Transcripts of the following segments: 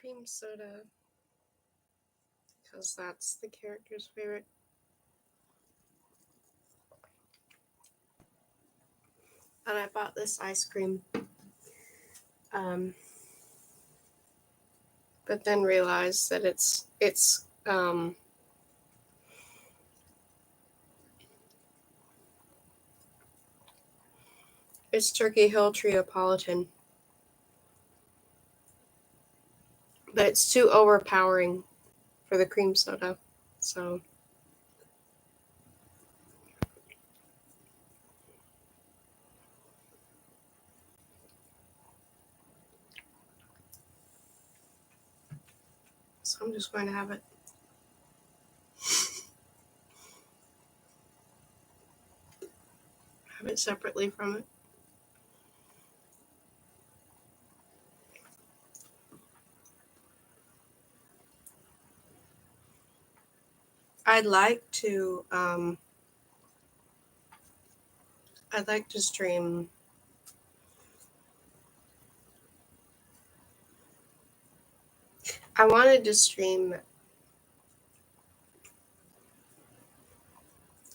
cream soda because that's the character's favorite. And I bought this ice cream. But then realized that it's Turkey Hill Triopolitan. But it's too overpowering for the cream soda. So I'm just going to have it. Have it separately from it. I'd like to stream I wanted to stream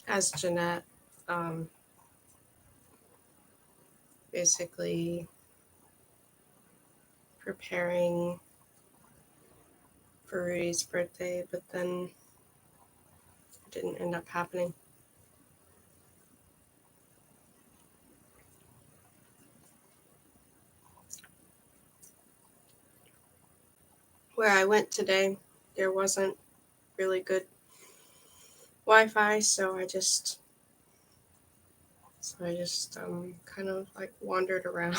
as Jeanette, basically preparing for Rudy's birthday, but then it didn't end up happening. Where I went today, there wasn't really good Wi-Fi, so I just kind of like wandered around.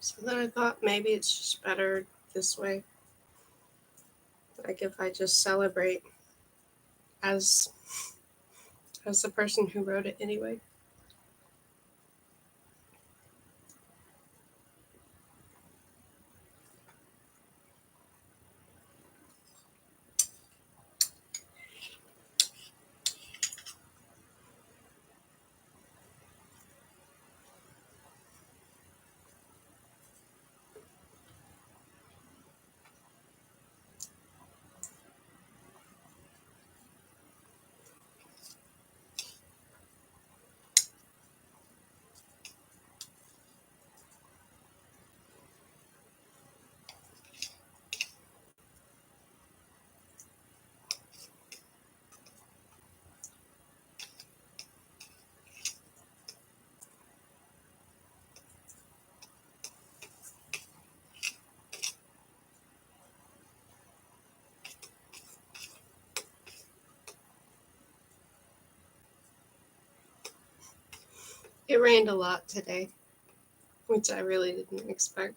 So then I thought maybe it's just better this way. Like if I just celebrate as the person who wrote it anyway. It rained a lot today, which I really didn't expect.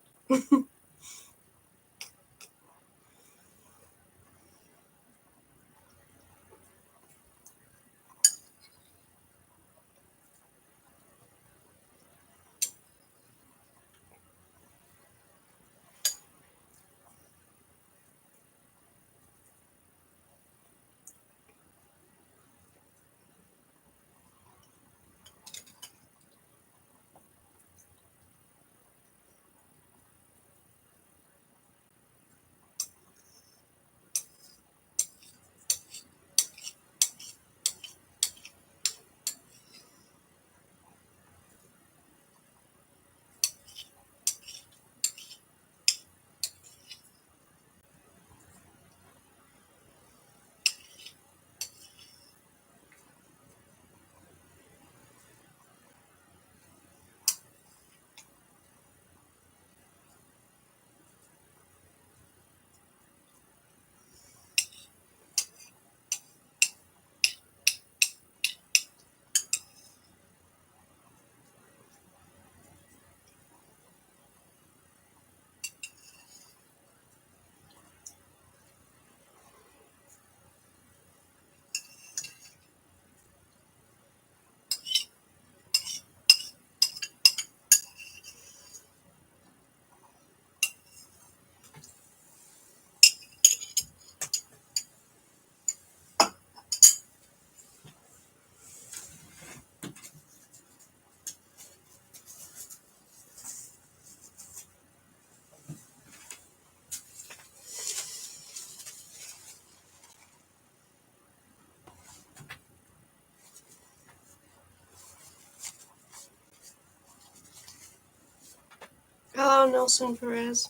Nelson Perez.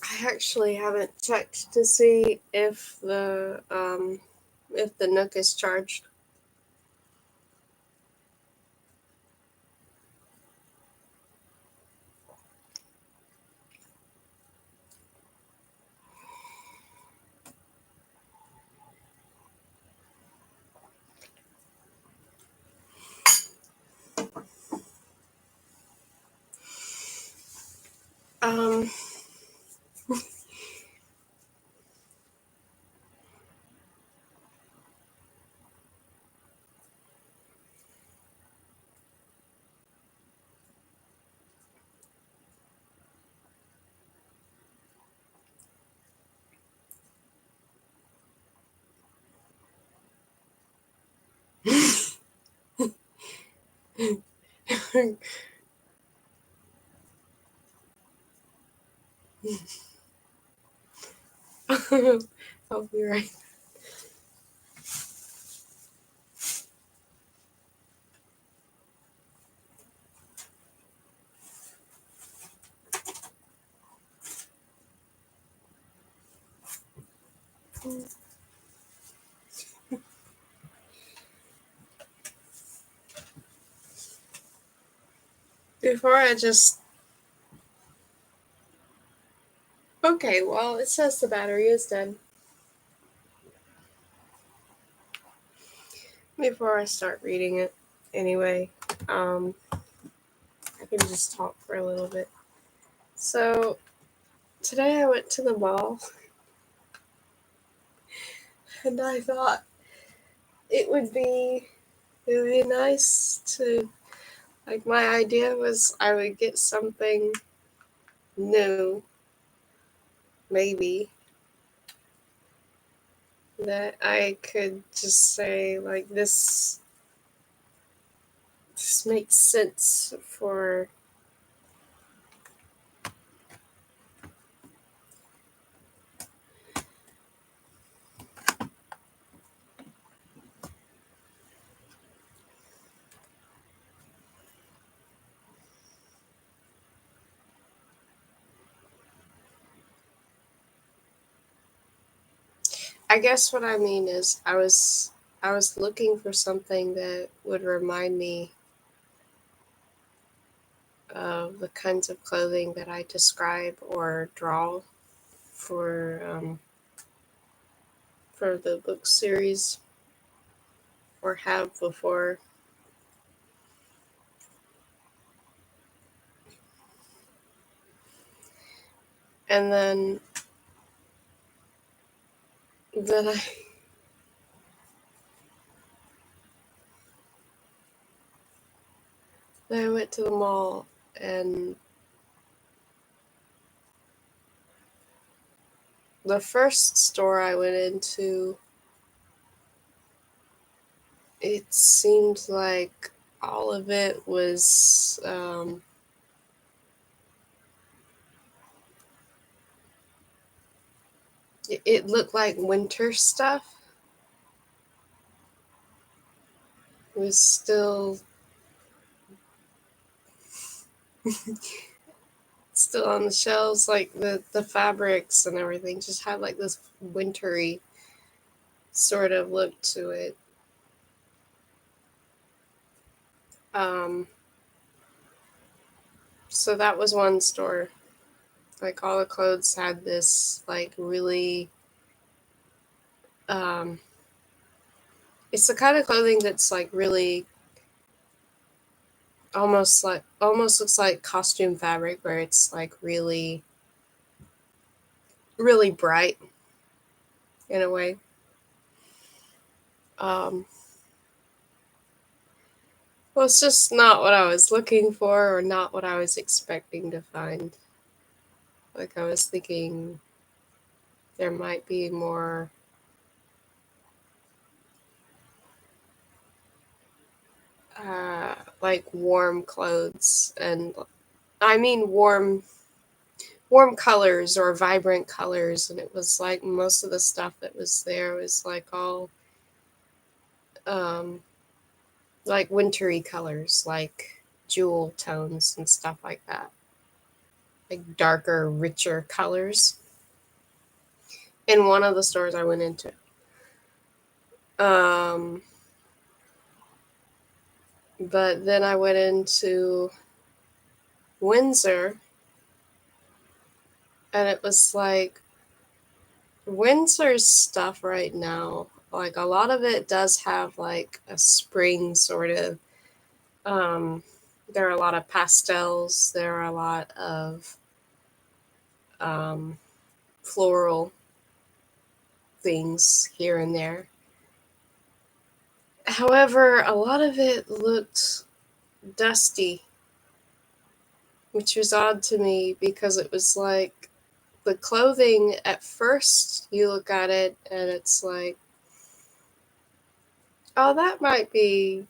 I actually haven't checked to see if the Nook is charged. Um, I'll be right. Before I just. Okay, well, it says the battery is dead. Before I start reading it, anyway, I can just talk for a little bit. So, today I went to the mall, and I thought it would be really nice to, like, my idea was I would get something new, maybe, that I could just say, like, this makes sense for. I guess what I mean is I was looking for something that would remind me of the kinds of clothing that I describe or draw for the book series or have before. And then I went to the mall, and the first store I went into, it seemed like all of it was it looked like winter stuff. It was still on the shelves, like the fabrics and everything just had like this wintry sort of look to it. Um, so that was one store. Like all the clothes had this like really. Um, it's the kind of clothing that's like really almost looks like costume fabric, where it's like really really bright in a way. Um, well, it's just not what I was looking for, or not what I was expecting to find. Like I was thinking there might be more like warm clothes, and I mean warm colors or vibrant colors, and it was like most of the stuff that was there was like all um like wintry colors, like jewel tones and stuff like that, like darker, richer colors. In one of the stores I went into, um, but then I went into Windsor, and it was like Windsor's stuff right now. Like a lot of it does have like a spring sort of. Um, there are a lot of pastels. There are a lot of um, floral things here and there. However, a lot of it looked dusty, which was odd to me because it was like the clothing at first you look at it and it's like, oh, that might be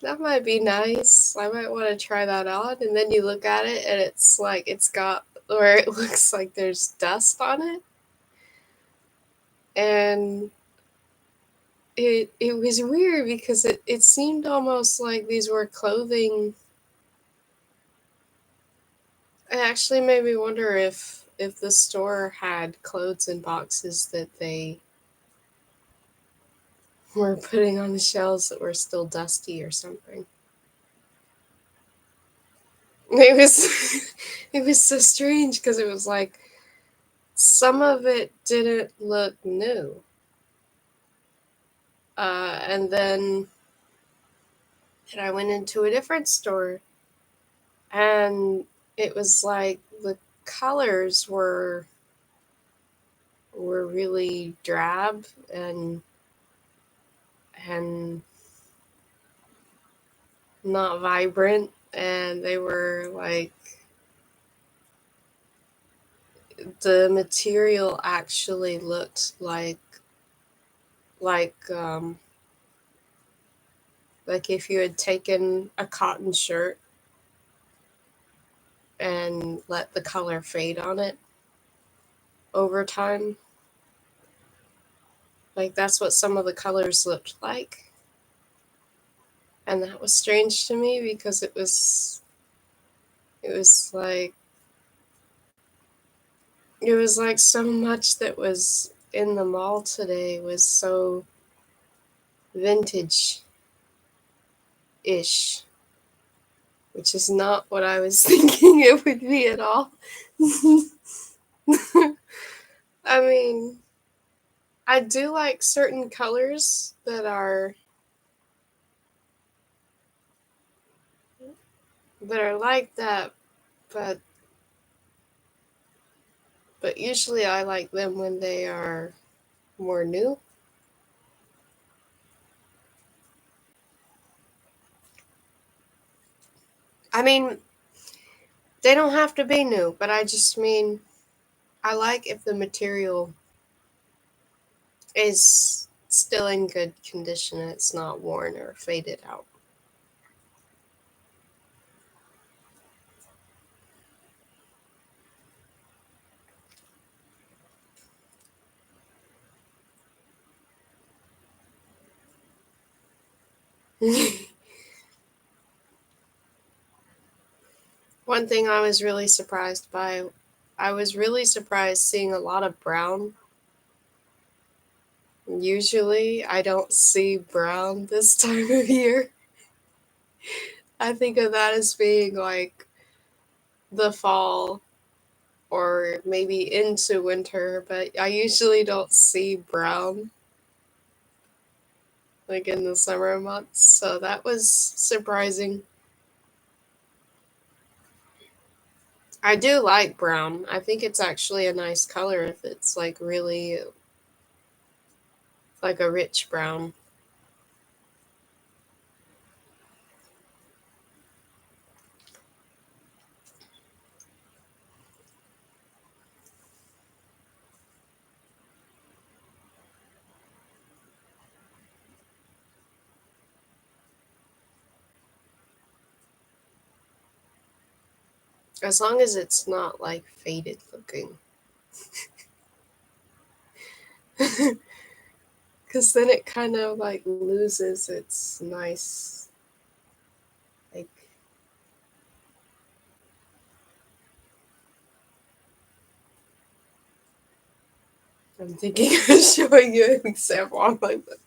nice. I might want to try that on. And then you look at it and it's like it's got where it looks like there's dust on it. And it was weird because it seemed almost like these were clothing. It actually made me wonder if the store had clothes in boxes that they were putting on the shelves that were still dusty or something. It was it was so strange because it was like some of it didn't look new. And then I went into a different store and it was like the colors were really drab and not vibrant, and they were like the material actually looked like like if you had taken a cotton shirt and let the color fade on it over time. Like that's what some of the colors looked like. And that was strange to me because it was like it was like so much that was in the mall today was so vintage ish, which is not what I was thinking it would be at all. I mean, I do like certain colors that are like that, but usually I like them when they are more new. I mean, they don't have to be new, but I just mean I like if the material is still in good condition and it's not worn or faded out. One thing I was really surprised seeing a lot of brown. Usually I don't see brown this time of year. I think of that as being like the fall or maybe into winter, but I usually don't see brown like in the summer months. So that was surprising. I do like brown. I think it's actually a nice color if it's like really like a rich brown. As long as it's not like faded looking. Because then it kind of like loses its nice. I'm thinking of showing you an example on my book.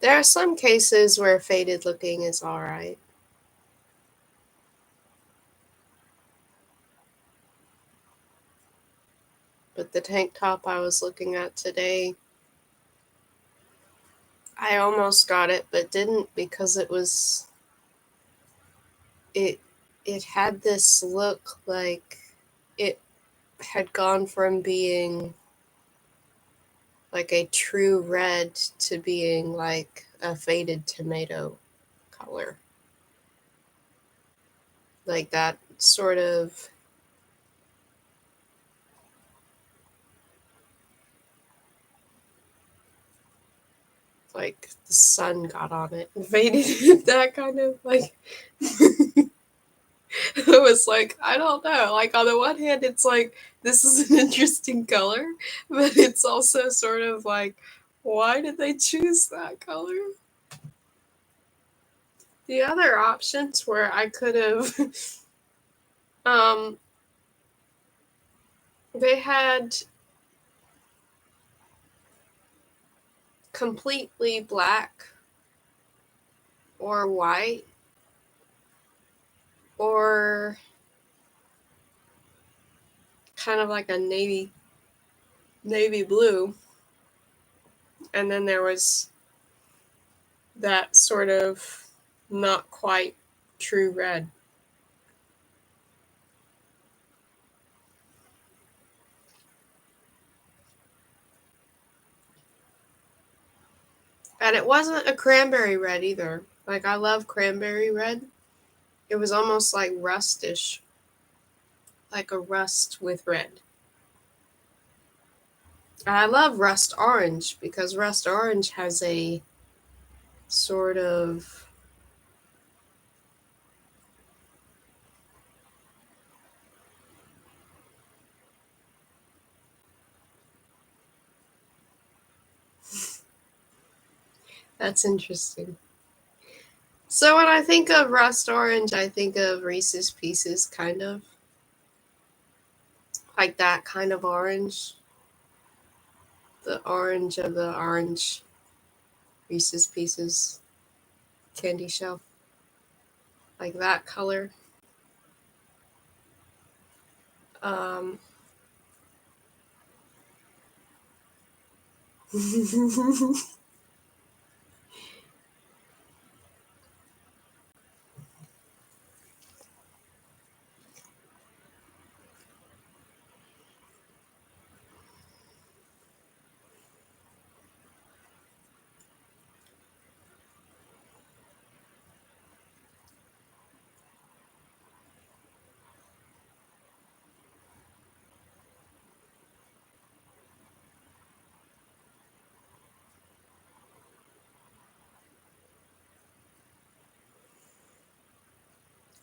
There are some cases where faded looking is alright. But the tank top I was looking at today, I almost got it but didn't because it had this look like it had gone from being like a true red to being like a faded tomato color. Like that sort of like the sun got on it and faded it. That kind of like it was like, I don't know. Like on the one hand it's like this is an interesting color, but it's also sort of like, why did they choose that color? The other options where I could have they had completely black or white or kind of like a navy blue, and then there was that sort of not quite true red. And it wasn't a cranberry red either. Like, I love cranberry red. It was almost like rustish, like a rust with red. And I love rust orange because rust orange has a sort of that's interesting. So when I think of rust orange, I think of Reese's Pieces, kind of like that kind of orange. The orange of the orange Reese's Pieces candy shelf, like that color. Um,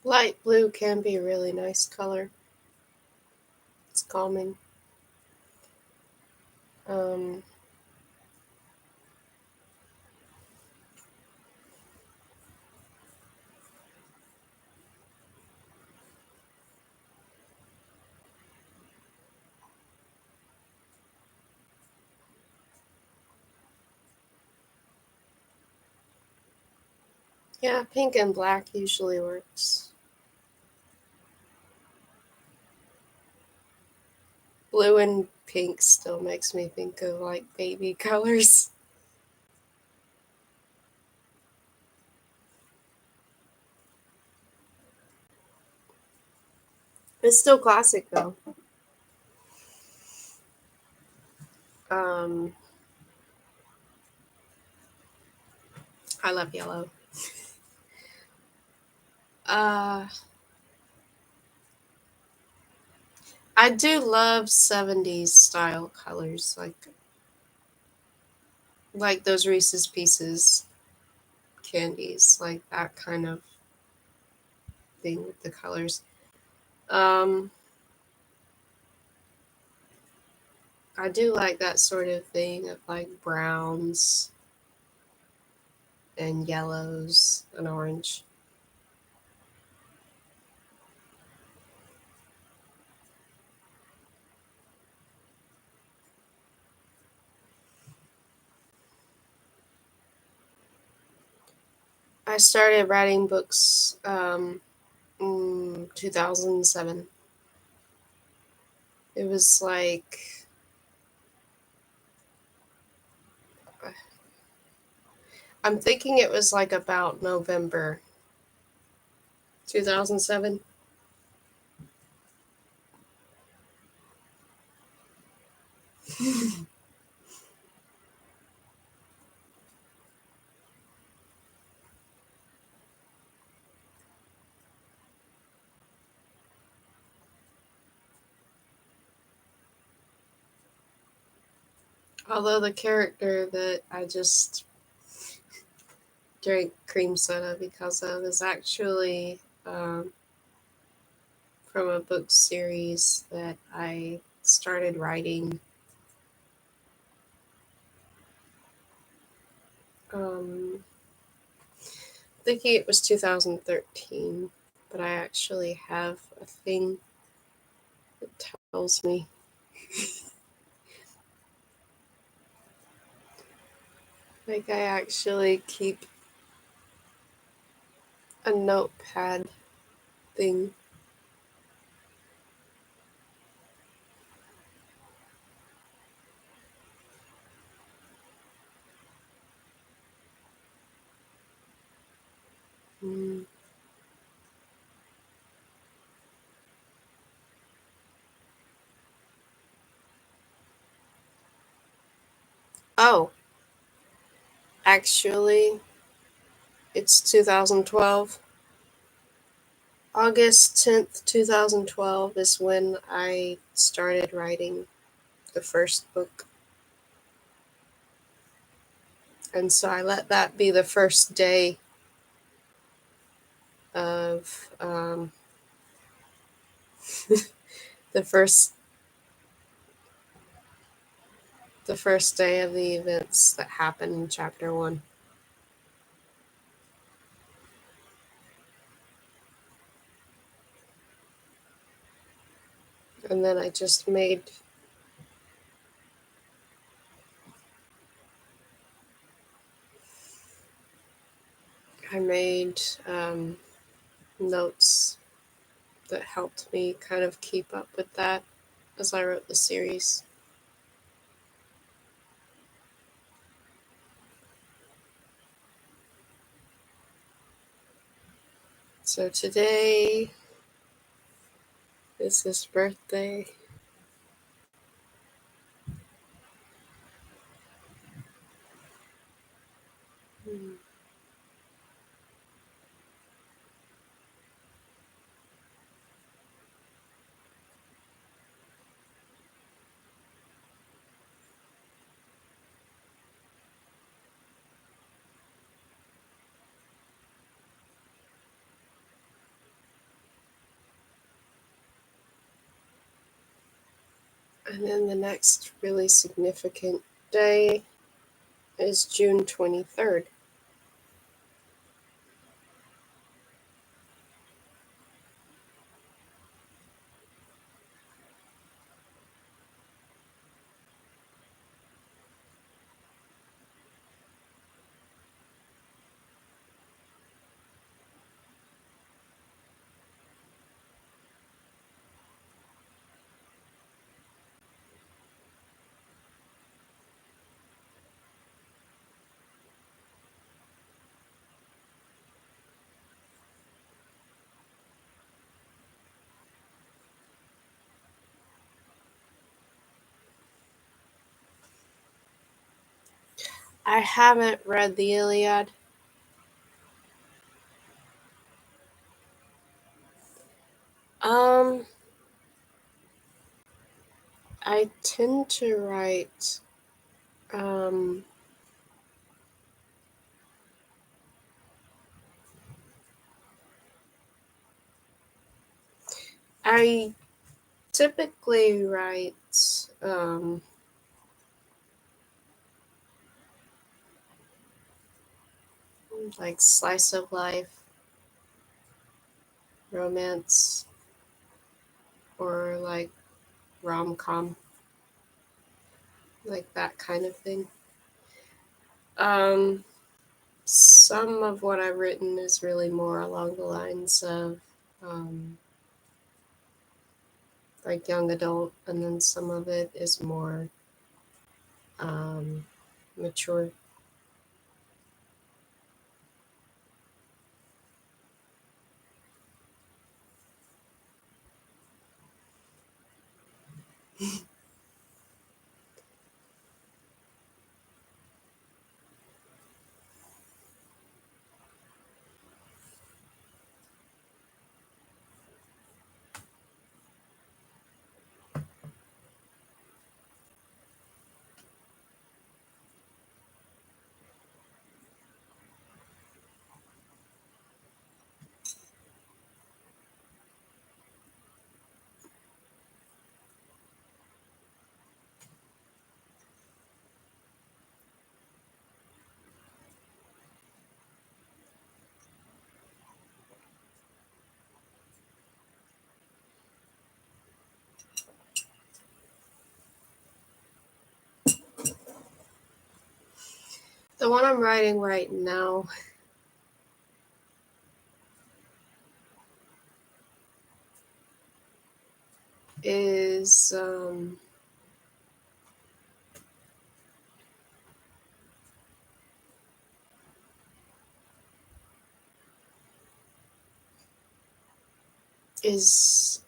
light blue can be a really nice color. It's calming. Um, yeah, pink and black usually works. Blue and pink still makes me think of like baby colors. It's still classic though. Um, I love yellow. Uh, I do love 70s style colors, like those Reese's Pieces candies, like that kind of thing with the colors. Um, I do like that sort of thing of like browns and yellows and orange. started writing books 2007. It was like, I'm thinking it was like about November 2007. Although the character that I just drank cream soda because of is actually from a book series that I started writing thinking it was 2013, but I actually have a thing that tells me. Like, I actually keep a notepad thing. Mm. Oh, actually, it's 2012. August 10th, 2012 is when I started writing the first book. And so I let that be the first day of the first the first day of the events that happened in chapter 1. And then I made notes that helped me kind of keep up with that as I wrote the series. So today is his birthday. And then the next really significant day is June 23rd. I haven't read the Iliad. Um, I tend to write um, I typically write like slice of life, romance, or like rom-com, like that kind of thing. Um, some of what I've written is really more along the lines of like young adult, and then some of it is more mature. The one I'm writing right now is is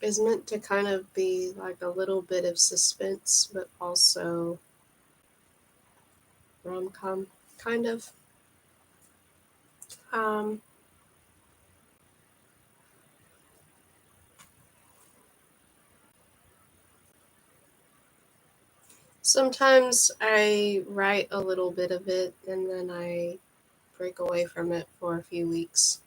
is meant to kind of be like a little bit of suspense, but also rom-com kind of. Um, Sometimes I write a little bit of it and then I break away from it for a few weeks.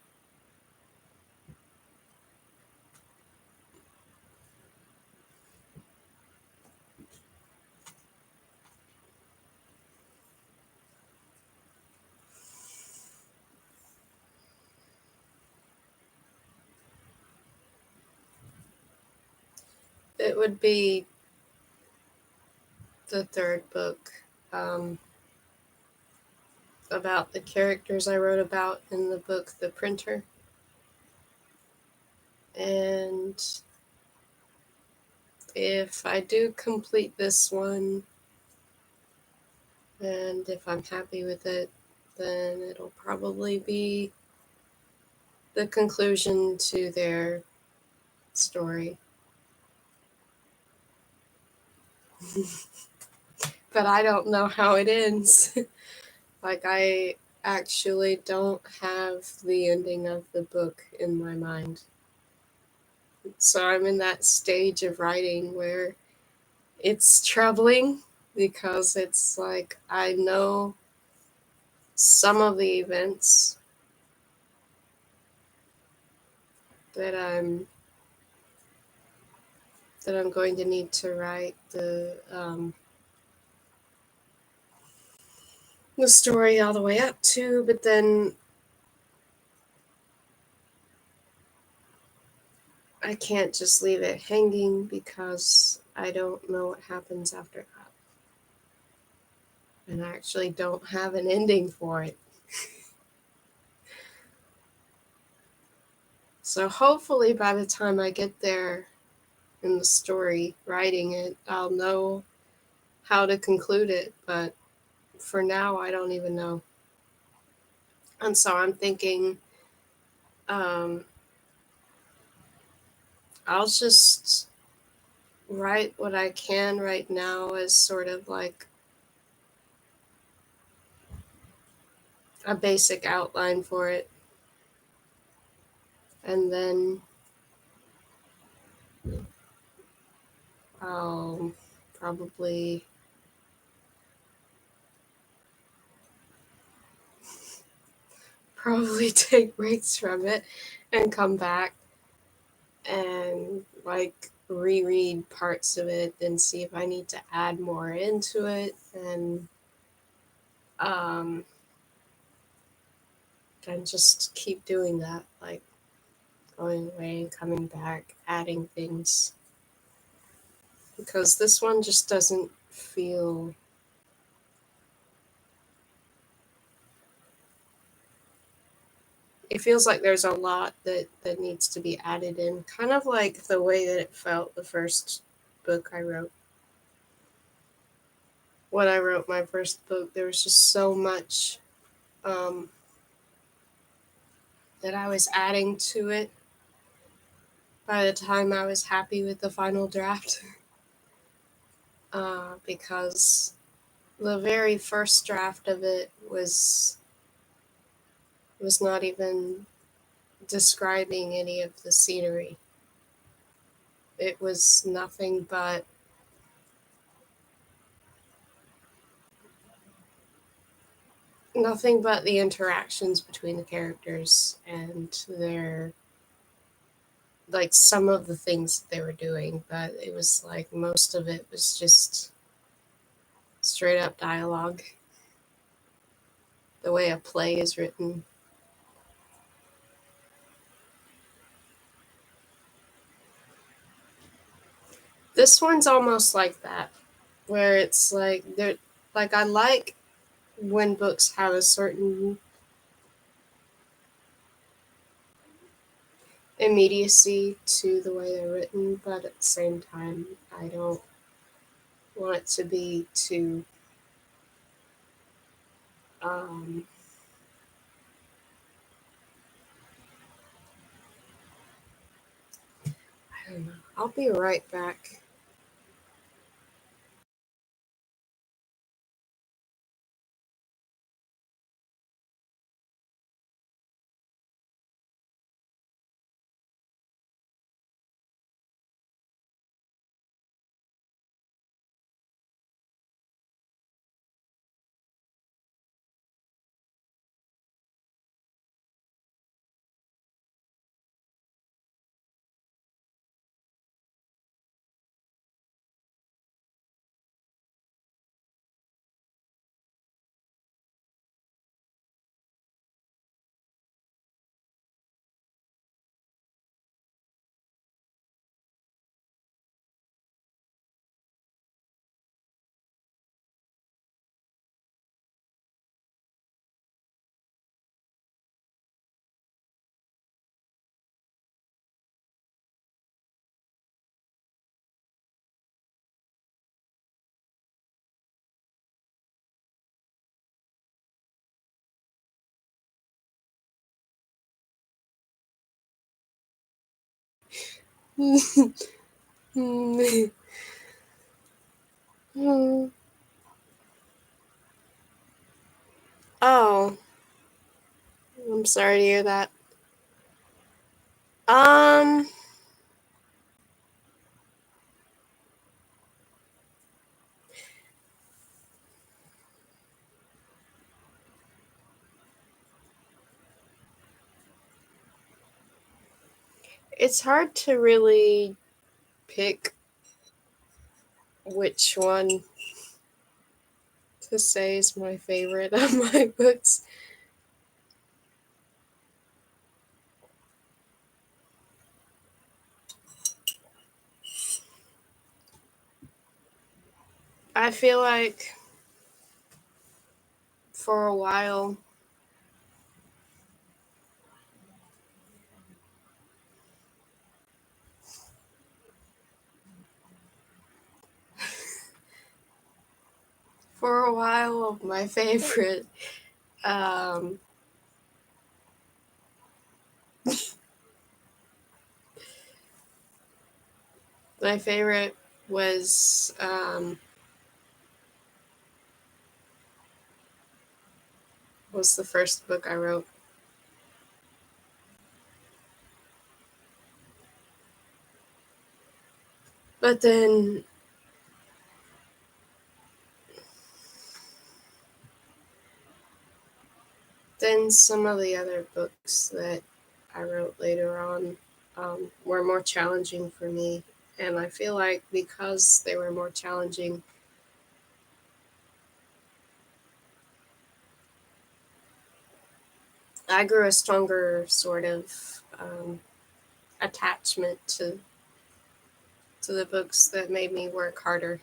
It would be the third book, um, about the characters I wrote about in the book The Printer. And if I do complete this one, and if I'm happy with it, then it'll probably be the conclusion to their story. But I don't know how it ends. Like, I actually don't have the ending of the book in my mind. So I'm in that stage of writing where it's troubling because it's like I know some of the events that I'm going to need to write the story all the way up to, but then I can't just leave it hanging because I don't know what happens after that. And I actually don't have an ending for it. So hopefully by the time I get there in the story, writing it, I'll know how to conclude it. But for now, I don't even know. And so I'm thinking um, I'll just write what I can right now as sort of like a basic outline for it. And then I'll probably take breaks from it and come back and like reread parts of it and see if I need to add more into it, um and just keep doing that, like going away and coming back, adding things. Because this one just doesn't feel. It feels like there's a lot that needs to be added in. Kind of like the way that it felt the first book I wrote. When I wrote my first book, there was just so much um, that I was adding to it by the time I was happy with the final draft. Because the very first draft of it was not even describing any of the scenery. It was nothing but the interactions between the characters and their, like, some of the things that they were doing, but it was like most of it was just straight up dialogue, the way a play is written. This one's almost like that, where it's like they're like, I like when books have a certain immediacy to the way they're written, but at the same time, I don't want it to be too um, I don't know. I'll be right back. Oh, I'm sorry to hear that. Um, it's hard to really pick which one to say is my favorite of my books. I feel like for a while, my favorite, um, my favorite was the first book I wrote. But then some of the other books that I wrote later on were more challenging for me. And I feel like because they were more challenging, I grew a stronger sort of attachment to to the books that made me work harder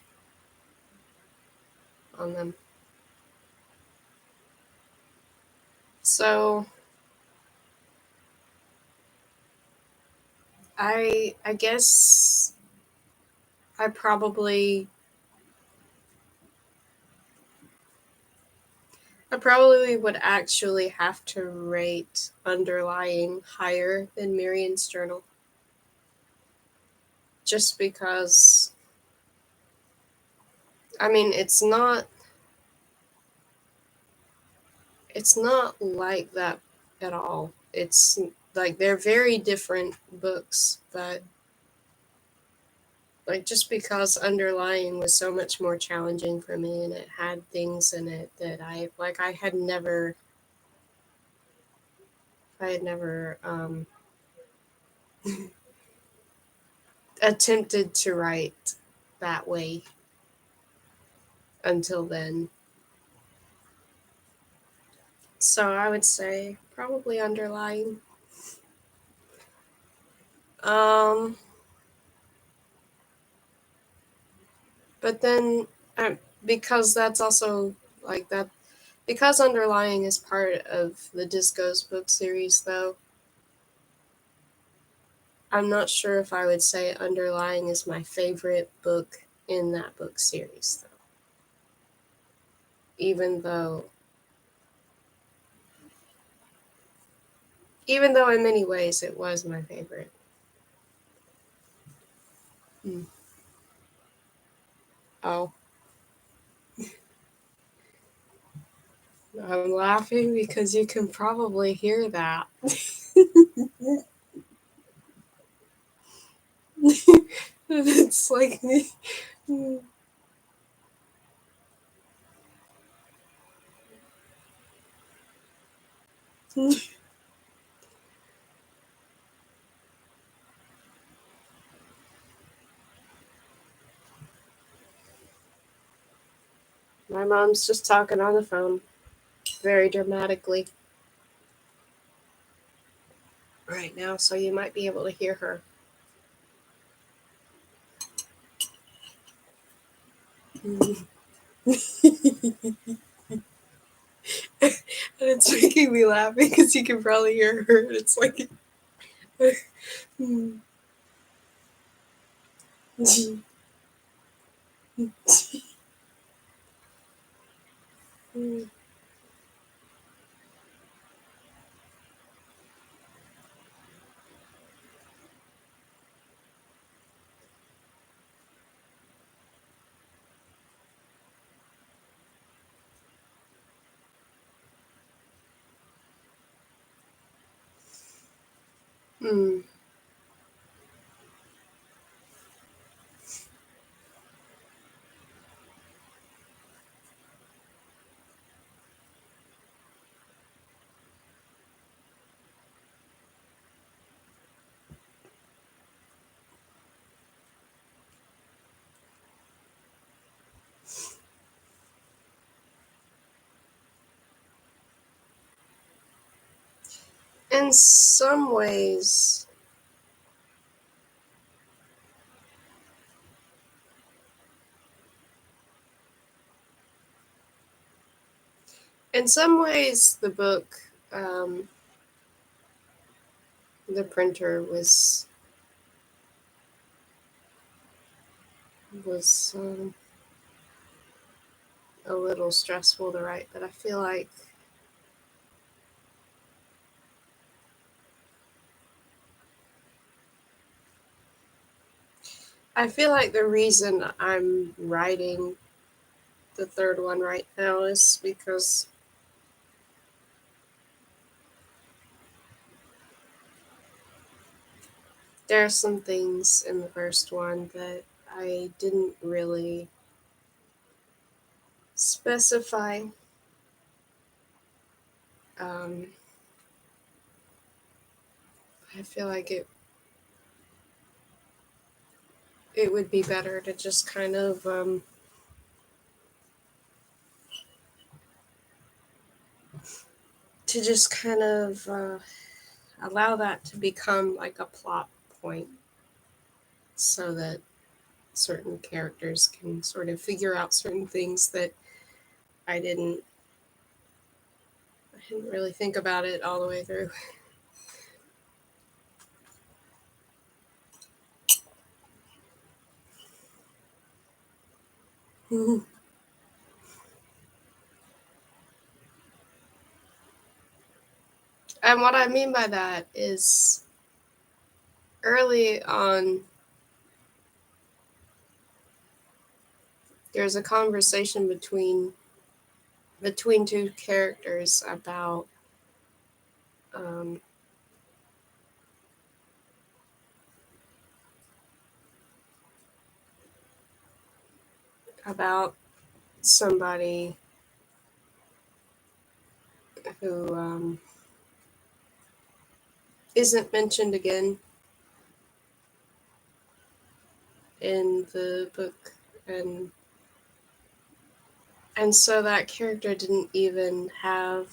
on them. So I guess I probably I probably would actually have to rate Underlying higher than Miriam's Journal. Just because, I mean, it's not like that at all. It's like they're very different books, but like just because Underlying was so much more challenging for me and it had things in it that I had never attempted to write that way until then. So I would say probably Underlying. Um, but then because that's also like that because Underlying is part of the Disco's book series, though, I'm not sure if I would say Underlying is my favorite book in that book series, though. Even though, even though in many ways it was my favorite. Mm. Oh, I'm laughing because you can probably hear that. It's like me. My mom's just talking on the phone very dramatically right now, so you might be able to hear her. And it's making me laugh because you can probably hear her. It's like, mm, in some ways, the book, um, the printer was a little stressful to write, but I feel like the reason I'm writing the third one right now is because there are some things in the first one that I didn't really specify. Um, I feel like it would be better to just kind of allow that to become like a plot point so that certain characters can sort of figure out certain things that I didn't really think about it all the way through. And what I mean by that is early on, there's a conversation between two characters um, about somebody who isn't mentioned again in the book, and so that character didn't even have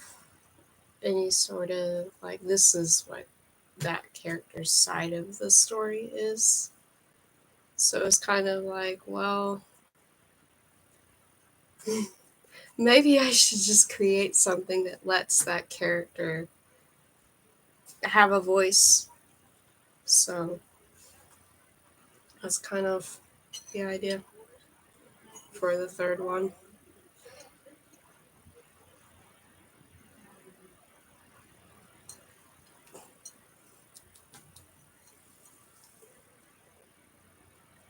any sort of like, this is what that character's side of the story is. So it's kind of like, well, maybe I should just create something that lets that character have a voice. So that's kind of the idea for the third one.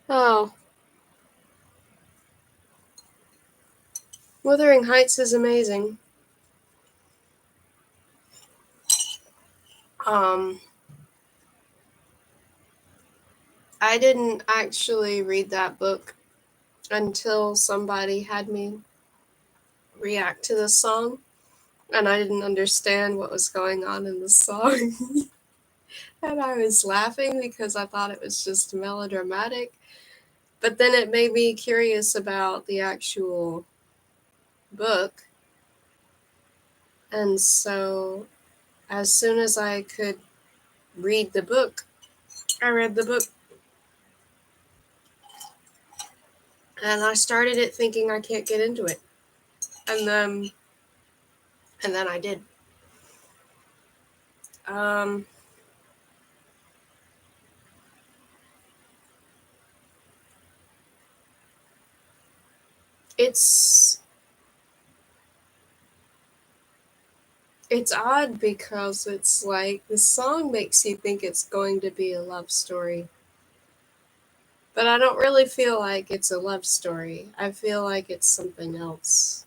Oh, Wuthering Heights is amazing. Um, I didn't actually read that book until somebody had me react to the song, and I didn't understand what was going on in the song. And I was laughing because I thought it was just melodramatic. But then it made me curious about the actual book. And so, as soon as I could read the book, I read the book. And I started it thinking I can't get into it. And then I did. Um, it's odd because it's like the song makes you think it's going to be a love story. But I don't really feel like it's a love story. I feel like it's something else.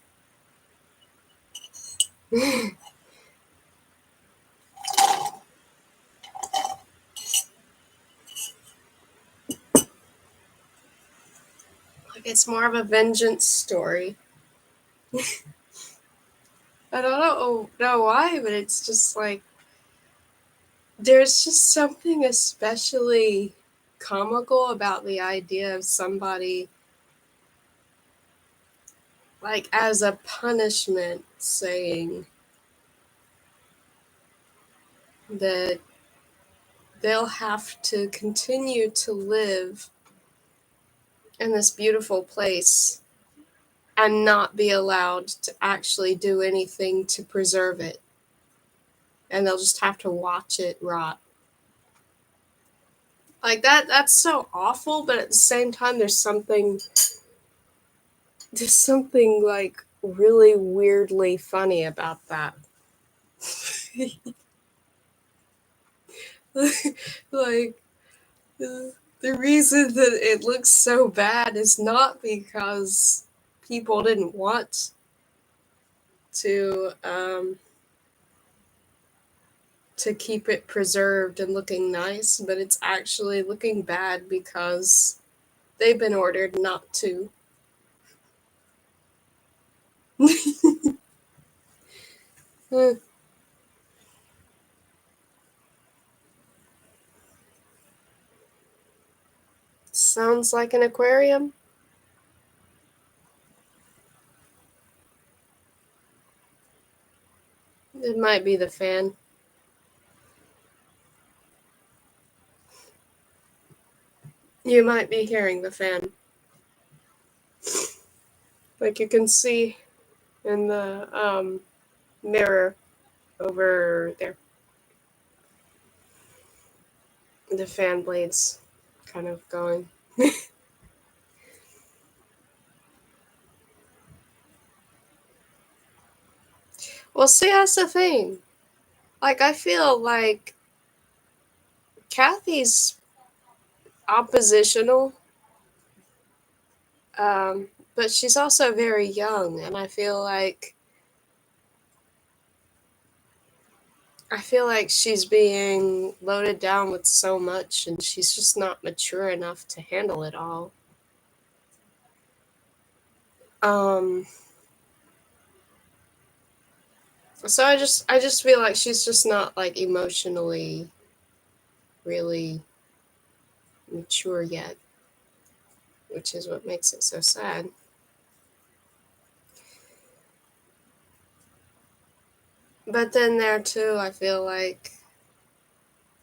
Like it's more of a vengeance story. I don't know why, but it's just like there's just something especially comical about the idea of somebody, like, as a punishment, saying that they'll have to continue to live in this beautiful place and not be allowed to actually do anything to preserve it. And they'll just have to watch it rot. Like that's so awful, but at the same time there's something like really weirdly funny about that. Like the reason that it looks so bad is not because people didn't want to keep it preserved and looking nice, but it's actually looking bad because they've been ordered not to. Sounds like an aquarium. It might be the fan. You might be hearing the fan. Like you can see in the mirror over there, the fan blades kind of going. Well, see, that's the thing. Like, I feel like Kathy's oppositional, but she's also very young, and I feel like she's being loaded down with so much, and she's just not mature enough to handle it all. Um, so I just feel like she's just not like emotionally really mature yet, which is what makes it so sad. But then there too, I feel like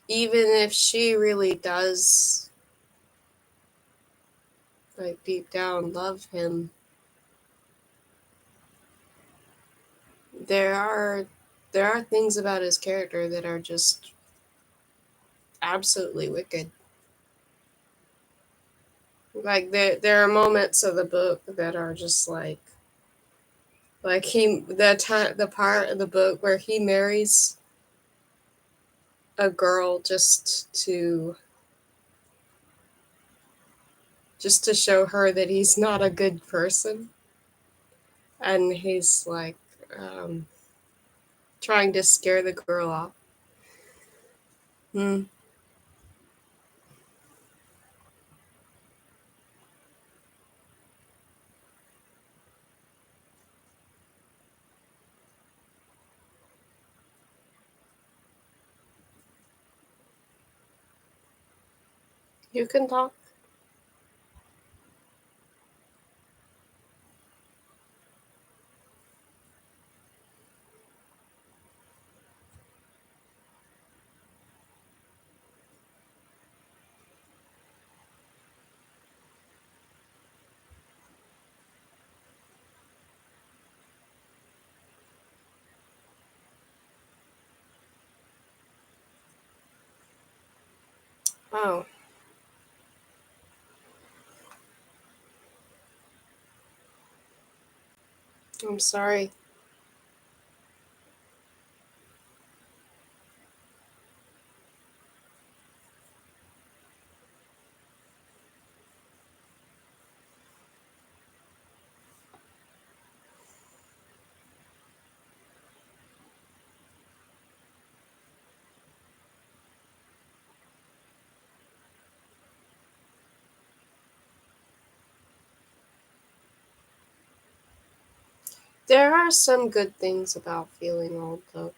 even if she really does like deep down love him, there are there are things about his character that are just absolutely wicked. Like there are moments of the book that are just like the part of the book where he marries a girl just to show her that he's not a good person, and he's like um, trying to scare the girl off. Hmm. You can talk. Oh, I'm sorry. There are some good things about feeling old, though,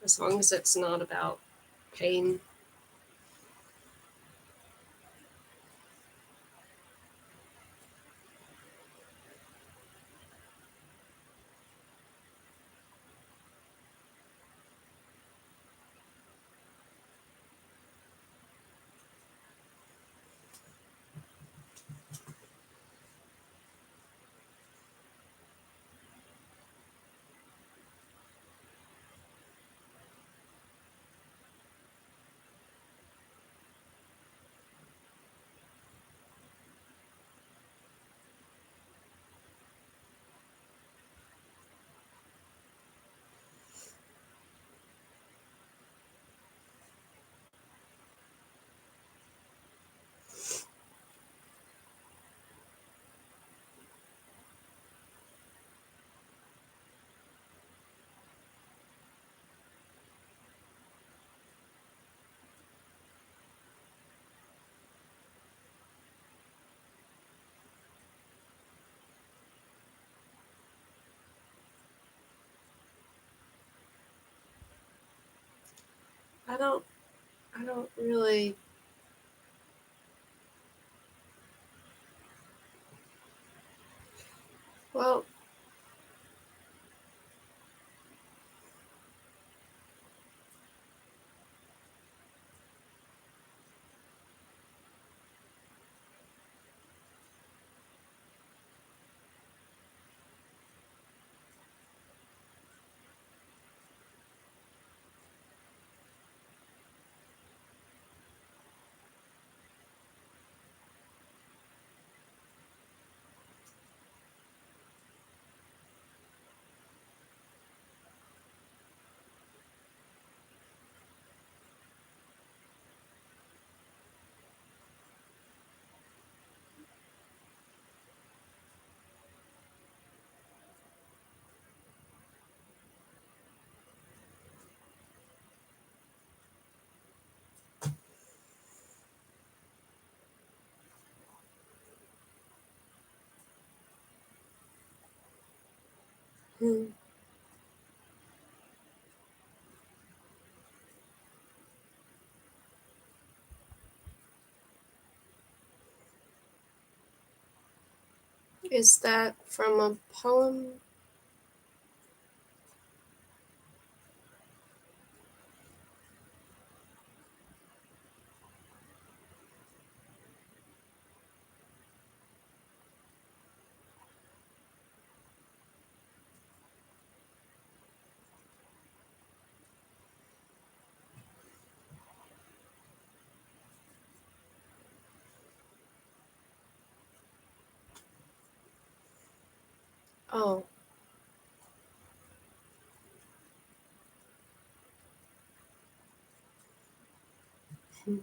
as long as it's not about pain. I don't. I don't really. Well, Mm. Is that from a poem? Oh. Hmm.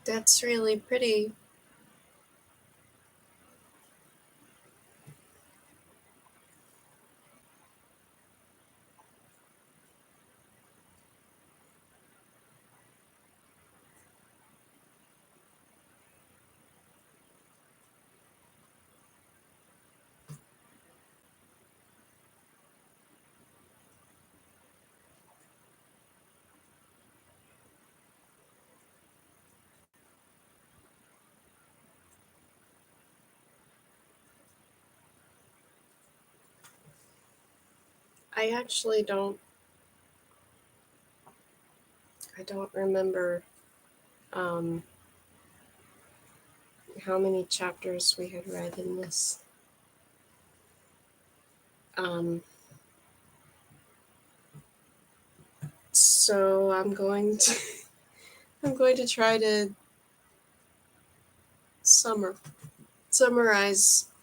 That's really pretty. I actually don't remember um, how many chapters we had read in this. Um, so I'm going to I'm going to try to summarize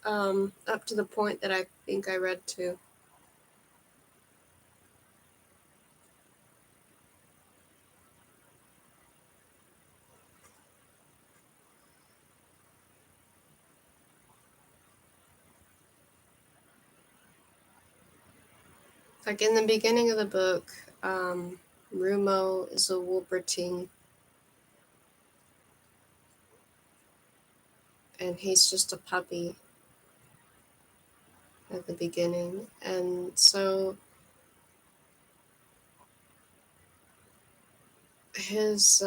up to the point that I think I read to. Like in the beginning of the book, Rumo is a Wolperting, and he's just a puppy at the beginning. And so his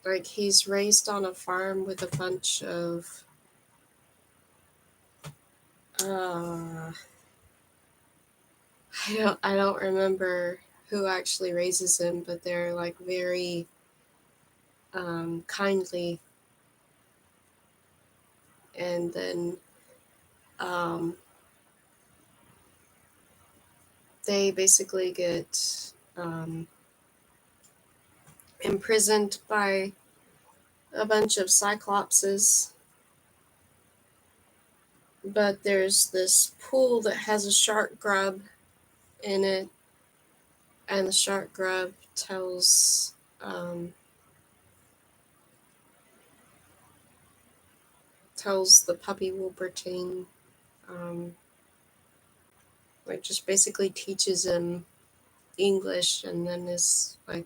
like he's raised on a farm with a bunch of I don't remember who actually raises him, but they're like very kindly, and then um, they basically get imprisoned by a bunch of cyclopses. But there's this pool that has a shark grub in it, and the shark grub tells the puppy Wolperting, um, like just basically teaches him English, and then is like,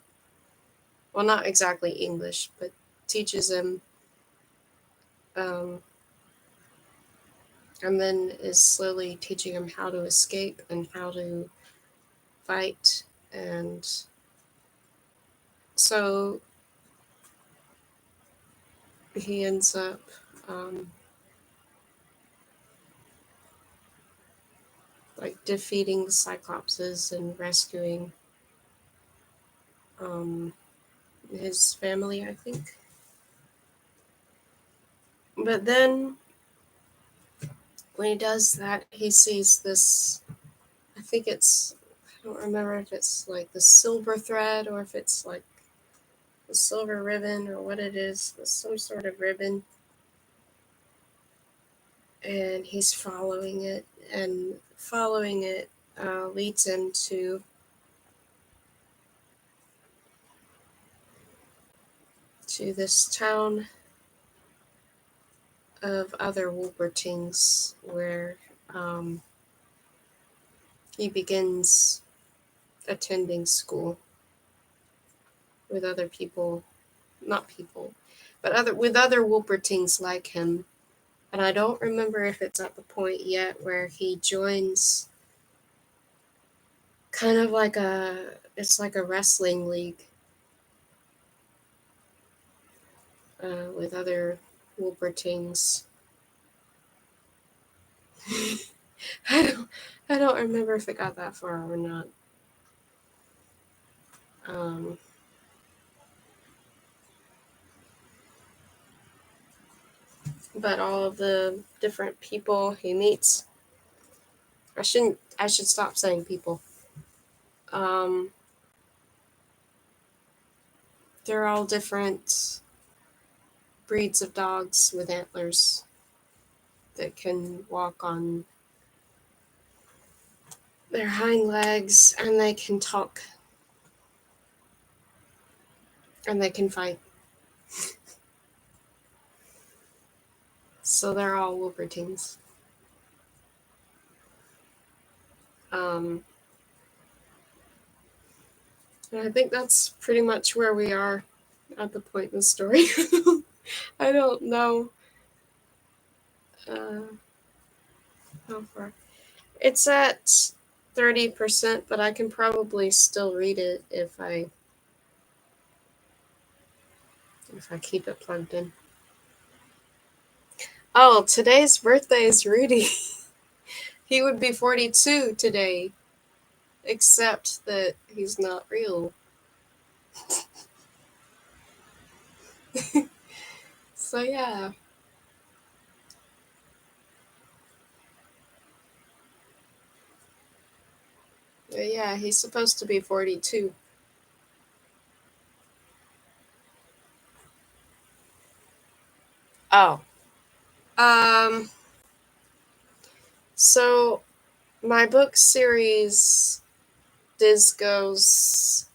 well, not exactly English, but teaches him, um, and then is slowly teaching him how to escape and how to fight. And so he ends up um, like defeating the cyclopses and rescuing um, his family, I think. But then when he does that, he sees this. I think I don't remember if it's like the silver thread or if it's like the silver ribbon or what it is. It's some sort of ribbon. And he's following it. And following it leads him to this town of other Wolpertings where um, he begins attending school with other people, not people, but other Wolpertings like him. And I don't remember if it's at the point yet where he joins kind of like it's like a wrestling league with other Wolpertings. I don't, I don't remember if it got that far or not. Um, but all of the different people he meets, I should stop saying people. Um, they're all different breeds of dogs with antlers that can walk on their hind legs, and they can talk, and they can fight. So they're all Wolvertines. Um, and I think that's pretty much where we are at the point in the story. I don't know uh, how far. It's at 30%, but I can probably still read it if I keep it plugged in. Oh, today's birthday is Rudy. He would be 42 today, except that he's not real. So, yeah. Yeah, he's supposed to be 42. Oh. Um, so my book series goes.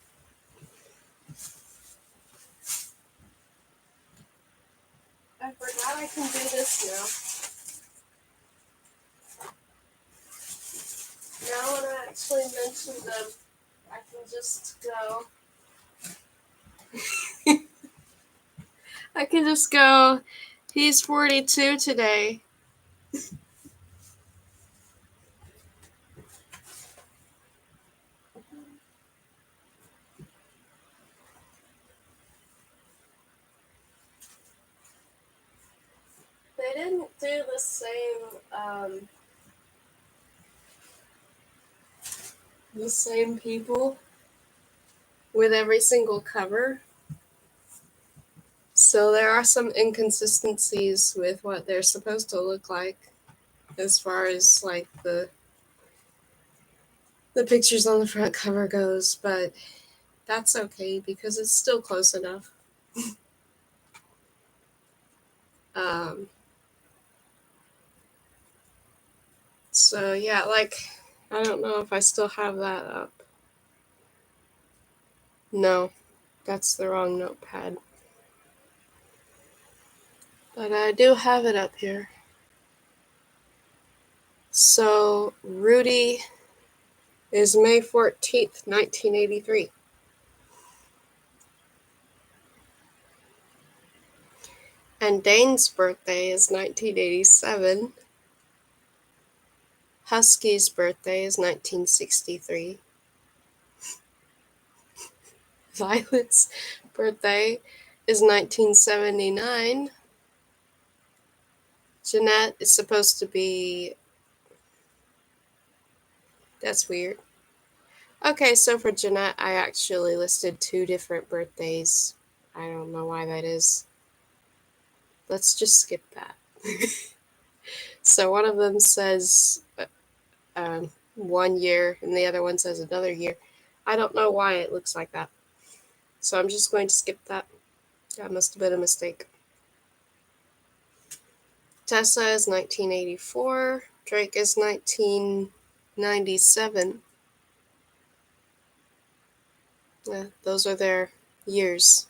I forgot I can do this now. Now when I actually mention them, I can just go. I can just go. He's 42 today. They didn't do the same people with every single cover. So there are some inconsistencies with what they're supposed to look like as far as like the pictures on the front cover goes, but that's okay because it's still close enough. Um, so yeah, like I don't know if I still have that up. No, that's the wrong notepad. But I do have it up here. So Rudy is May 14th, 1983. And Dane's birthday is 1987. Husky's birthday is 1963. Violet's birthday is 1979. Jeanette is supposed to be. That's weird. Okay, so for Jeanette, I actually listed two different birthdays. I don't know why that is. Let's just skip that. So one of them says 1 year, and the other one says another year. I don't know why it looks like that. So I'm just going to skip that. That must have been a mistake. Tessa is 1984. Drake is 1997. Yeah, those are their years.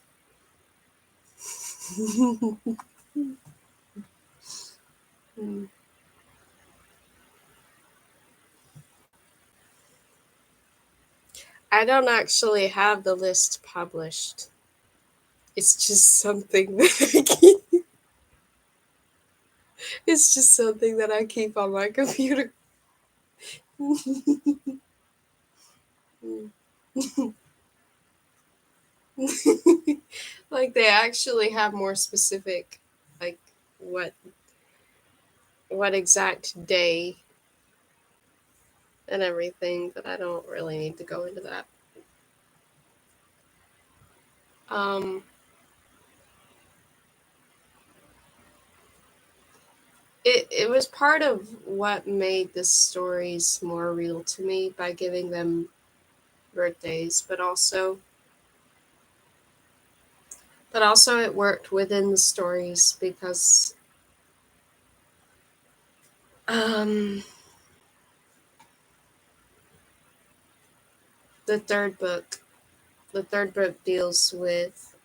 I don't actually have the list published. It's just something that I keep. It's just something that I keep on my computer. Like they actually have more specific, like what exact day and everything, but I don't really need to go into that. Um, it was part of what made the stories more real to me by giving them birthdays, but also it worked within the stories because um, the third book deals with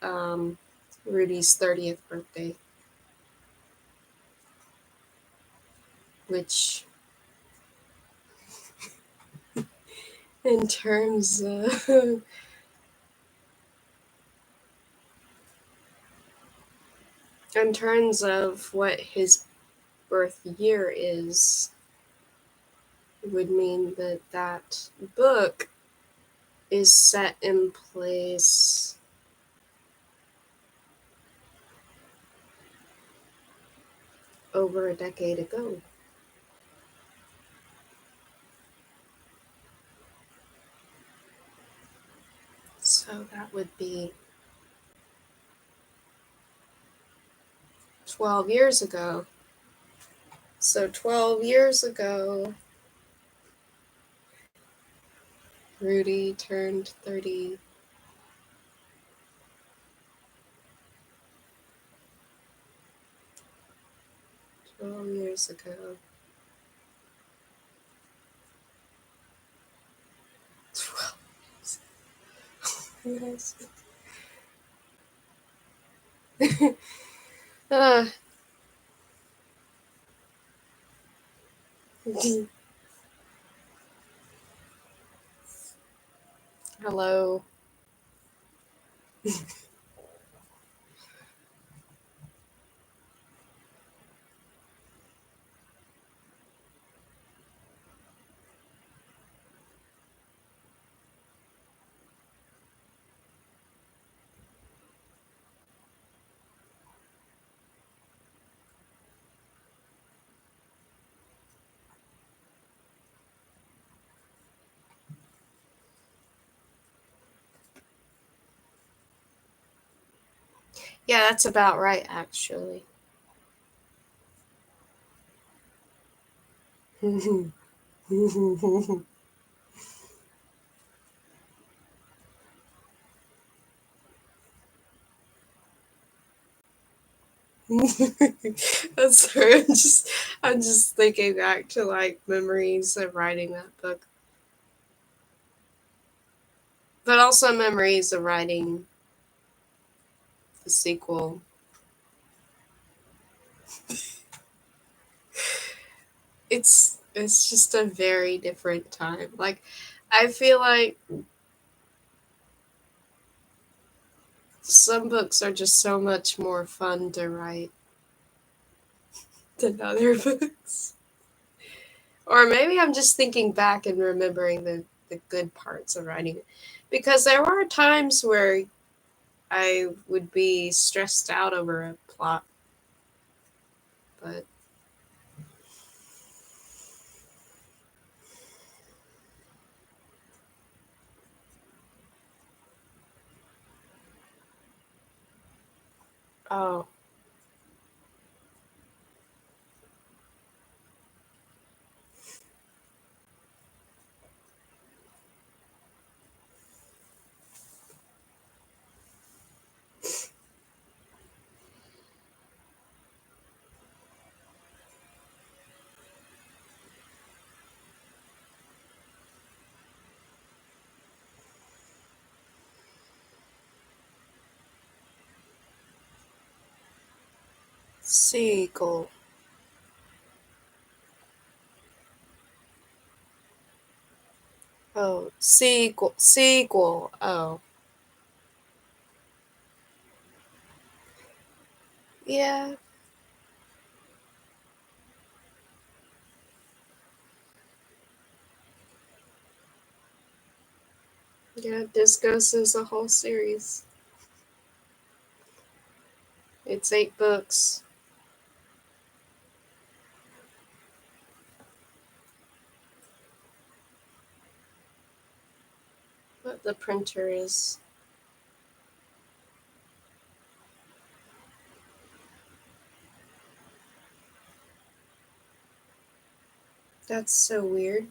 Rudy's 30th birthday, which in terms of in terms of what his birth year is, would mean that that book is set in place over a decade ago. So that would be 12 years ago. So 12 years ago, Rudy turned 30. 12 years ago. 12 years. uh, hello. Yeah, that's about right, actually. That's her. I'm just thinking back to like memories of writing that book, but also memories of writing the sequel. It's just a very different time. Like I feel like some books are just so much more fun to write than other books. Or maybe I'm just thinking back and remembering the good parts of writing it. Because there are times where I would be stressed out over a plot, but oh, seagull. Oh, sequel, sequel. Oh, yeah, yeah. Discos is a whole series. It's 8 books. But the printer is. That's so weird.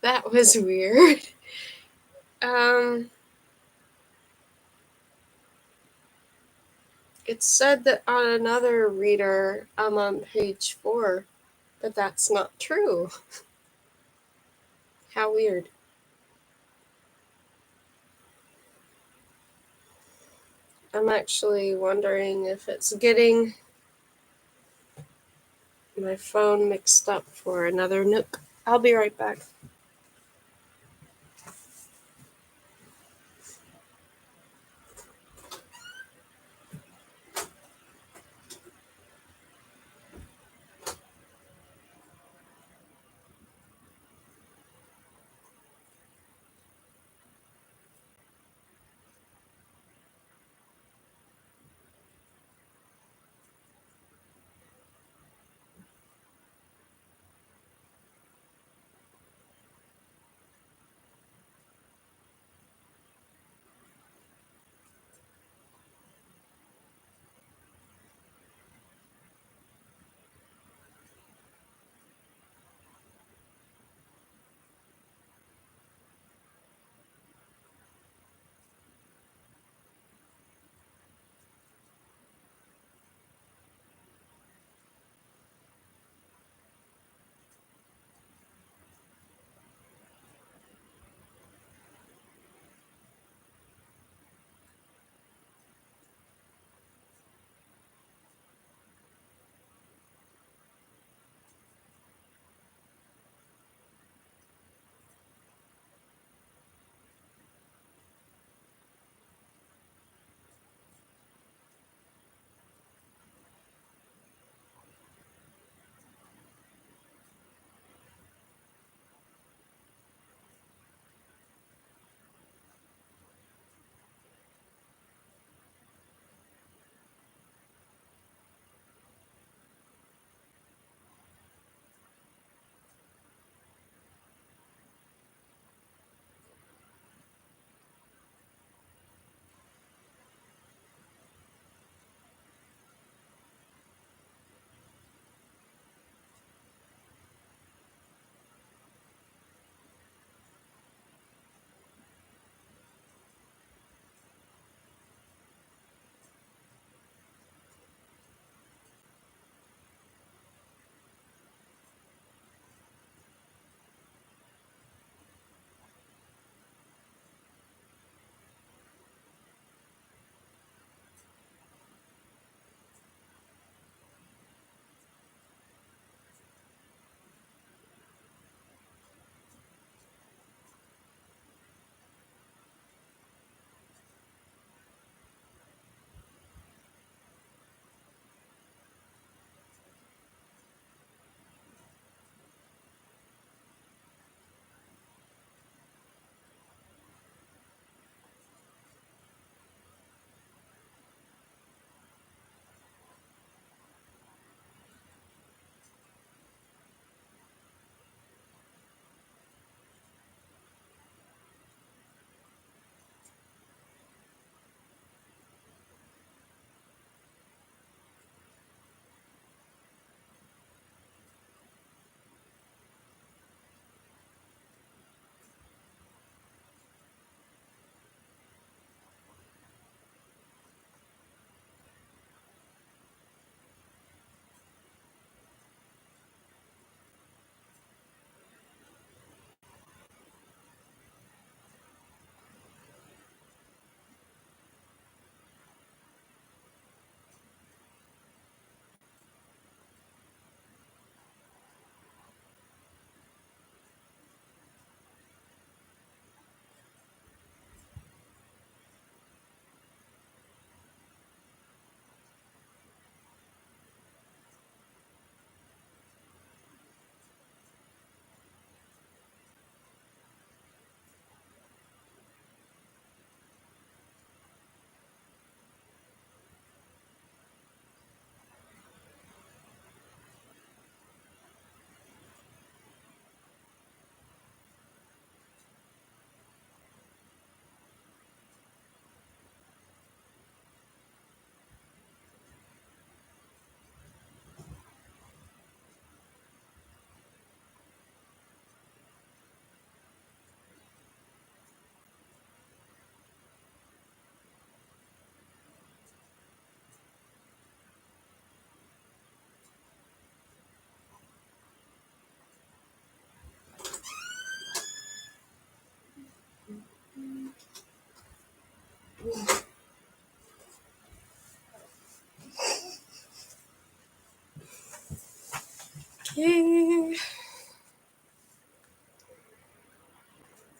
That was weird. Um, it said that on another reader, I'm on page 4, but that's not true. How weird. I'm actually wondering if it's getting my phone mixed up for another Nook. I'll be right back.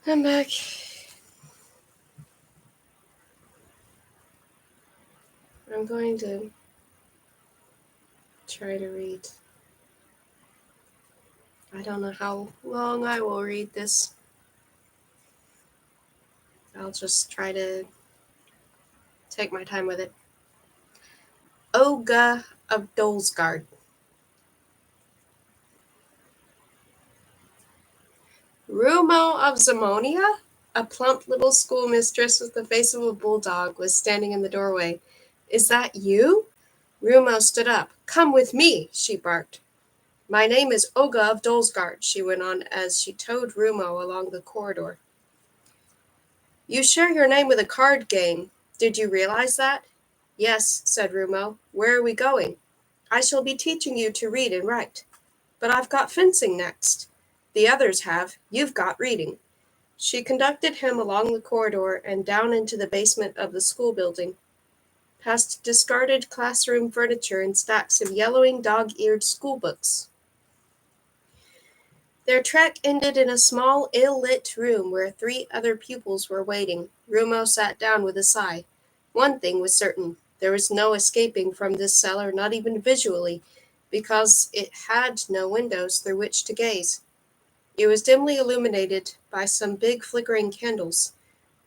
I'm back. I'm going to try to read. I don't know how long I will read this. I'll just try to take my time with it. Olga of Dolsgard. Rumo of Zamonia, a plump little schoolmistress with the face of a bulldog, was standing in the doorway. Is that you? Rumo stood up. Come with me, she barked. My name is Olga of Dolsgard, she went on as she towed Rumo along the corridor. You share your name with a card game. Did you realize that? Yes, said Rumo. Where are we going? I shall be teaching you to read and write. But I've got fencing next. The others have. You've got reading. She conducted him along the corridor and down into the basement of the school building, past discarded classroom furniture and stacks of yellowing dog-eared schoolbooks. Their trek ended in a small, ill-lit room where 3 other pupils were waiting. Rumo sat down with a sigh. One thing was certain. There was no escaping from this cellar, not even visually, because it had no windows through which to gaze. It was dimly illuminated by some big flickering candles.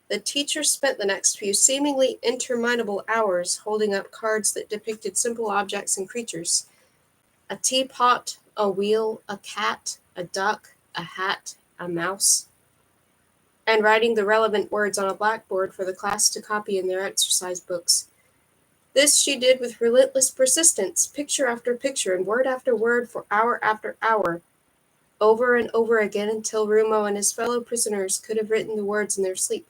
The teacher spent the next few seemingly interminable hours holding up cards that depicted simple objects and creatures. A teapot, a wheel, a cat, a duck, a hat, a mouse, and writing the relevant words on a blackboard for the class to copy in their exercise books. This she did with relentless persistence, picture after picture and word after word for hour after hour, over and over again until Rumo and his fellow prisoners could have written the words in their sleep.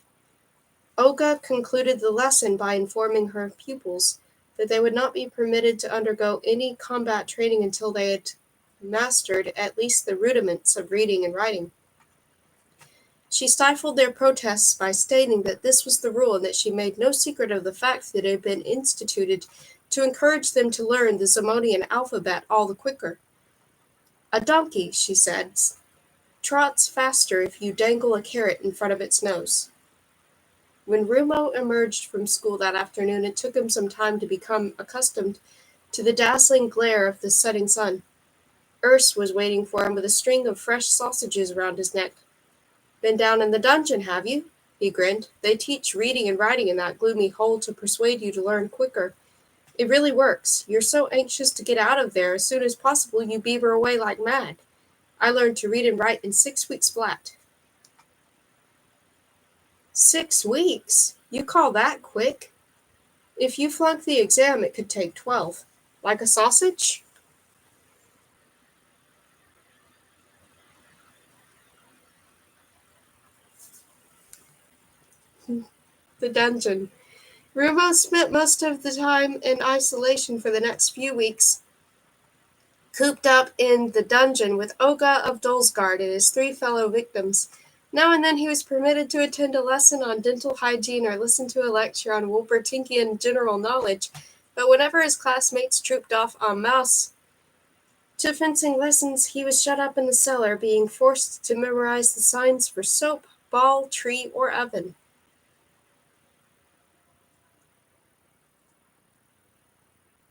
Olga concluded the lesson by informing her pupils that they would not be permitted to undergo any combat training until they had mastered at least the rudiments of reading and writing. She stifled their protests by stating that this was the rule and that she made no secret of the fact that it had been instituted to encourage them to learn the Zamonian alphabet all the quicker. A donkey, she said, trots faster if you dangle a carrot in front of its nose. When Rumo emerged from school that afternoon, it took him some time to become accustomed to the dazzling glare of the setting sun. Urs was waiting for him with a string of fresh sausages around his neck. Been down in the dungeon, have you? He grinned. They teach reading and writing in that gloomy hole to persuade you to learn quicker. It really works. You're so anxious to get out of there as soon as possible you beaver away like mad. I learned to read and write in 6 weeks flat. 6 weeks? You call that quick? If you flunk the exam, it could take 12. Like a sausage? The dungeon. Rumo spent most of the time in isolation for the next few weeks, cooped up in the dungeon with Olga of Dolsgard and his 3 fellow victims. Now and then he was permitted to attend a lesson on dental hygiene or listen to a lecture on Wolpertinkian general knowledge, but whenever his classmates trooped off en masse to fencing lessons, he was shut up in the cellar, being forced to memorize the signs for soap, ball, tree, or oven.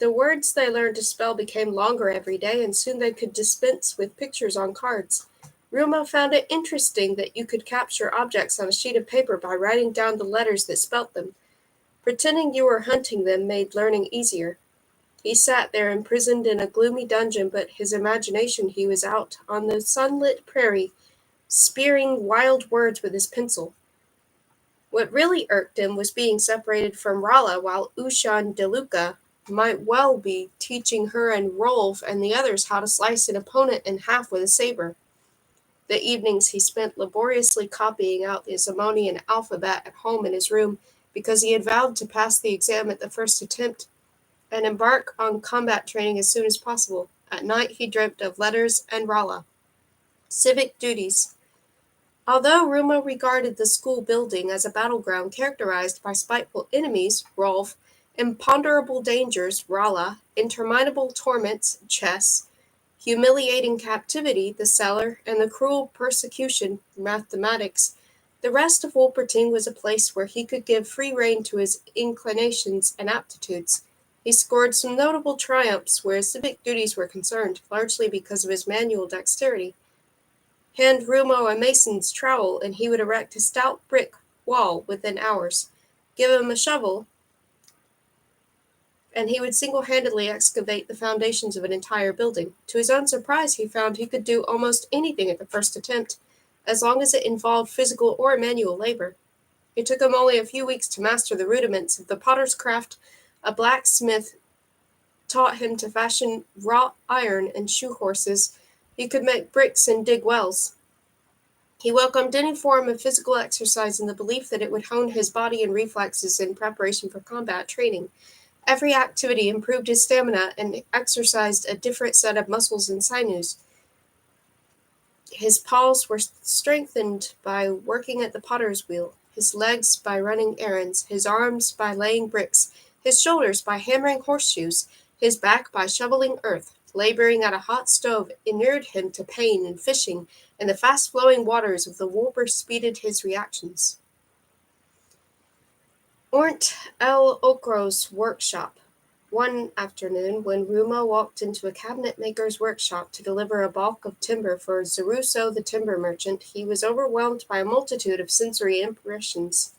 The words they learned to spell became longer every day, and soon they could dispense with pictures on cards. Rumo found it interesting that you could capture objects on a sheet of paper by writing down the letters that spelt them. Pretending you were hunting them made learning easier. He sat there imprisoned in a gloomy dungeon, but his imagination he was out on the sunlit prairie, spearing wild words with his pencil. What really irked him was being separated from Rala while Ushan Deluca might well be teaching her and Rolf and the others how to slice an opponent in half with a saber. The evenings he spent laboriously copying out the Zamonian alphabet at home in his room because he had vowed to pass the exam at the first attempt and embark on combat training as soon as possible. At night he dreamt of letters and Rala. Civic duties. Although Rumo regarded the school building as a battleground characterized by spiteful enemies, Rolf, imponderable dangers, Rala, interminable torments, chess, humiliating captivity, the cellar, and the cruel persecution, mathematics, The rest of Wolperting was a place where he could give free rein to his inclinations and aptitudes. He scored some notable triumphs where his civic duties were concerned, largely because of his manual dexterity. Hand Rumo a mason's trowel, and he would erect a stout brick wall within hours. Give him a shovel, and he would single-handedly excavate the foundations of an entire building. To his own surprise, he found he could do almost anything at the first attempt, as long as it involved physical or manual labor. It took him only a few weeks to master the rudiments of the potter's craft. A blacksmith taught him to fashion wrought iron and shoe horses. He could make bricks and dig wells. He welcomed any form of physical exercise in the belief that it would hone his body and reflexes in preparation for combat training. Every activity improved his stamina and exercised a different set of muscles and sinews. His paws were strengthened by working at the potter's wheel, his legs by running errands, his arms by laying bricks, his shoulders by hammering horseshoes, his back by shoveling earth. Laboring at a hot stove inured him to pain, and fishing in the fast-flowing waters of the Wolper speeded his reactions. Ornt L. Okro's workshop. One afternoon, when Rumo walked into a cabinet-maker's workshop to deliver a bulk of timber for Zaruso the timber merchant, he was overwhelmed by a multitude of sensory impressions.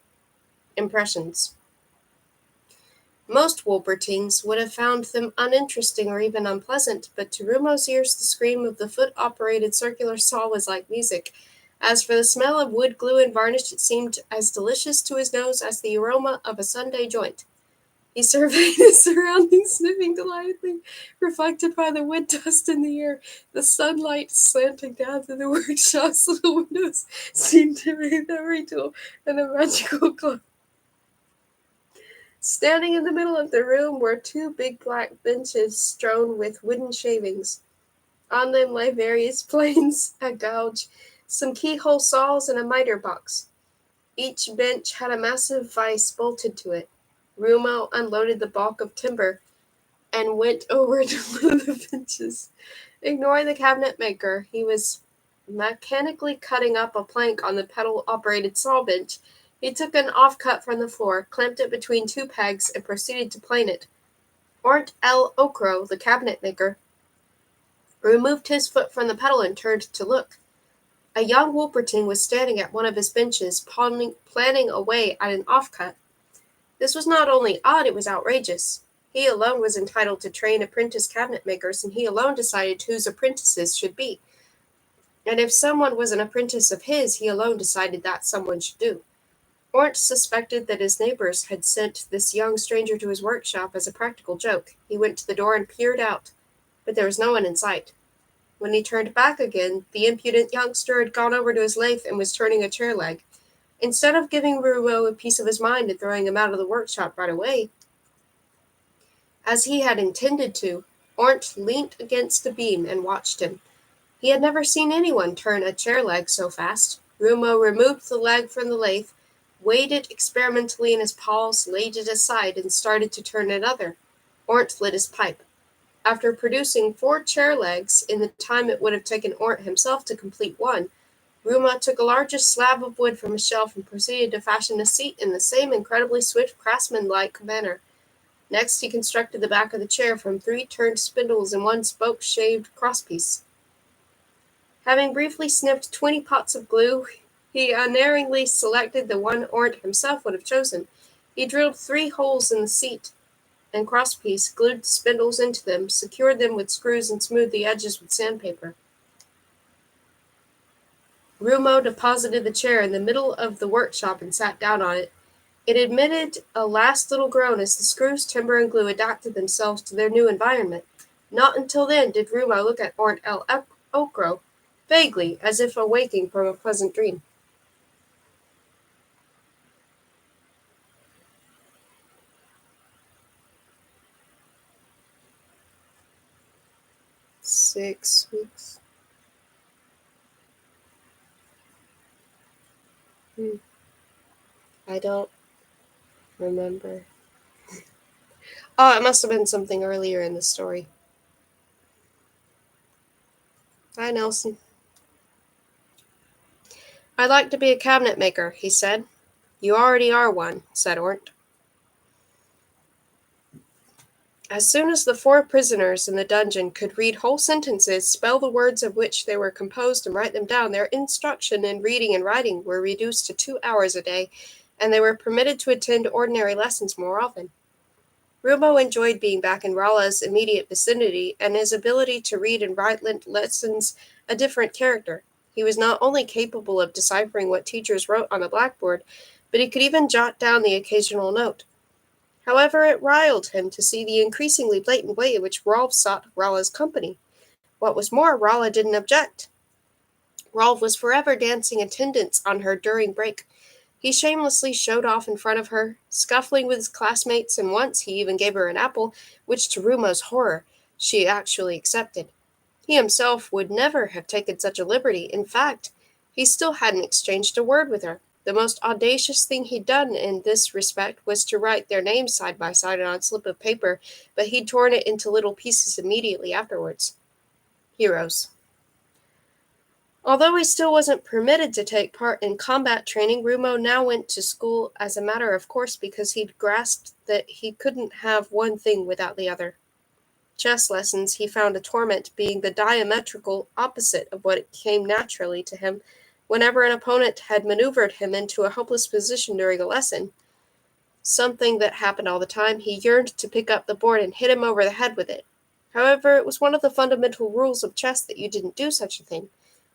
Most Wolpertings would have found them uninteresting or even unpleasant, but to Rumo's ears the scream of the foot-operated circular saw was like music. As for the smell of wood, glue, and varnish, it seemed as delicious to his nose as the aroma of a Sunday joint. He surveyed his surroundings, sniffing delightedly, reflected by the wood dust in the air. The sunlight slanting down through the workshop's little windows seemed to bathe every tool in a magical glow. Standing in the middle of the room were two big black benches strewn with wooden shavings. On them lay various planes, a gouge, some keyhole saws, and a miter box. Each bench had a massive vise bolted to it. Rumo unloaded the bulk of timber and went over to one of the benches. Ignoring the cabinet maker, he was mechanically cutting up a plank on the pedal-operated saw bench. He took an offcut from the floor, clamped it between two pegs, and proceeded to plane it. Ornt L. Okro, the cabinet maker, removed his foot from the pedal and turned to look. A young Wolperting was standing at one of his benches, planning away at an offcut. This was not only odd, it was outrageous. He alone was entitled to train apprentice cabinet makers, and he alone decided whose apprentices should be. And if someone was an apprentice of his, he alone decided that someone should do. Ornt suspected that his neighbors had sent this young stranger to his workshop as a practical joke. He went to the door and peered out, but there was no one in sight. When he turned back again, the impudent youngster had gone over to his lathe and was turning a chair leg. Instead of giving Rumo a piece of his mind and throwing him out of the workshop right away, as he had intended to, Ornt leant against a beam and watched him. He had never seen anyone turn a chair leg so fast. Rumo removed the leg from the lathe, weighed it experimentally in his paws, laid it aside, and started to turn another. Ornt lit his pipe. After producing 4 chair legs in the time it would have taken Ornt himself to complete one, Rumo took a larger slab of wood from a shelf and proceeded to fashion a seat in the same incredibly swift, craftsman-like manner. Next, he constructed the back of the chair from 3 turned spindles and 1 spoke-shaved crosspiece. Having briefly sniffed 20 pots of glue, he unerringly selected the one Ornt himself would have chosen. He drilled 3 holes in the seat and crosspiece, glued the spindles into them, secured them with screws, and smoothed the edges with sandpaper. Rumo deposited the chair in the middle of the workshop and sat down on it. It emitted a last little groan as the screws, timber, and glue adapted themselves to their new environment. Not until then did Rumo look at Ornt L. Okro, vaguely, as if awaking from a pleasant dream. Six weeks. I don't remember. Oh, it must have been something earlier in the story. Hi, Nelson. "I'd like to be a cabinet maker," he said. "You already are one," said Ornt. As soon as the 4 prisoners in the dungeon could read whole sentences, spell the words of which they were composed, and write them down, their instruction in reading and writing were reduced to 2 hours a day, and they were permitted to attend ordinary lessons more often. Rumo enjoyed being back in Rolla's immediate vicinity, and his ability to read and write lent lessons a different character. He was not only capable of deciphering what teachers wrote on the blackboard, but he could even jot down the occasional note. However, it riled him to see the increasingly blatant way in which Rolf sought Rolla's company. What was more, Rolla didn't object. Rolf was forever dancing attendance on her during break. He shamelessly showed off in front of her, scuffling with his classmates, and once he even gave her an apple, which to Rumo's horror she actually accepted. He himself would never have taken such a liberty. In fact, he still hadn't exchanged a word with her. The most audacious thing he'd done in this respect was to write their names side by side on a slip of paper, but he'd torn it into little pieces immediately afterwards. Heroes. Although he still wasn't permitted to take part in combat training, Rumo now went to school as a matter of course because he'd grasped that he couldn't have one thing without the other. Chess lessons he found a torment, being the diametrical opposite of what came naturally to him whenever an opponent had maneuvered him into a hopeless position during a lesson. Something that happened all the time, he yearned to pick up the board and hit him over the head with it. However, it was one of the fundamental rules of chess that you didn't do such a thing.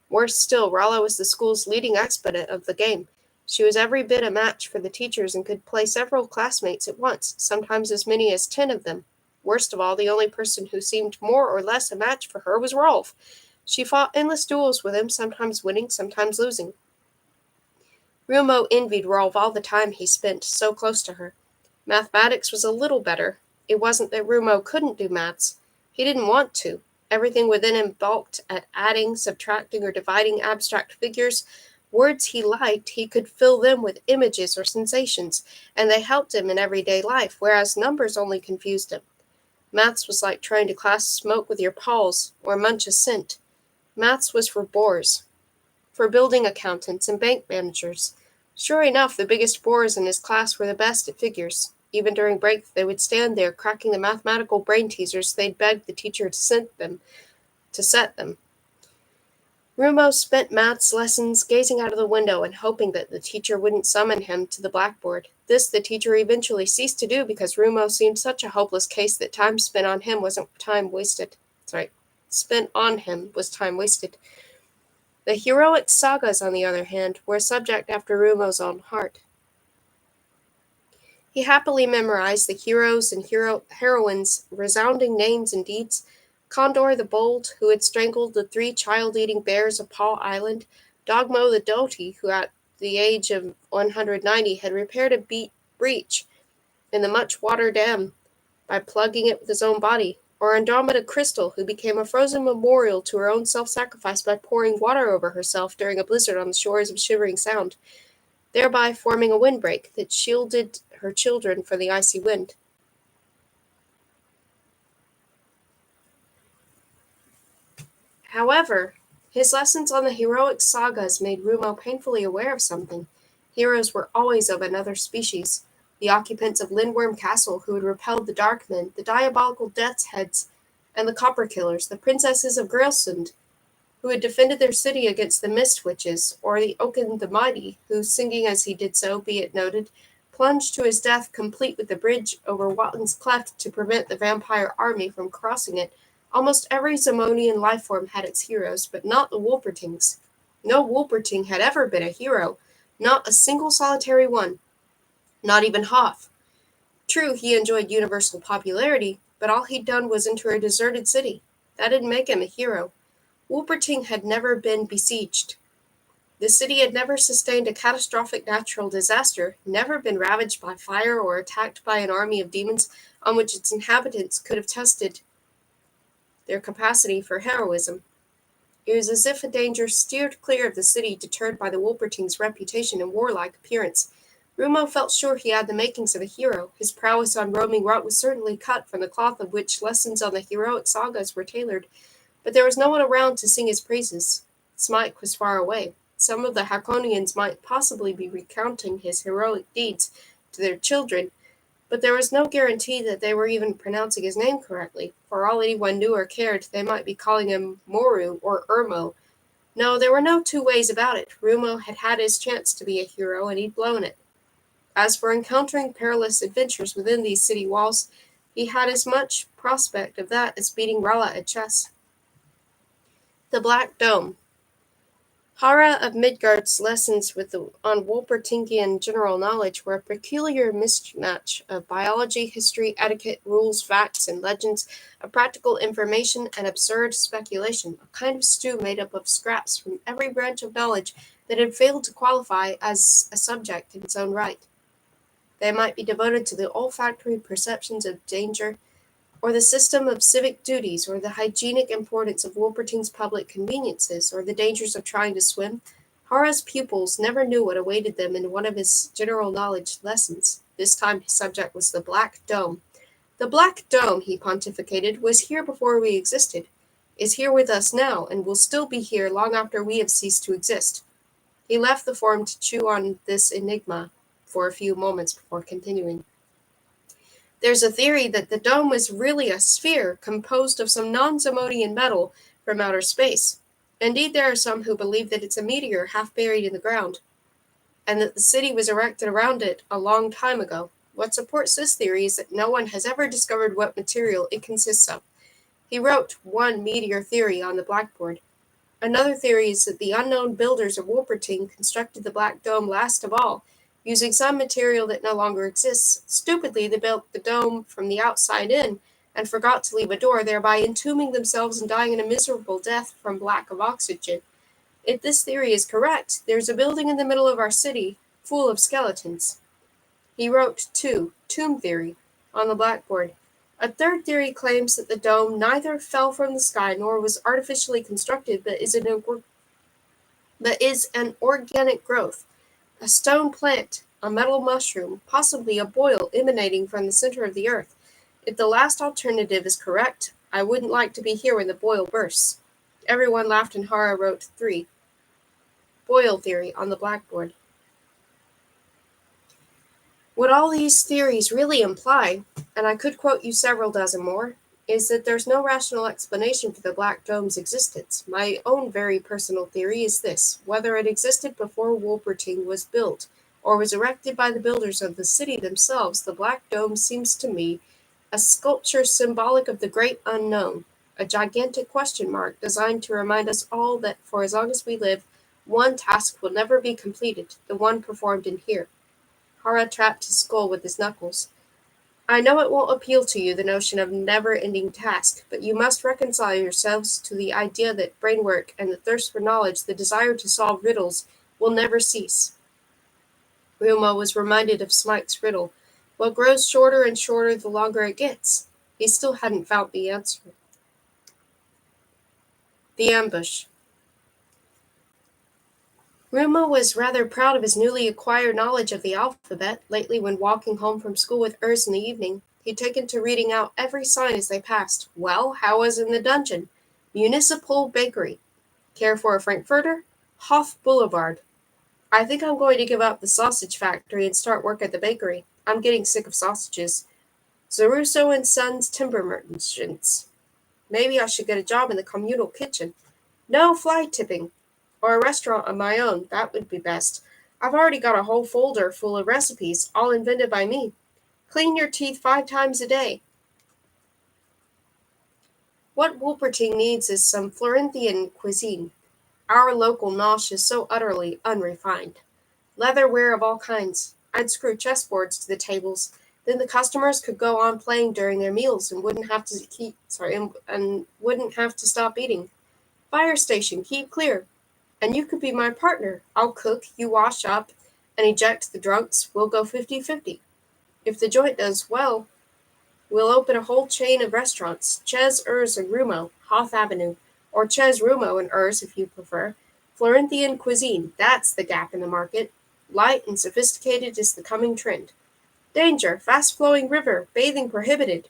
Worse still, Rolla was the school's leading exponent of the game. She was every bit a match for the teachers and could play several classmates at once, sometimes as many as 10 of them. Worst of all, the only person who seemed more or less a match for her was Rolf. She fought endless duels with him, sometimes winning, sometimes losing. Rumo envied Rolf all the time he spent so close to her. Mathematics was a little better. It wasn't that Rumo couldn't do maths. He didn't want to. Everything within him balked at adding, subtracting, or dividing abstract figures. Words he liked, he could fill them with images or sensations, and they helped him in everyday life, whereas numbers only confused him. Maths was like trying to class smoke with your paws, or munch a scent. Maths was for bores, for building accountants and bank managers. Sure enough, the biggest bores in his class were the best at figures. Even during break, they would stand there cracking the mathematical brain teasers they'd begged the teacher to set them. Rumo spent maths lessons gazing out of the window and hoping that the teacher wouldn't summon him to the blackboard. This the teacher eventually ceased to do because Rumo seemed such a hopeless case that time spent on him was time wasted. The heroic sagas, on the other hand, were a subject after Rumo's own heart. He happily memorized the heroes and heroines' resounding names and deeds. Condor the Bold, who had strangled the 3 child-eating bears of Paw Island, Dogmo the Doughty, who at the age of 190 had repaired a breach in the Much-Water Dam by plugging it with his own body, or Andromeda Crystal, who became a frozen memorial to her own self-sacrifice by pouring water over herself during a blizzard on the shores of Shivering Sound, thereby forming a windbreak that shielded her children from the icy wind. However, his lessons on the heroic sagas made Rumo painfully aware of something. Heroes were always of another species. The occupants of Lindworm Castle who had repelled the Darkmen, the diabolical Death's Heads, and the Copper Killers, the princesses of Graelsund, who had defended their city against the Mist Witches, or the Oaken the Mighty, who, singing as he did so, be it noted, plunged to his death complete with the bridge over Watton's Cleft to prevent the vampire army from crossing it. Almost every Zamonian lifeform had its heroes, but not the Wolpertings. No Wolperting had ever been a hero, not a single solitary one, not even Hoff. True, he enjoyed universal popularity, but all he'd done was enter a deserted city. That didn't make him a hero. Wolperting had never been besieged. The city had never sustained a catastrophic natural disaster, never been ravaged by fire or attacked by an army of demons on which its inhabitants could have tested their capacity for heroism. It was as if a danger steered clear of the city, deterred by the Wolperting's reputation and warlike appearance. Rumo felt sure he had the makings of a hero. His prowess on roaming rock was certainly cut from the cloth of which lessons on the heroic sagas were tailored, but there was no one around to sing his praises. Smike was far away. some of the Hakonians might possibly be recounting his heroic deeds to their children, but there was no guarantee that they were even pronouncing his name correctly. For all anyone knew or cared, they might be calling him Moru or Urmo. No, there were no two ways about it. Rumo had had his chance to be a hero, and he'd blown it. As for encountering perilous adventures within these city walls, he had as much prospect of that as beating Rala at chess. The Black Dome. Hara of Midgard's lessons on Wolpertingian general knowledge were a peculiar mismatch of biology, history, etiquette, rules, facts, and legends, of practical information and absurd speculation, a kind of stew made up of scraps from every branch of knowledge that had failed to qualify as a subject in its own right. They might be devoted to the olfactory perceptions of danger, or the system of civic duties, or the hygienic importance of Wolperting's public conveniences, or the dangers of trying to swim. Hara's pupils never knew what awaited them in one of his general knowledge lessons. This time his subject was the Black Dome. The Black Dome, he pontificated, was here before we existed, is here with us now, and will still be here long after we have ceased to exist. He left the form to chew on this enigma for a few moments before continuing. There's a theory that the dome was really a sphere composed of some non-Zomodian metal from outer space. Indeed, there are some who believe that it's a meteor half buried in the ground, and that the city was erected around it a long time ago. What supports this theory is that no one has ever discovered what material it consists of. He wrote one meteor theory on the blackboard. Another theory is that the unknown builders of Wolperting constructed the Black Dome last of all, using some material that no longer exists. Stupidly, they built the dome from the outside in and forgot to leave a door, thereby entombing themselves and dying a miserable death from lack of oxygen. If this theory is correct, there's a building in the middle of our city full of skeletons. He wrote, too, tomb theory on the blackboard. A third theory claims that the dome neither fell from the sky nor was artificially constructed, but is an organic growth. A stone plant, a metal mushroom, possibly a boil emanating from the center of the earth. If the last alternative is correct, I wouldn't like to be here when the boil bursts. Everyone laughed and Hara wrote 3. Boil theory on the blackboard. What all these theories really imply, and I could quote you several dozen more, is that there's no rational explanation for the Black Dome's existence. My own very personal theory is this: whether it existed before Wolperting was built, or was erected by the builders of the city themselves, the Black Dome seems to me a sculpture symbolic of the great unknown, a gigantic question mark designed to remind us all that for as long as we live, one task will never be completed, the one performed in here. Hara tapped his skull with his knuckles. I know it won't appeal to you, the notion of never-ending task, but you must reconcile yourselves to the idea that brain work and the thirst for knowledge, the desire to solve riddles, will never cease. Rumo was reminded of Smike's riddle. What grows shorter and shorter the longer it gets? He still hadn't found the answer. The ambush. Rumo was rather proud of his newly acquired knowledge of the alphabet. Lately, when walking home from school with Urs in the evening, he'd taken to reading out every sign as they passed. Well, how was in the dungeon? Municipal Bakery. Care for a Frankfurter? Hoff Boulevard. I think I'm going to give up the sausage factory and start work at the bakery. I'm getting sick of sausages. Zaruso and Sons Timber Merchants. Maybe I should get a job in the communal kitchen. No fly tipping. Or a restaurant of my own, that would be best. I've already got a whole folder full of recipes, all invented by me. Clean your teeth 5 times a day. What Wolperting needs is some Florentine cuisine. Our local nosh is so utterly unrefined. Leatherware of all kinds. I'd screw chessboards to the tables. Then the customers could go on playing during their meals and wouldn't have to stop eating. Fire station, keep clear. And you could be my partner. I'll cook, you wash up, and eject the drunks. We'll go 50-50. If the joint does well, we'll open a whole chain of restaurants. Ches, Urs, and Rumo, Hoth Avenue. Or Ches, Rumo, and Urs, if you prefer. Florentine cuisine, that's the gap in the market. Light and sophisticated is the coming trend. Danger, fast-flowing river, bathing prohibited.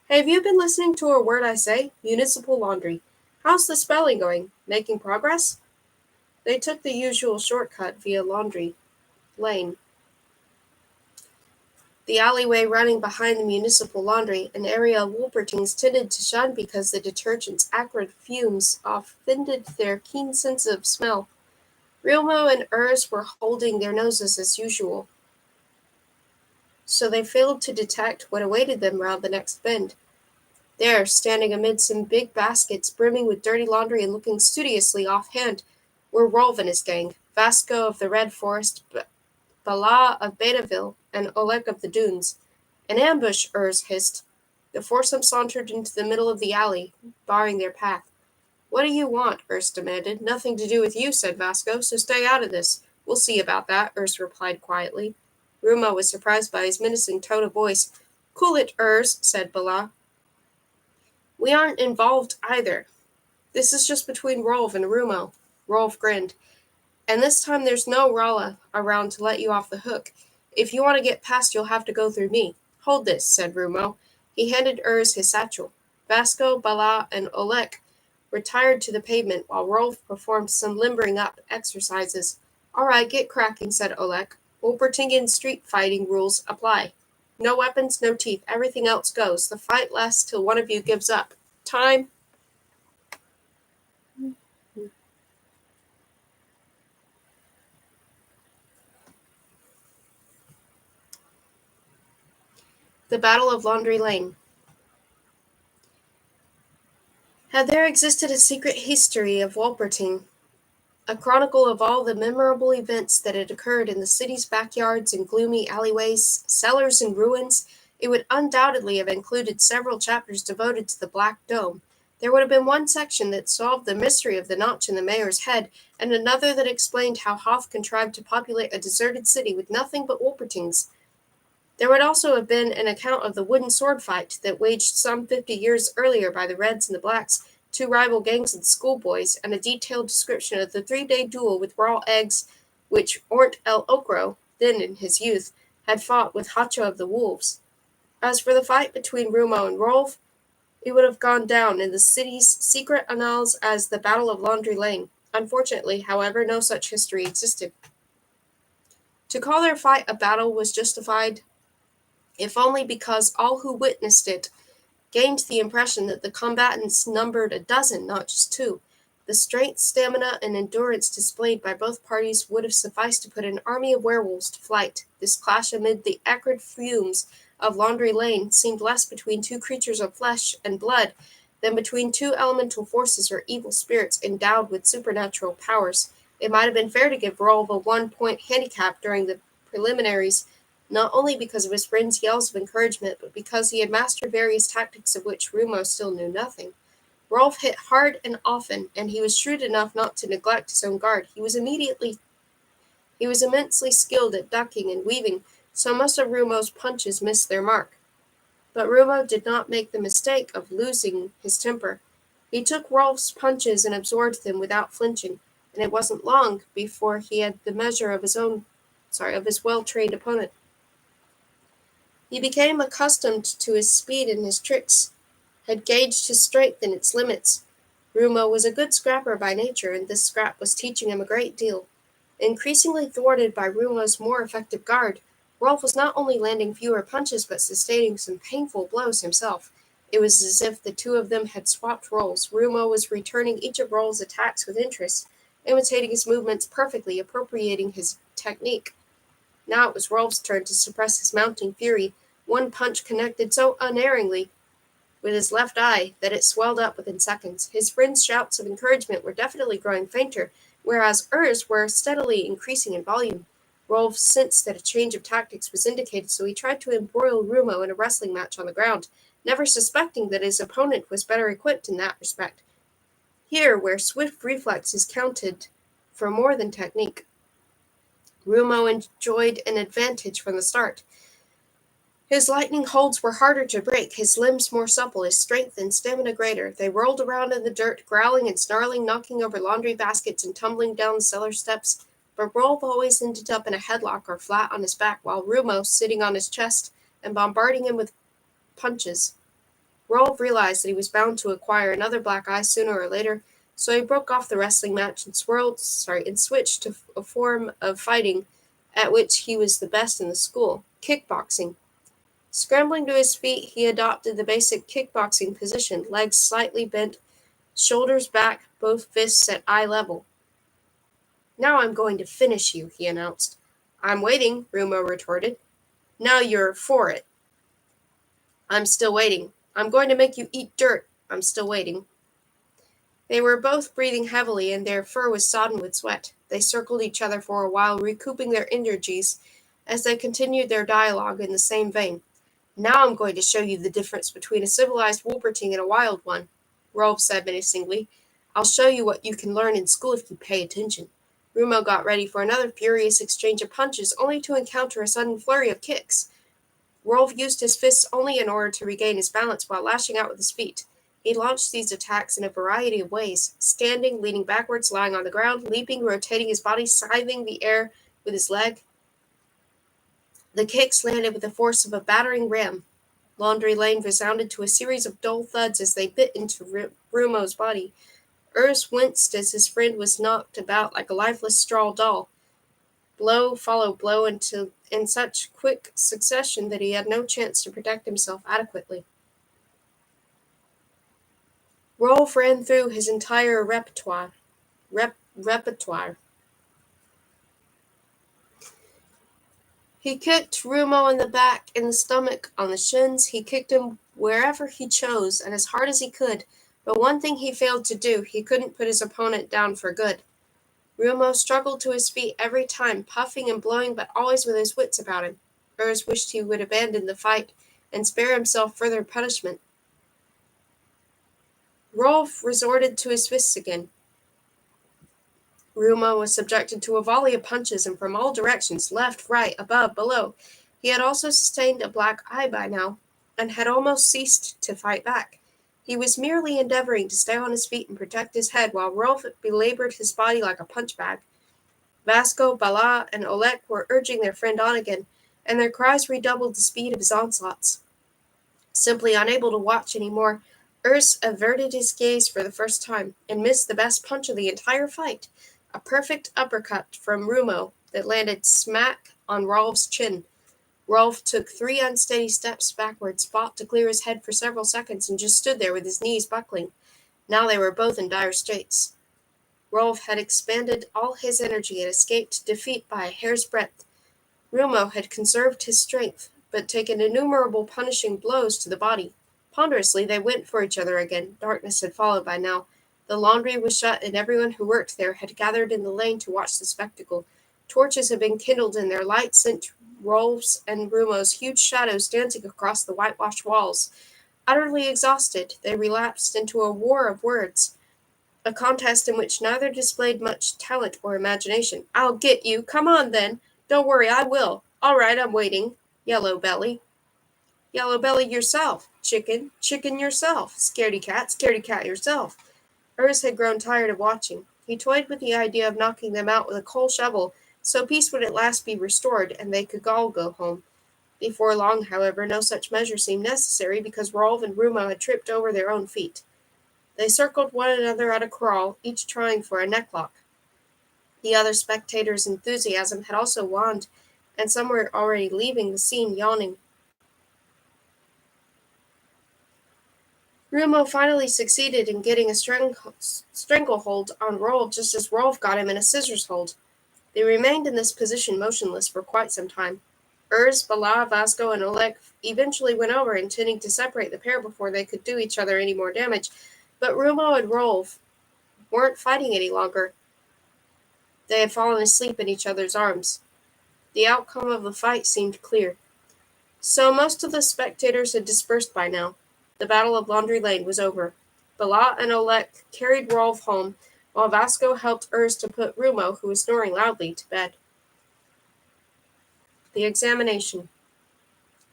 Hey, have you been listening to a word I say? Municipal laundry. How's the spelling going? Making progress? They took the usual shortcut via Laundry Lane, the alleyway running behind the municipal laundry, an area Wolpertings tended to shun because the detergent's acrid fumes offended their keen sense of smell. Rumo and Urs were holding their noses as usual, so they failed to detect what awaited them round the next bend. There, standing amid some big baskets brimming with dirty laundry and looking studiously offhand, were Rolf and his gang, Vasco of the Red Forest, Bala of Betaville, and Oleg of the Dunes. An ambush, Urs hissed. The foursome sauntered into the middle of the alley, barring their path. What do you want? Urs demanded. Nothing to do with you, said Vasco, so stay out of this. We'll see about that, Urs replied quietly. Rumo was surprised by his menacing tone of voice. Cool it, Urs, said Bala. We aren't involved either. This is just between Rolf and Rumo. Rolf grinned. And this time there's no Rala around to let you off the hook. If you want to get past, you'll have to go through me. Hold this, said Rumo. He handed Urs his satchel. Vasco, Bala, and Oleg retired to the pavement while Rolf performed some limbering up exercises. All right, get cracking, said Oleg. Wolpertingen street fighting rules apply. No weapons, no teeth. Everything else goes. The fight lasts till one of you gives up. Time. The Battle of Laundry Lane. Had there existed a secret history of Wolperting, a chronicle of all the memorable events that had occurred in the city's backyards and gloomy alleyways, cellars and ruins, it would undoubtedly have included several chapters devoted to the Black Dome. There would have been one section that solved the mystery of the notch in the mayor's head, and another that explained how Hoth contrived to populate a deserted city with nothing but Wolpertings. There would also have been an account of the wooden sword fight that waged some 50 years earlier by the Reds and the Blacks, two rival gangs of the schoolboys, and a detailed description of the 3-day duel with raw eggs which Ornt el Okro, then in his youth, had fought with Hacha of the Wolves. As for the fight between Rumo and Rolf, it would have gone down in the city's secret annals as the Battle of Laundry Lane. Unfortunately, however, no such history existed. To call their fight a battle was justified, if only because all who witnessed it gained the impression that the combatants numbered a dozen, not just two. The strength, stamina, and endurance displayed by both parties would have sufficed to put an army of werewolves to flight. This clash amid the acrid fumes of Laundry Lane seemed less between two creatures of flesh and blood than between two elemental forces or evil spirits endowed with supernatural powers. It might have been fair to give Rolf a 1-point handicap during the preliminaries, not only because of his friend's yells of encouragement, but because he had mastered various tactics of which Rumo still knew nothing. Rolf hit hard and often, and he was shrewd enough not to neglect his own guard. He was immensely skilled at ducking and weaving, so most of Rumo's punches missed their mark. But Rumo did not make the mistake of losing his temper. He took Rolf's punches and absorbed them without flinching, and it wasn't long before he had the measure of his well-trained opponent. He became accustomed to his speed and his tricks, had gauged his strength and its limits. Rumo was a good scrapper by nature, and this scrap was teaching him a great deal. Increasingly thwarted by Rumo's more effective guard, Rolf was not only landing fewer punches but sustaining some painful blows himself. It was as if the two of them had swapped roles. Rumo was returning each of Rolf's attacks with interest, imitating his movements perfectly, appropriating his technique. Now it was Rolf's turn to suppress his mounting fury. One punch connected so unerringly with his left eye that it swelled up within seconds. His friend's shouts of encouragement were definitely growing fainter, whereas Urs were steadily increasing in volume. Rolf sensed that a change of tactics was indicated, so he tried to embroil Rumo in a wrestling match on the ground, never suspecting that his opponent was better equipped in that respect. Here, where swift reflexes counted for more than technique, Rumo enjoyed an advantage from the start. His lightning holds were harder to break, his limbs more supple, his strength and stamina greater. They rolled around in the dirt, growling and snarling, knocking over laundry baskets and tumbling down the cellar steps. But Rolf always ended up in a headlock or flat on his back, while Rumo sitting on his chest and bombarding him with punches. Rolf realized that he was bound to acquire another black eye sooner or later, So he broke off the wrestling match and switched to a form of fighting at which he was the best in the school, kickboxing. Scrambling to his feet, he adopted the basic kickboxing position, legs slightly bent, shoulders back, both fists at eye level. "Now I'm going to finish you," he announced. "I'm waiting," Rumo retorted. "Now you're for it." "I'm still waiting." "I'm going to make you eat dirt." "I'm still waiting." They were both breathing heavily, and their fur was sodden with sweat. They circled each other for a while, recouping their energies as they continued their dialogue in the same vein. "Now I'm going to show you the difference between a civilized Wolperting and a wild one," Rolf said menacingly. "I'll show you what you can learn in school if you pay attention." Rumo got ready for another furious exchange of punches, only to encounter a sudden flurry of kicks. Rolf used his fists only in order to regain his balance while lashing out with his feet. He launched these attacks in a variety of ways, standing, leaning backwards, lying on the ground, leaping, rotating his body, scything the air with his leg. The kicks landed with the force of a battering ram. Laundry Lane resounded to a series of dull thuds as they bit into Rumo's body. Urs winced as his friend was knocked about like a lifeless straw doll. Blow followed blow in such quick succession that he had no chance to protect himself adequately. Rolf ran through his entire repertoire. He kicked Rumo in the back, in the stomach, on the shins. He kicked him wherever he chose and as hard as he could, but one thing he failed to do: he couldn't put his opponent down for good. Rumo struggled to his feet every time, puffing and blowing, but always with his wits about him. Urs wished he would abandon the fight and spare himself further punishment. Rolf resorted to his fists again. Rumo was subjected to a volley of punches, and from all directions, left, right, above, below. He had also sustained a black eye by now, and had almost ceased to fight back. He was merely endeavoring to stay on his feet and protect his head, while Rolf belabored his body like a punch bag. Vasco, Bala, and Olek were urging their friend on again, and their cries redoubled the speed of his onslaughts. Simply unable to watch any more, Urs averted his gaze for the first time, and missed the best punch of the entire fight, a perfect uppercut from Rumo that landed smack on Rolf's chin. Rolf took 3 unsteady steps backwards, fought to clear his head for several seconds, and just stood there with his knees buckling. Now they were both in dire straits. Rolf had expended all his energy and escaped defeat by a hair's breadth. Rumo had conserved his strength, but taken innumerable punishing blows to the body. Ponderously they went for each other again. Darkness had fallen by now. The laundry was shut, and everyone who worked there had gathered in the lane to watch the spectacle. Torches had been kindled, and their light sent Rolf's and Rumo's huge shadows dancing across the whitewashed walls. Utterly exhausted, they relapsed into a war of words, a contest in which neither displayed much talent or imagination. "I'll get you. Come on, then. Don't worry, I will. All right, I'm waiting. Yellow belly." "Yellow belly yourself. Chicken. Chicken yourself. Scaredy cat yourself." Urs had grown tired of watching. He toyed with the idea of knocking them out with a coal shovel, so peace would at last be restored, and they could all go home. Before long, however, no such measure seemed necessary, because Rolf and Rumo had tripped over their own feet. They circled one another at a crawl, each trying for a necklock. The other spectators' enthusiasm had also waned, and some were already leaving the scene yawning. Rumo finally succeeded in getting a stranglehold on Rolf, just as Rolf got him in a scissors hold. They remained in this position motionless for quite some time. Urs, Bala, Vasco, and Oleg eventually went over, intending to separate the pair before they could do each other any more damage, but Rumo and Rolf weren't fighting any longer. They had fallen asleep in each other's arms. The outcome of the fight seemed clear. So most of the spectators had dispersed by now. The Battle of Laundry Lane was over. Bala and Oleg carried Rolf home, while Vasco helped Urs to put Rumo, who was snoring loudly, to bed. The examination.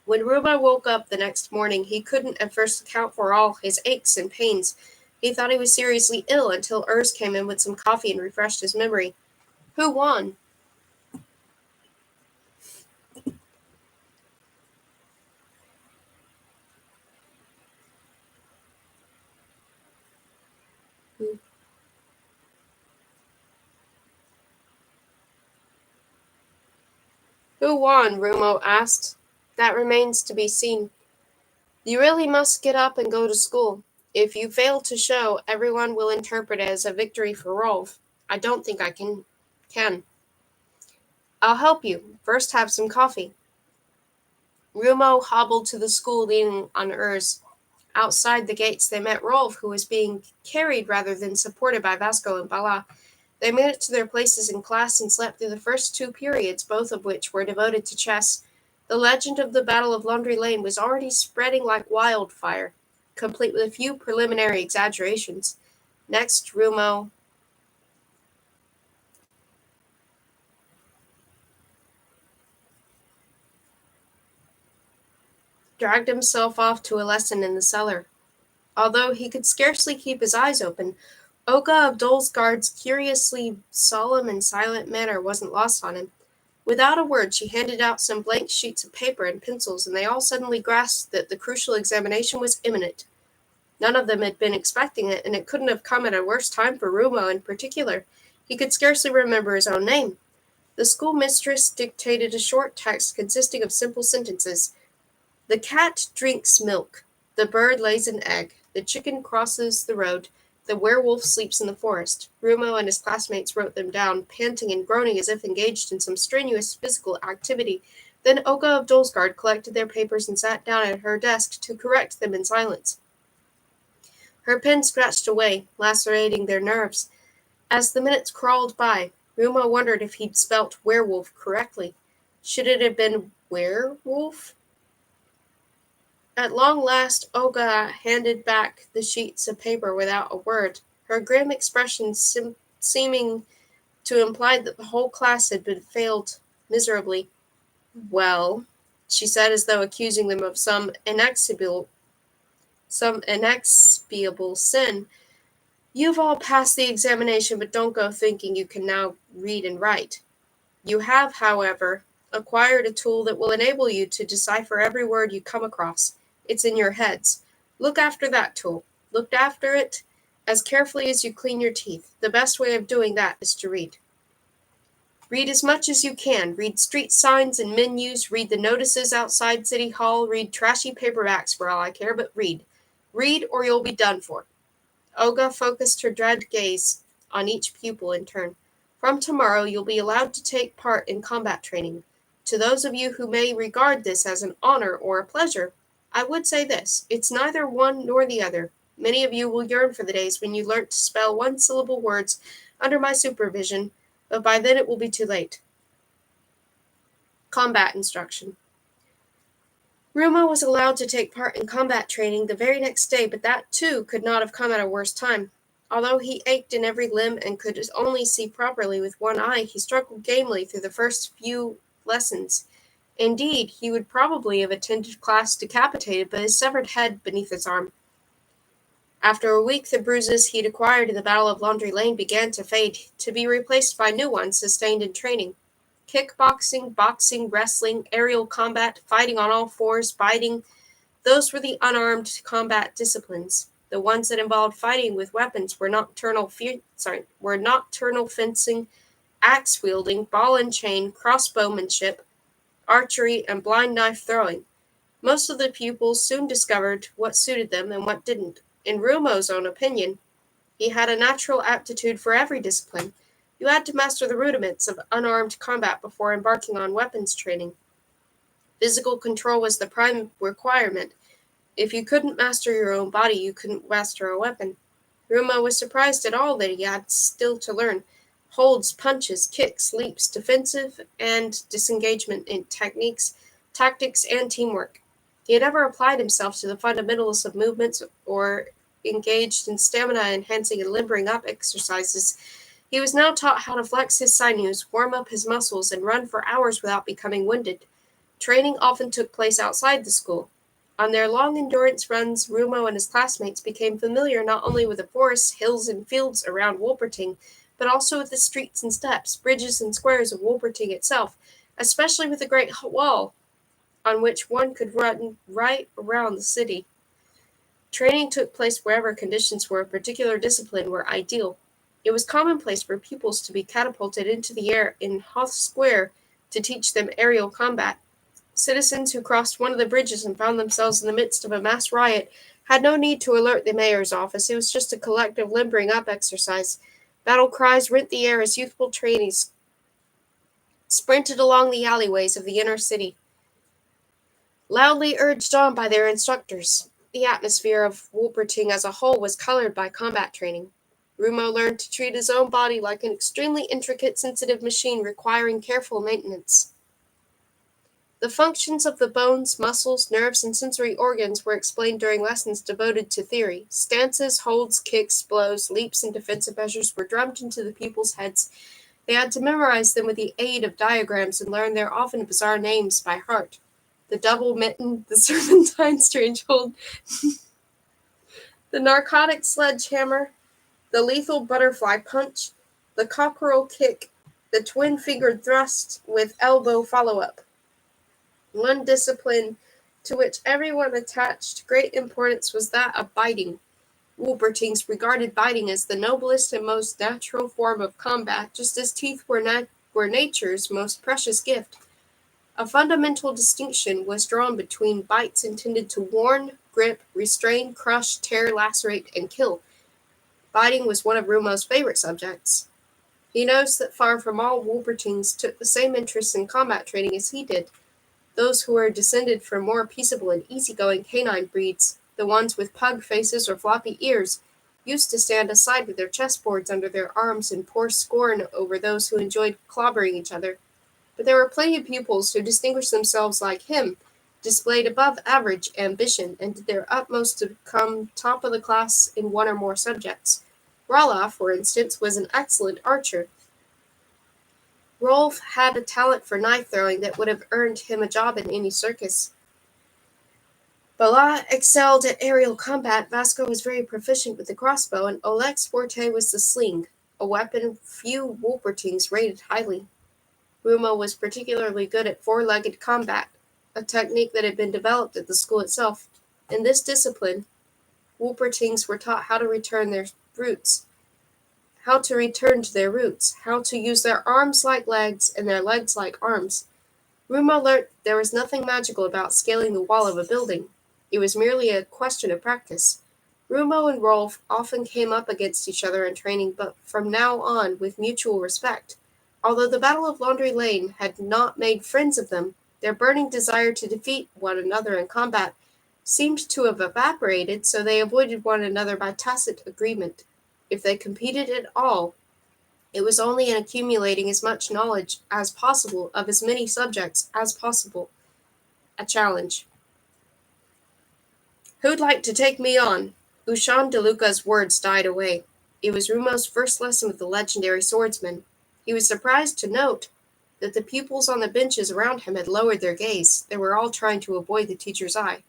When Rumo woke up the next morning, he couldn't at first account for all his aches and pains. He thought he was seriously ill until Urs came in with some coffee and refreshed his memory. "Who won?" Who won? Rumo asked. That remains to be seen. You really must get up and go to school. If you fail to show, everyone will interpret it as a victory for Rolf. I don't think I can. I'll help you. First have some coffee. Rumo hobbled to the school leaning on Urs. Outside the gates they met Rolf, who was being carried rather than supported by Vasco and Bala. They made it to their places in class and slept through the first 2 periods, both of which were devoted to chess. The legend of the Battle of Laundry Lane was already spreading like wildfire, complete with a few preliminary exaggerations. Next, Rumo dragged himself off to a lesson in the cellar. Although he could scarcely keep his eyes open, Olga of Dolsgaard's curiously solemn and silent manner wasn't lost on him. Without a word, she handed out some blank sheets of paper and pencils, and they all suddenly grasped that the crucial examination was imminent. None of them had been expecting it, and it couldn't have come at a worse time for Rumo in particular. He could scarcely remember his own name. The schoolmistress dictated a short text consisting of simple sentences. The cat drinks milk. The bird lays an egg. The chicken crosses the road. The werewolf sleeps in the forest. Rumo and his classmates wrote them down, panting and groaning as if engaged in some strenuous physical activity. Then Olga of Dolsgaard collected their papers and sat down at her desk to correct them in silence. Her pen scratched away, lacerating their nerves. As the minutes crawled by, Rumo wondered if he'd spelt werewolf correctly. Should it have been werewolf? At long last Olga handed back the sheets of paper without a word, her grim expression seeming to imply that the whole class had been failed miserably. Well, she said, as though accusing them of some inexpiable sin, you've all passed the examination, but don't go thinking you can now read and write. You have, however, acquired a tool that will enable you to decipher every word you come across. It's in your heads. Look after that tool. Look after it as carefully as you clean your teeth. The best way of doing that is to read. Read as much as you can. Read street signs and menus. Read the notices outside City Hall. Read trashy paperbacks for all I care, but read. Read or you'll be done for. Olga focused her dread gaze on each pupil in turn. From tomorrow, you'll be allowed to take part in combat training. To those of you who may regard this as an honor or a pleasure, I would say this: it's neither one nor the other. Many of you will yearn for the days when you learnt to spell one-syllable words under my supervision, but by then it will be too late. Combat instruction. Rumo was allowed to take part in combat training the very next day, but that, too, could not have come at a worse time. Although he ached in every limb and could only see properly with one eye, he struggled gamely through the first few lessons. Indeed, he would probably have attended class decapitated by his severed head beneath his arm. After a week, the bruises he'd acquired in the Battle of Laundry Lane began to fade, to be replaced by new ones sustained in training. Kickboxing, boxing, wrestling, aerial combat, fighting on all fours, biting, those were the unarmed combat disciplines. The ones that involved fighting with weapons were nocturnal fencing, axe wielding, ball and chain, crossbowmanship, archery, and blind knife throwing. Most of the pupils soon discovered what suited them and what didn't. In Rumo's own opinion, he had a natural aptitude for every discipline. You had to master the rudiments of unarmed combat before embarking on weapons training. Physical control was the prime requirement. If you couldn't master your own body, you couldn't master a weapon. Rumo was surprised at all that he had still to learn: holds, punches, kicks, leaps, defensive and disengagement in techniques, tactics, and teamwork. He had never applied himself to the fundamentals of movements or engaged in stamina-enhancing and limbering-up exercises. He was now taught how to flex his sinews, warm up his muscles, and run for hours without becoming winded. Training often took place outside the school. On their long endurance runs, Rumo and his classmates became familiar not only with the forests, hills, and fields around Wolperting, but also with the streets and steps, bridges and squares of Wolperting itself, especially with the great wall on which one could run right around the city. Training took place wherever conditions for a particular discipline were ideal. It was commonplace for pupils to be catapulted into the air in Hoth Square to teach them aerial combat. Citizens who crossed one of the bridges and found themselves in the midst of a mass riot had no need to alert the mayor's office. It was just a collective limbering up exercise. Battle cries rent the air as youthful trainees sprinted along the alleyways of the inner city, loudly urged on by their instructors. The atmosphere of Wolperting as a whole was colored by combat training. Rumo learned to treat his own body like an extremely intricate, sensitive machine requiring careful maintenance. The functions of the bones, muscles, nerves, and sensory organs were explained during lessons devoted to theory. Stances, holds, kicks, blows, leaps, and defensive measures were drummed into the pupils' heads. They had to memorize them with the aid of diagrams and learn their often bizarre names by heart. The double mitten, the serpentine strange hold, the narcotic sledgehammer, the lethal butterfly punch, the cockerel kick, the twin-fingered thrust with elbow follow-up. One discipline to which everyone attached great importance was that of biting. Wolpertings regarded biting as the noblest and most natural form of combat, just as teeth were nature's most precious gift. A fundamental distinction was drawn between bites intended to warn, grip, restrain, crush, tear, lacerate, and kill. Biting was one of Rumo's favorite subjects. He knows that far from all Wolpertings took the same interest in combat training as he did. Those who were descended from more peaceable and easygoing canine breeds, the ones with pug faces or floppy ears, used to stand aside with their chessboards under their arms and pour scorn over those who enjoyed clobbering each other. But there were plenty of pupils who distinguished themselves like him, displayed above average ambition, and did their utmost to become top of the class in one or more subjects. Rala, for instance, was an excellent archer. Rolf had a talent for knife throwing that would have earned him a job in any circus. Bala excelled at aerial combat, Vasco was very proficient with the crossbow, and Oleg's forte was the sling, a weapon few Wolpertings rated highly. Rumo was particularly good at four-legged combat, a technique that had been developed at the school itself. In this discipline, Wolpertings were taught how to return to their roots, how to use their arms like legs and their legs like arms. Rumo learned there was nothing magical about scaling the wall of a building. It was merely a question of practice. Rumo and Rolf often came up against each other in training, but from now on with mutual respect. Although the Battle of Laundry Lane had not made friends of them, their burning desire to defeat one another in combat seemed to have evaporated, so they avoided one another by tacit agreement. If they competed at all, it was only in accumulating as much knowledge as possible of as many subjects as possible. A challenge. Who'd like to take me on? Ushan DeLuca's words died away. It was Rumo's first lesson with the legendary swordsman. He was surprised to note that the pupils on the benches around him had lowered their gaze. They were all trying to avoid the teacher's eye.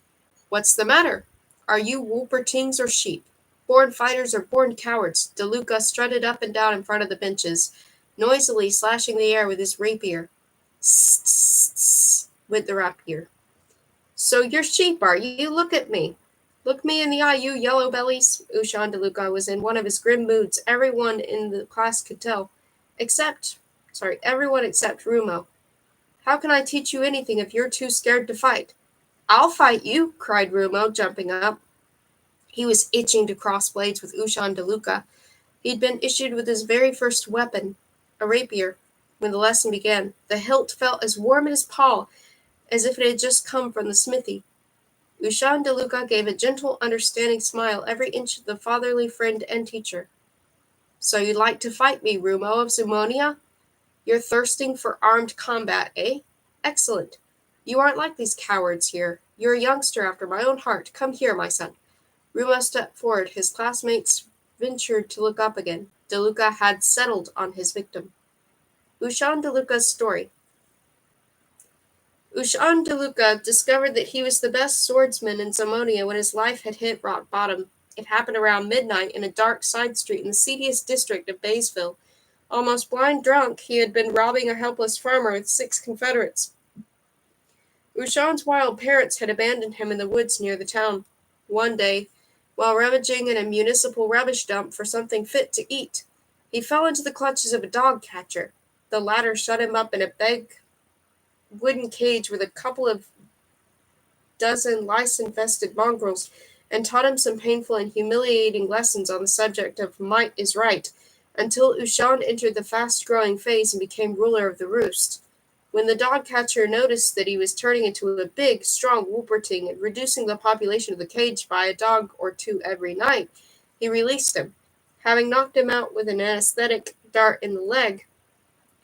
What's the matter? Are you Wolpertings or sheep? Born fighters or born cowards? DeLuca strutted up and down in front of the benches, noisily slashing the air with his rapier. Tss, went the rapier. So you're sheep, are you? Look at me. Look me in the eye, you yellow bellies. Ushan DeLuca was in one of his grim moods. Everyone in the class could tell. Everyone except Rumo. How can I teach you anything if you're too scared to fight? I'll fight you, cried Rumo, jumping up. He was itching to cross blades with Ushan DeLuca. He'd been issued with his very first weapon, a rapier, when the lesson began. The hilt felt as warm as Paul, as if it had just come from the smithy. Ushan DeLuca gave a gentle, understanding smile every inch of the fatherly friend and teacher. So you'd like to fight me, Rumo of Zumonia? You're thirsting for armed combat, eh? Excellent. You aren't like these cowards here. You're a youngster after my own heart. Come here, my son. Rumo stepped forward. His classmates ventured to look up again. DeLuca had settled on his victim. Ushan DeLuca's story. Ushan DeLuca discovered that he was the best swordsman in Zamonia when his life had hit rock bottom. It happened around midnight in a dark side street in the seediest district of Baysville. Almost blind drunk, he had been robbing a helpless farmer with 6 Confederates. Ushan's wild parents had abandoned him in the woods near the town. One day, while rummaging in a municipal rubbish dump for something fit to eat, he fell into the clutches of a dog catcher. The latter shut him up in a wooden cage with a couple of dozen lice-infested mongrels, and taught him some painful and humiliating lessons on the subject of might is right, until Ushan entered the fast-growing phase and became ruler of the roost. When the dog-catcher noticed that he was turning into a big, strong Wolperting and reducing the population of the cage by a dog or two every night, he released him. Having knocked him out with an anesthetic dart in the leg,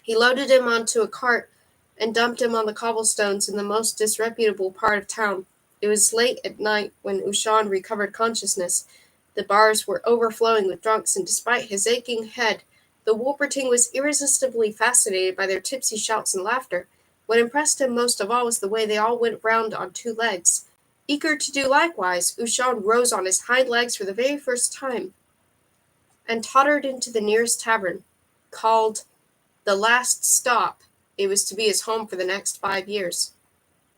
he loaded him onto a cart and dumped him on the cobblestones in the most disreputable part of town. It was late at night when Ushan recovered consciousness. The bars were overflowing with drunks, and despite his aching head, the Wolperting was irresistibly fascinated by their tipsy shouts and laughter. What impressed him most of all was the way they all went round on two legs. Eager to do likewise, Ushan rose on his hind legs for the very first time and tottered into the nearest tavern, called The Last Stop. It was to be his home for the next 5 years.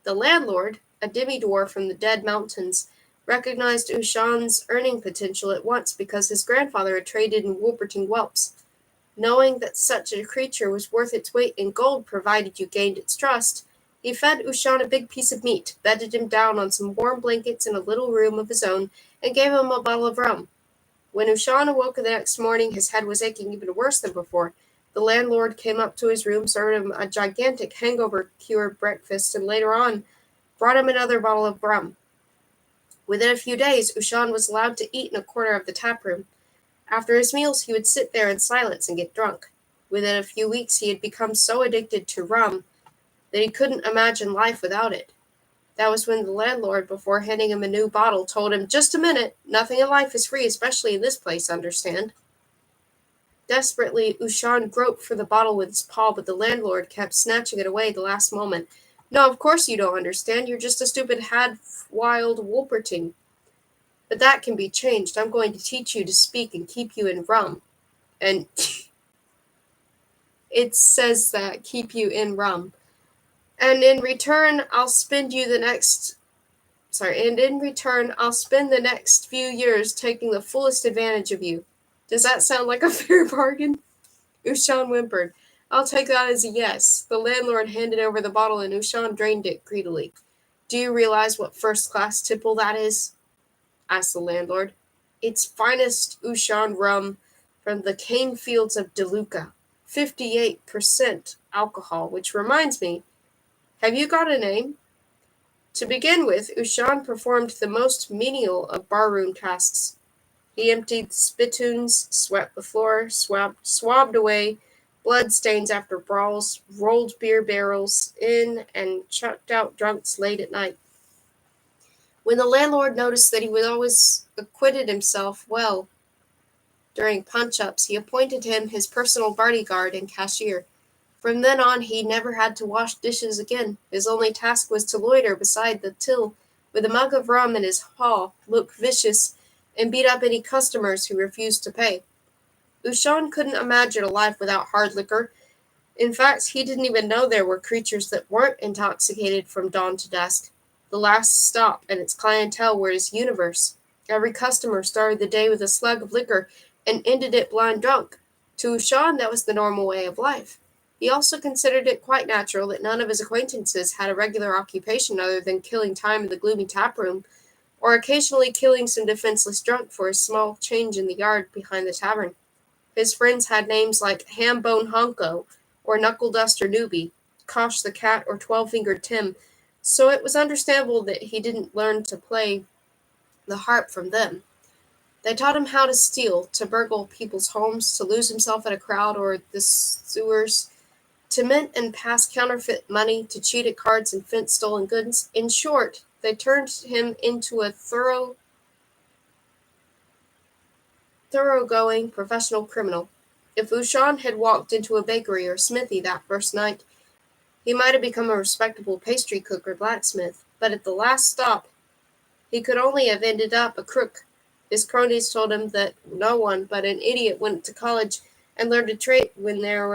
The landlord, a demi-dwarf from the Dead Mountains, recognized Ushan's earning potential at once because his grandfather had traded in Wolperting whelps. Knowing that such a creature was worth its weight in gold provided you gained its trust, he fed Ushan a big piece of meat, bedded him down on some warm blankets in a little room of his own, and gave him a bottle of rum. When Ushan awoke the next morning, his head was aching even worse than before. The landlord came up to his room, served him a gigantic hangover-cure breakfast, and later on brought him another bottle of rum. Within a few days, Ushan was allowed to eat in a corner of the tap room. After his meals, he would sit there in silence and get drunk. Within a few weeks, he had become so addicted to rum that he couldn't imagine life without it. That was when the landlord, before handing him a new bottle, told him, "Just a minute, nothing in life is free, especially in this place, understand?" Desperately, Ushan groped for the bottle with his paw, but the landlord kept snatching it away at the last moment. "No, of course you don't understand. You're just a stupid wild Wolperting. But that can be changed. I'm going to teach you to speak and keep you in rum." And it says that, keep you in rum. And in return, I'll spend the next few years taking the fullest advantage of you. Does that sound like a fair bargain? Ushan whimpered. "I'll take that as a yes." The landlord handed over the bottle, and Ushan drained it greedily. "Do you realize what first-class tipple that is?" asked the landlord. "It's finest Ushan rum from the cane fields of DeLuca. 58% alcohol, which reminds me, have you got a name?" To begin with, Ushan performed the most menial of barroom tasks. He emptied the spittoons, swept the floor, swabbed away blood stains after brawls, rolled beer barrels in, and chucked out drunks late at night. When the landlord noticed that he would always acquitted himself well during punch-ups, he appointed him his personal bodyguard and cashier. From then on, he never had to wash dishes again. His only task was to loiter beside the till with a mug of rum in his paw, look vicious, and beat up any customers who refused to pay. Ushan couldn't imagine a life without hard liquor. In fact, he didn't even know there were creatures that weren't intoxicated from dawn to dusk. The Last Stop and its clientele were his universe. Every customer started the day with a slug of liquor and ended it blind drunk. To Ushan, that was the normal way of life. He also considered it quite natural that none of his acquaintances had a regular occupation other than killing time in the gloomy taproom, or occasionally killing some defenseless drunk for a small change in the yard behind the tavern. His friends had names like Hambone Honko, or Knuckle Duster Newbie, Kosh the Cat, or 12-Fingered Tim, so it was understandable that he didn't learn to play the harp from them. They taught him how to steal, to burgle people's homes, to lose himself in a crowd or the sewers, to mint and pass counterfeit money, to cheat at cards and fence stolen goods. In short, they turned him into a thoroughgoing professional criminal. If Ushan had walked into a bakery or smithy that first night, he might have become a respectable pastry cook or blacksmith, but at the Last Stop, he could only have ended up a crook. His cronies told him that no one but an idiot went to college and learned a trade when there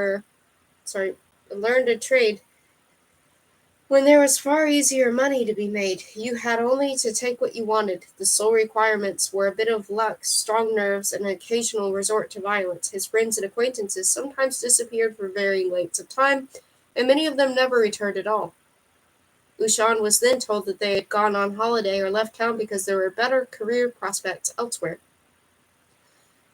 was far easier money to be made. You had only to take what you wanted. The sole requirements were a bit of luck, strong nerves, and an occasional resort to violence. His friends and acquaintances sometimes disappeared for varying lengths of time, and many of them never returned at all. Ushan was then told that they had gone on holiday or left town because there were better career prospects elsewhere.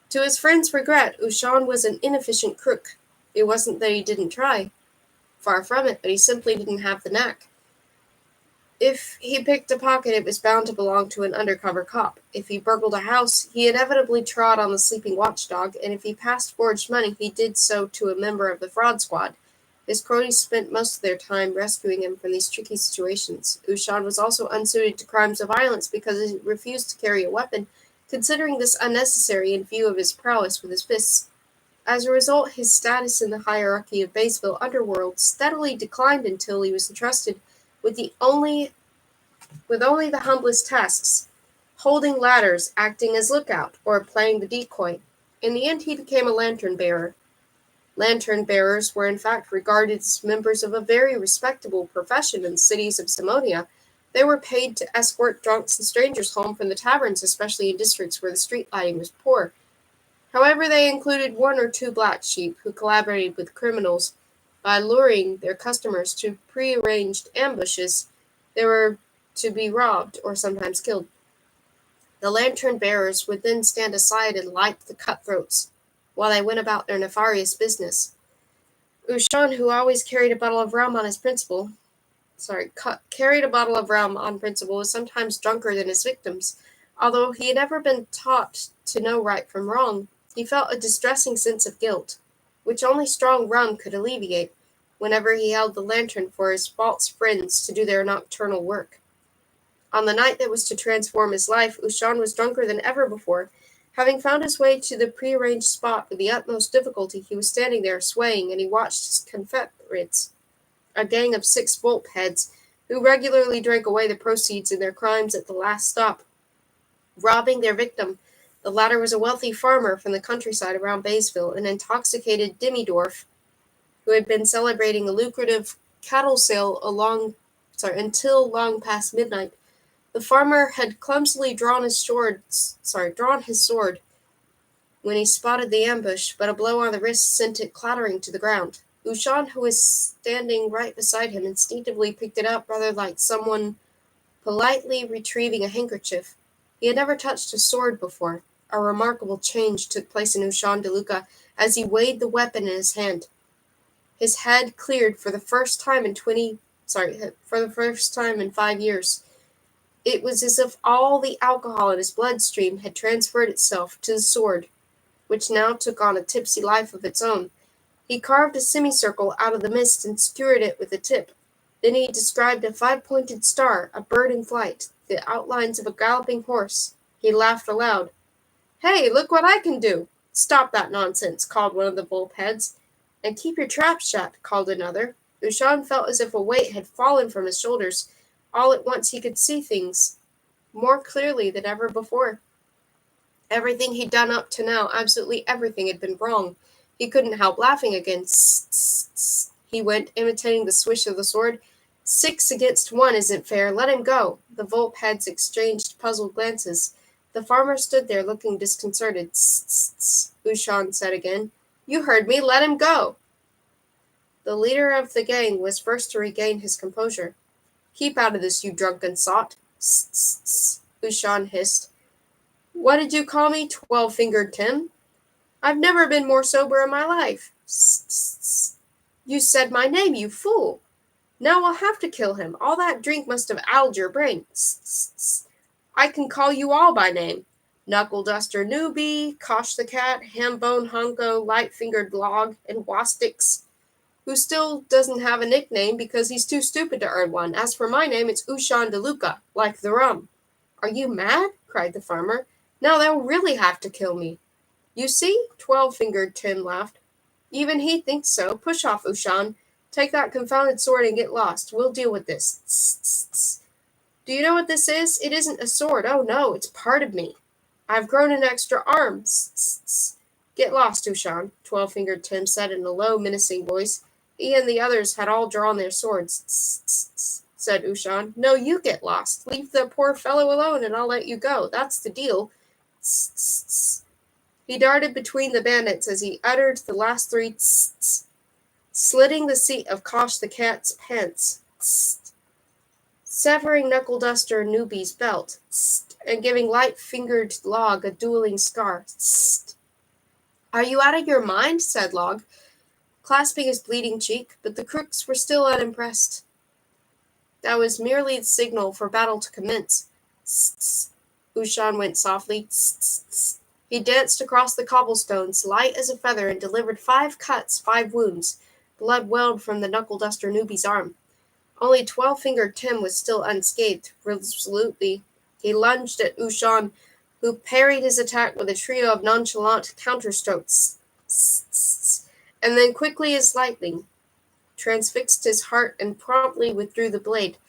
To his friend's regret, Ushan was an inefficient crook. It wasn't that he didn't try. Far from it, but he simply didn't have the knack. If he picked a pocket, it was bound to belong to an undercover cop. If he burgled a house, he inevitably trod on the sleeping watchdog, and if he passed forged money, he did so to a member of the fraud squad. His cronies spent most of their time rescuing him from these tricky situations. Ushan was also unsuited to crimes of violence because he refused to carry a weapon, considering this unnecessary in view of his prowess with his fists. As a result, his status in the hierarchy of Baysville underworld steadily declined until he was entrusted with only the humblest tasks, holding ladders, acting as lookout, or playing the decoy. In the end, he became a lantern bearer. Lantern bearers were in fact regarded as members of a very respectable profession in the cities of Samonia. They were paid to escort drunks and strangers home from the taverns, especially in districts where the street lighting was poor. However, they included one or two black sheep who collaborated with criminals by luring their customers to prearranged ambushes. They were to be robbed or sometimes killed. The lantern bearers would then stand aside and light the cutthroats while they went about their nefarious business. Ushan, who always carried a bottle of rum on principle, was sometimes drunker than his victims. Although he had never been taught to know right from wrong, he felt a distressing sense of guilt, which only strong rum could alleviate, whenever he held the lantern for his false friends to do their nocturnal work. On the night that was to transform his life, Ushan was drunker than ever before. Having found his way to the prearranged spot with the utmost difficulty, he was standing there swaying, and he watched his confederates, a gang of 6 Volp heads, who regularly drank away the proceeds of their crimes at the last stop, robbing their victim. The latter was a wealthy farmer from the countryside around Baysville, an intoxicated Demidorf, who had been celebrating a lucrative cattle sale until long past midnight. The farmer had clumsily drawn his sword when he spotted the ambush, but a blow on the wrist sent it clattering to the ground. Ushan, who was standing right beside him, instinctively picked it up, rather like someone politely retrieving a handkerchief. He had never touched a sword before. A remarkable change took place in Ushan de Luca as he weighed the weapon in his hand. His head cleared for the first time in 5 years. It was as if all the alcohol in his bloodstream had transferred itself to the sword, which now took on a tipsy life of its own. He carved a semicircle out of the mist and skewered it with the tip. Then he described a 5-pointed star, a bird in flight, the outlines of a galloping horse. He laughed aloud. "Hey, look what I can do!" "Stop that nonsense," called one of the Volp heads. "And keep your trap shut," called another. Ushan felt as if a weight had fallen from his shoulders. All at once he could see things more clearly than ever before. Everything he'd done up to now, absolutely everything, had been wrong. He couldn't help laughing again. "Tss, he went, imitating the swish of the sword. "6 against 1 isn't fair. Let him go." The Volp heads exchanged puzzled glances. The farmer stood there looking disconcerted. "Tss, Ushan said again. "You heard me. Let him go." The leader of the gang was first to regain his composure. "Keep out of this, you drunken sot." "Tss, Ushan hissed. "What did you call me, 12-fingered Tim?" "I've never been more sober in my life." "Tss, you said my name, you fool." "Now I'll have to kill him. All that drink must have addled your brain." "Tss, I can call you all by name. Knuckle Duster Newbie, Kosh the Cat, Hambone Hunko, Light-Fingered Log, and Wastix, who still doesn't have a nickname because he's too stupid to earn one. As for my name, it's Ushan de Luca, like the rum." "Are you mad?" cried the farmer. "Now they'll really have to kill me." "You see?" 12-fingered Tim laughed. "Even he thinks so. Push off, Ushan. Take that confounded sword and get lost. We'll deal with this." "Tss. Do you know what this is? It isn't a sword. Oh no, it's part of me. I've grown an extra arm." "Tss. Get lost, Ushan," 12-fingered Tim said in a low, menacing voice. He and the others had all drawn their swords. "Tss, said Ushan. "No, you get lost. Leave the poor fellow alone and I'll let you go. That's the deal." Tss. He darted between the bandits as he uttered the last 3 tss, slitting the seat of Kosh the Cat's pants. Tss. severing Knuckle Duster Newbie's belt, and giving light-fingered Log a dueling scar. "Are you out of your mind?" said Log, clasping his bleeding cheek, but the crooks were still unimpressed. "That was merely the signal for battle to commence." Ushan went softly. He danced across the cobblestones, light as a feather, and delivered 5 cuts, 5 wounds. Blood welled from the Knuckle Duster Newbie's arm. Only 12-fingered Tim was still unscathed. Resolutely, he lunged at Ushan, who parried his attack with a trio of nonchalant counterstrokes, and then quickly as lightning, transfixed his heart and promptly withdrew the blade.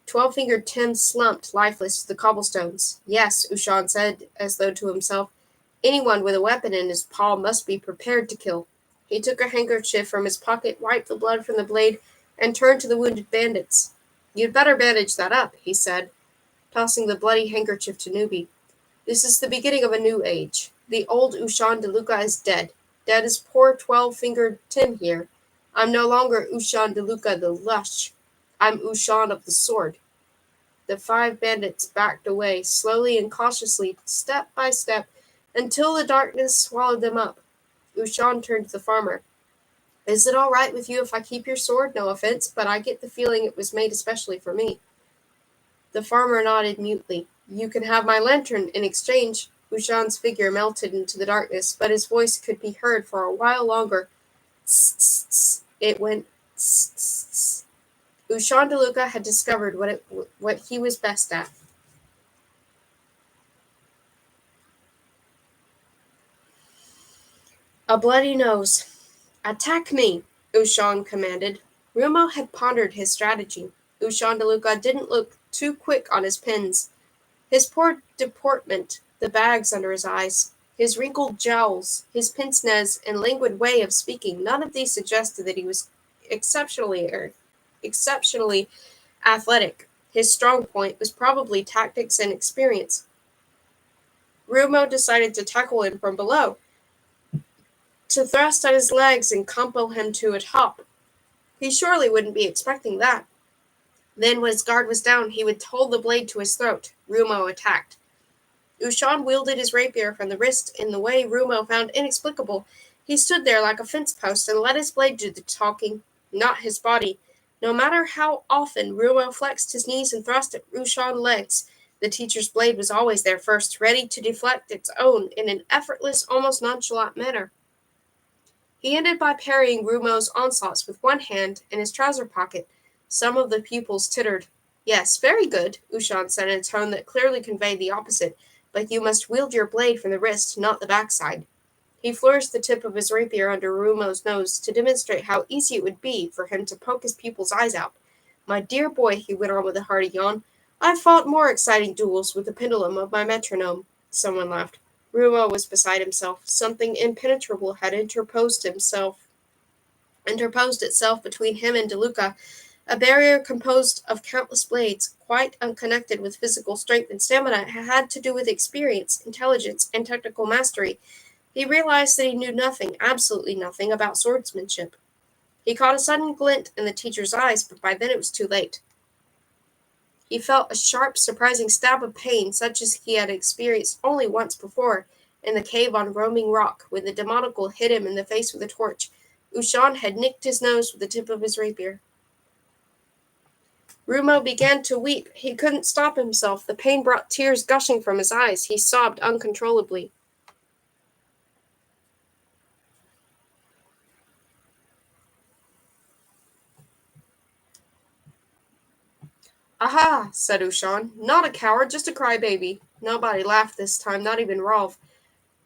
12-fingered Tim slumped lifeless to the cobblestones. "Yes," Ushan said, as though to himself, "anyone with a weapon in his paw must be prepared to kill." He took a handkerchief from his pocket, wiped the blood from the blade, and turned to the wounded bandits. "You'd better bandage that up," he said, tossing the bloody handkerchief to Newbie. "This is the beginning of a new age. The old Ushan DeLuca is dead. Dead is poor 12-fingered Tim here. I'm no longer Ushan DeLuca the Lush. I'm Ushan of the Sword." The 5 bandits backed away, slowly and cautiously, step by step, until the darkness swallowed them up. Ushan turned to the farmer. "Is it all right with you if I keep your sword? No offense, but I get the feeling it was made especially for me." The farmer nodded mutely. "You can have my lantern in exchange." Ushan's figure melted into the darkness, but his voice could be heard for a while longer. It went. Ushan DeLuca had discovered what he was best at. A bloody nose. "Attack me," Ushan commanded. Rumo had pondered his strategy. Ushan DeLuca didn't look too quick on his pins. His poor deportment, the bags under his eyes, his wrinkled jowls, his pince-nez and languid way of speaking, none of these suggested that he was exceptionally athletic. His strong point was probably tactics and experience. Rumo decided to tackle him from below, to thrust at his legs and compel him to a hop. He surely wouldn't be expecting that. Then, when his guard was down, he would hold the blade to his throat. Rumo attacked. Ushan wielded his rapier from the wrist in the way Rumo found inexplicable. He stood there like a fence post and let his blade do the talking, not his body. No matter how often Rumo flexed his knees and thrust at Ushan's legs, the teacher's blade was always there first, ready to deflect its own in an effortless, almost nonchalant manner. He ended by parrying Rumo's onslaughts with one hand in his trouser pocket. Some of the pupils tittered. "Yes, very good," Ushan said in a tone that clearly conveyed the opposite, "but you must wield your blade from the wrist, not the backside." He flourished the tip of his rapier under Rumo's nose to demonstrate how easy it would be for him to poke his pupil's eyes out. "My dear boy," he went on with a hearty yawn, "I've fought more exciting duels with the pendulum of my metronome." Someone laughed. Rumo was beside himself. Something impenetrable had interposed itself between him and DeLuca, a barrier composed of countless blades, quite unconnected with physical strength and stamina. It had to do with experience, intelligence, and technical mastery. He realized that he knew nothing, absolutely nothing, about swordsmanship. He caught a sudden glint in the teacher's eyes, but by then it was too late. He felt a sharp, surprising stab of pain, such as he had experienced only once before, in the cave on Roaming Rock, when the demonical hit him in the face with a torch. Ushan had nicked his nose with the tip of his rapier. Rumo began to weep. He couldn't stop himself. The pain brought tears gushing from his eyes. He sobbed uncontrollably. "Aha," said Ushan. "Not a coward, just a crybaby." Nobody laughed this time, not even Rolf.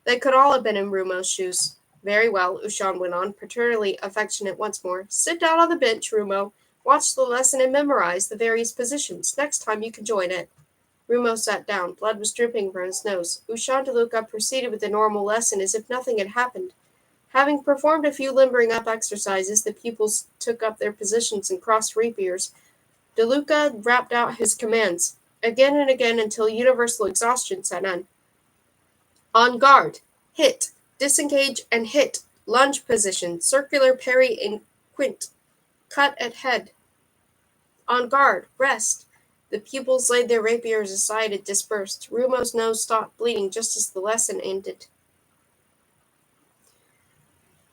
They could all have been in Rumo's shoes. "Very well," Ushan went on, paternally affectionate once more. "Sit down on the bench, Rumo. Watch the lesson and memorize the various positions. Next time you can join it." Rumo sat down. Blood was dripping from his nose. Ushan DeLuca proceeded with the normal lesson as if nothing had happened. Having performed a few limbering up exercises, the pupils took up their positions and crossed rapiers. DeLuca rapped out his commands, again and again until universal exhaustion set in. "On guard. Hit. Disengage and hit. Lunge position. Circular parry and quint. Cut at head. On guard. Rest. The pupils laid their rapiers aside and dispersed. Rumo's nose stopped bleeding just as the lesson ended.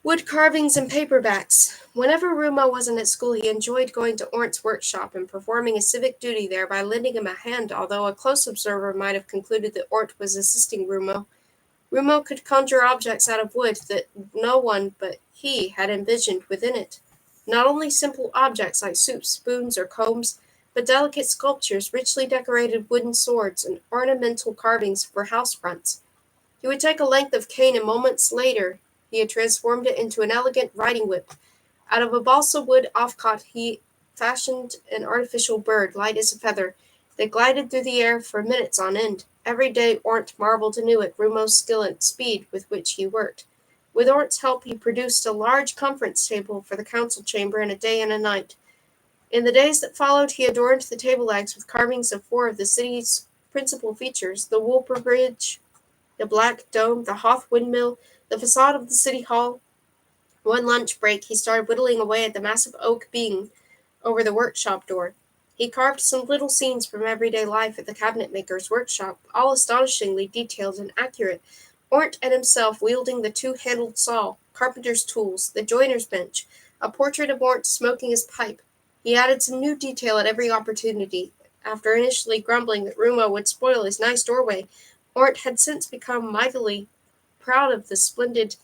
Wood carvings and paperbacks. Whenever Rumo wasn't at school, he enjoyed going to Ornt's workshop and performing his civic duty there by lending him a hand, although a close observer might have concluded that Ornt was assisting Rumo. Rumo could conjure objects out of wood that no one but he had envisioned within it. Not only simple objects like soups, spoons, or combs, but delicate sculptures, richly decorated wooden swords, and ornamental carvings for house fronts. He would take a length of cane, and moments later he had transformed it into an elegant riding whip. Out of a balsa wood offcut he fashioned an artificial bird, light as a feather, that glided through the air for minutes on end. Every day Ornt marveled anew at Rumo's skill and speed with which he worked. With Ornt's help he produced a large conference table for the council chamber in a day and a night. In the days that followed he adorned the table legs with carvings of 4 of the city's principal features: the Woolper Bridge, the Black Dome, the Hoth Windmill, the facade of the City Hall. One lunch break he started whittling away at the massive oak beam over the workshop door. He carved some little scenes from everyday life at the cabinet-maker's workshop, all astonishingly detailed and accurate. Ornt and himself wielding the 2-handled saw, carpenter's tools, the joiner's bench, a portrait of Ornt smoking his pipe. He added some new detail at every opportunity. After initially grumbling that Rumo would spoil his nice doorway, Ornt had since become mightily proud of the splendid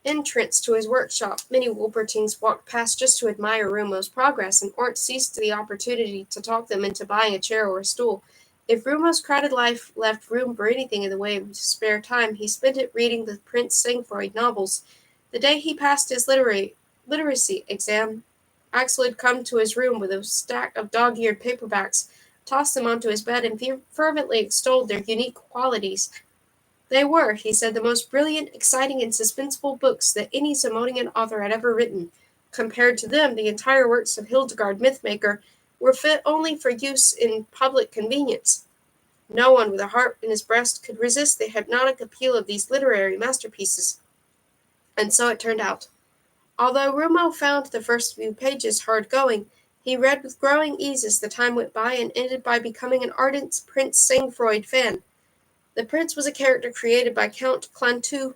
entrance to his workshop. Many Wolpertines walked past just to admire Rumo's progress, and Ornt seized the opportunity to talk them into buying a chair or a stool. If Rumo's crowded life left room for anything in the way of spare time, he spent it reading the Prince Sangfroid novels. The day he passed his literacy exam, Axel had come to his room with a stack of dog-eared paperbacks, tossed them onto his bed, and fervently extolled their unique qualities. They were, he said, the most brilliant, exciting, and suspenseful books that any Simonian author had ever written. Compared to them, the entire works of Hildegard Mythmaker were fit only for use in public convenience. No one with a heart in his breast could resist the hypnotic appeal of these literary masterpieces. And so it turned out. Although Rumo found the first few pages hard going, he read with growing ease as the time went by and ended by becoming an ardent Prince Sangfroid fan. The prince was a character created by Count Clantu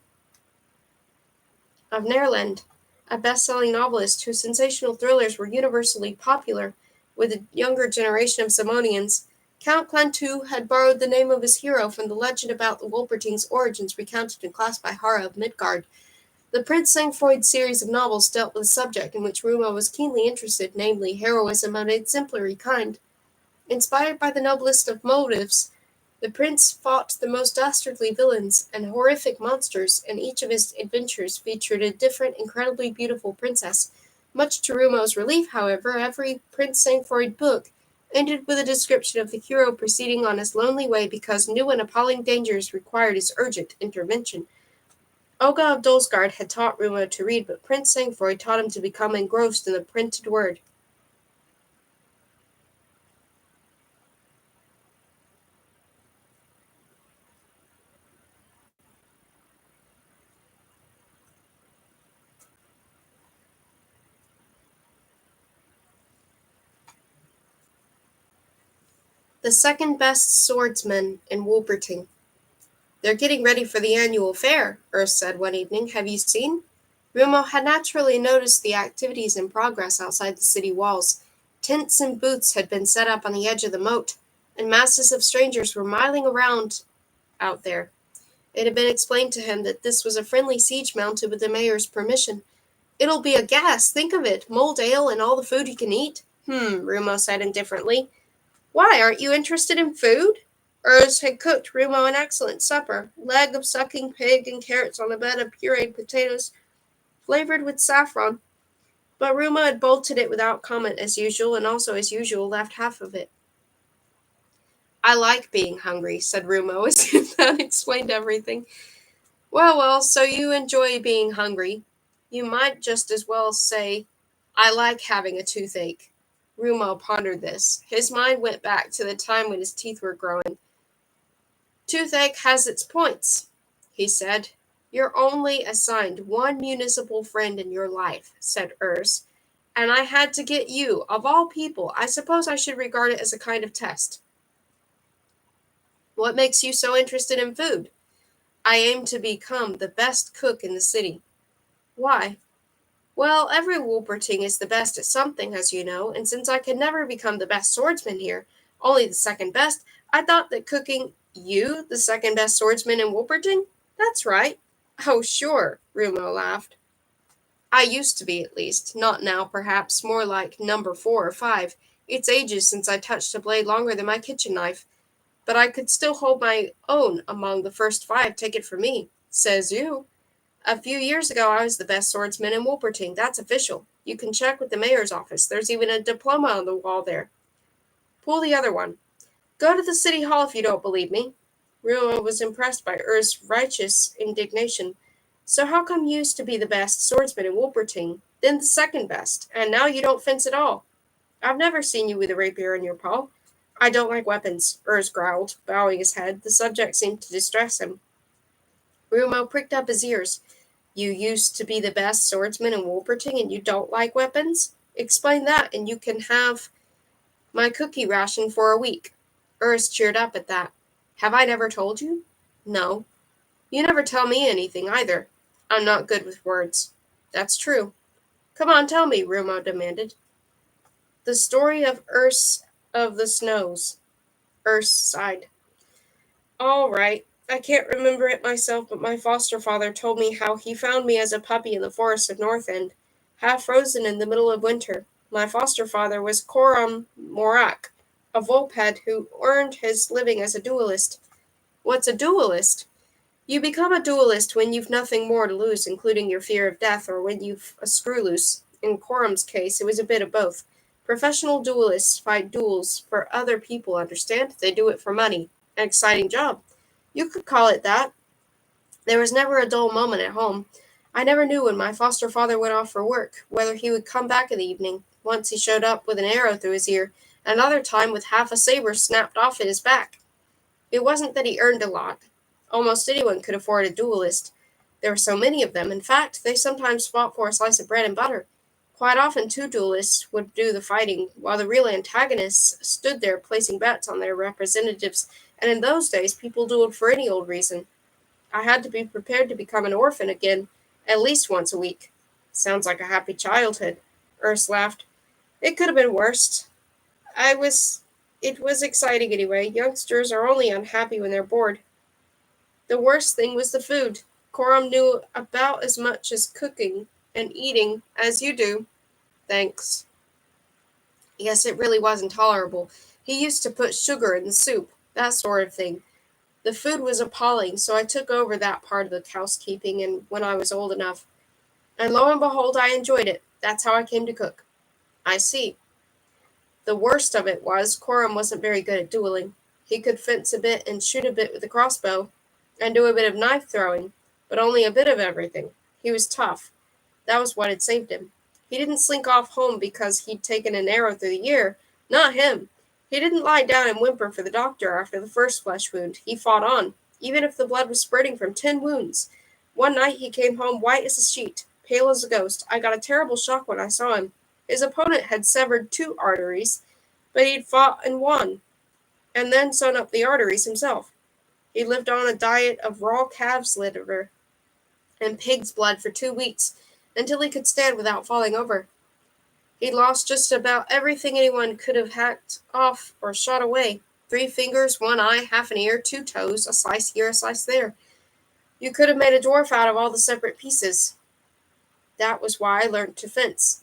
of Nerland, a best-selling novelist whose sensational thrillers were universally popular with the younger generation of Simonians. Count Clantu had borrowed the name of his hero from the legend about the Wolpertine's origins recounted in class by Hara of Midgard. The Prince Sangfroid series of novels dealt with a subject in which Rumo was keenly interested, namely heroism of an exemplary kind. Inspired by the noblest of motives, the prince fought the most dastardly villains and horrific monsters, and each of his adventures featured a different, incredibly beautiful princess. Much to Rumo's relief, however, every Prince Sangfroid book ended with a description of the hero proceeding on his lonely way because new and appalling dangers required his urgent intervention. Olga of Dolsgaard had taught Rumo to read, but Prince Sangfroid taught him to become engrossed in the printed word. The second best swordsman in Wolperting. "They're getting ready for the annual fair," Urs said one evening. "Have you seen?" Rumo had naturally noticed the activities in progress outside the city walls. Tents and booths had been set up on the edge of the moat, and masses of strangers were miling around out there. It had been explained to him that this was a friendly siege mounted with the mayor's permission. "It'll be a gas, think of it, mulled ale and all the food he can eat." Rumo said indifferently. "Why, aren't you interested in food?" Urs had cooked Rumo an excellent supper: leg of sucking pig and carrots on a bed of pureed potatoes, flavored with saffron. But Rumo had bolted it without comment as usual, and also as usual left half of it. "I like being hungry," said Rumo, as if that explained everything. Well, so you enjoy being hungry. You might just as well say, "I like having a toothache." Rumo pondered this. His mind went back to the time when his teeth were growing. "Toothache has its points," he said. "You're only assigned one municipal friend in your life," said Urs, And I had to get you, of all people. I suppose I should regard it as a kind of test. What makes you so interested in food? I aim to become the best cook in the city. Why? Well, every Wolperting is the best at something, as you know, and since I can never become the best swordsman here, only the second best, I thought that cooking you, the second best swordsman in Wolperting? That's right. Oh, sure, Rumo laughed. I used to be, at least. Not now, perhaps. More like number 4 or 5. It's ages since I touched a blade longer than my kitchen knife. But I could still hold my own among the first 5, take it from me. Says you. A few years ago, I was the best swordsman in Wolperting. That's official. You can check with the mayor's office. There's even a diploma on the wall there. Pull the other one. Go to the city hall if you don't believe me. Rumo was impressed by Ur's righteous indignation. So how come you used to be the best swordsman in Wolperting, then the second best, and now you don't fence at all? I've never seen you with a rapier in your paw. I don't like weapons, Urs growled, bowing his head. The subject seemed to distress him. Rumo pricked up his ears. You used to be the best swordsman in Wolperting and you don't like weapons? Explain that and you can have my cookie ration for a week. Urs cheered up at that. Have I never told you? No. You never tell me anything either. I'm not good with words. That's true. Come on, tell me, Rumo demanded. The story of Urs of the Snows. Urs sighed. All right. I can't remember it myself, but my foster father told me how he found me as a puppy in the forest of North End, half frozen in the middle of winter. My foster father was Coram Morak, a volped who earned his living as a duelist. What's a duelist? You become a duelist when you've nothing more to lose, including your fear of death, or when you've a screw loose. In Coram's case, it was a bit of both. Professional duelists fight duels for other people, understand? They do it for money. An exciting job. You could call it that. There was never a dull moment at home. I never knew when my foster father went off for work, whether he would come back in the evening. Once he showed up with an arrow through his ear, another time with half a saber snapped off at his back. It wasn't that he earned a lot. Almost anyone could afford a duelist. There were so many of them. In fact, they sometimes fought for a slice of bread and butter. Quite often 2 duelists would do the fighting, while the real antagonists stood there placing bets on their representatives, and in those days people dueled for any old reason. I had to be prepared to become an orphan again, at least once a week. Sounds like a happy childhood. Urs laughed. It could have been worse. It was exciting anyway. Youngsters are only unhappy when they're bored. The worst thing was the food. Coram knew about as much as cooking and eating as you do. Thanks. Yes, it really was intolerable. He used to put sugar in the soup, that sort of thing. The food was appalling, so I took over that part of the housekeeping and when I was old enough. And lo and behold, I enjoyed it. That's how I came to cook. I see. The worst of it was, Coram wasn't very good at dueling. He could fence a bit and shoot a bit with a crossbow, and do a bit of knife throwing, but only a bit of everything. He was tough. That was what had saved him. He didn't slink off home because he'd taken an arrow through the ear. Not him. He didn't lie down and whimper for the doctor after the first flesh wound. He fought on, even if the blood was spurting from 10 wounds. One night he came home white as a sheet, pale as a ghost. I got a terrible shock when I saw him. His opponent had severed 2 arteries, but he'd fought and won, and then sewn up the arteries himself. He lived on a diet of raw calf's liver and pig's blood for 2 weeks, until he could stand without falling over. He'd lost just about everything anyone could have hacked off or shot away. 3 fingers, 1 eye, half an ear, 2 toes, a slice here, a slice there. You could have made a dwarf out of all the separate pieces. That was why I learned to fence.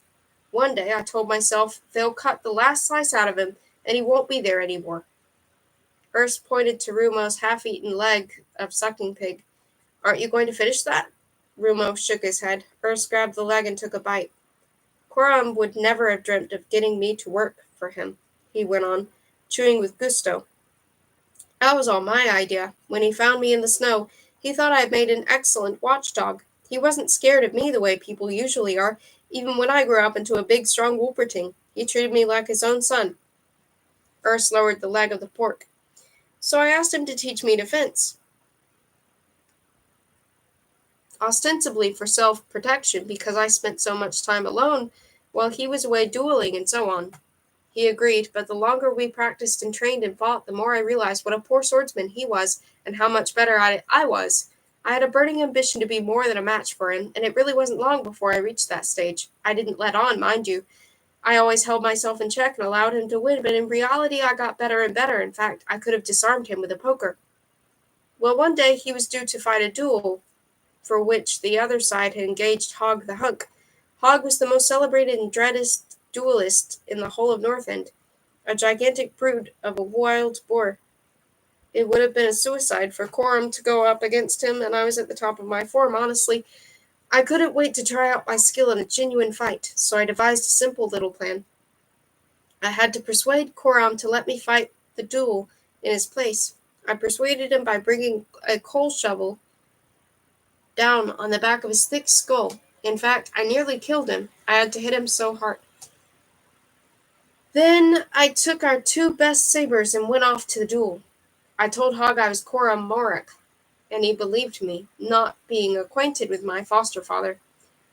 One day I told myself, they'll cut the last slice out of him, and he won't be there any more. Urs pointed to Rumo's half-eaten leg of sucking pig. Aren't you going to finish that? Rumo shook his head. Urs grabbed the leg and took a bite. Coram would never have dreamt of getting me to work for him, he went on, chewing with gusto. That was all my idea. When he found me in the snow, he thought I had made an excellent watchdog. He wasn't scared of me the way people usually are, even when I grew up into a big, strong Wolperting. He treated me like his own son. Urs lowered the leg of the pork. So I asked him to teach me to fence. Ostensibly for self-protection, because I spent so much time alone while he was away dueling and so on. He agreed, but the longer we practiced and trained and fought, the more I realized what a poor swordsman he was, and how much better at it I was. I had a burning ambition to be more than a match for him, and it really wasn't long before I reached that stage. I didn't let on, mind you. I always held myself in check and allowed him to win, but in reality I got better and better. In fact, I could have disarmed him with a poker. Well, one day he was due to fight a duel, for which the other side had engaged Hogg the Hunk. Hogg was the most celebrated and dreaded duelist in the whole of Northend, a gigantic brute of a wild boar. It would have been a suicide for Coram to go up against him, and I was at the top of my form. Honestly, I couldn't wait to try out my skill in a genuine fight, so I devised a simple little plan. I had to persuade Coram to let me fight the duel in his place. I persuaded him by bringing a coal shovel down on the back of his thick skull. In fact, I nearly killed him. I had to hit him so hard. Then I took our two best sabers and went off to the duel. I told Hogg I was Coram Morak, and he believed me, not being acquainted with my foster father.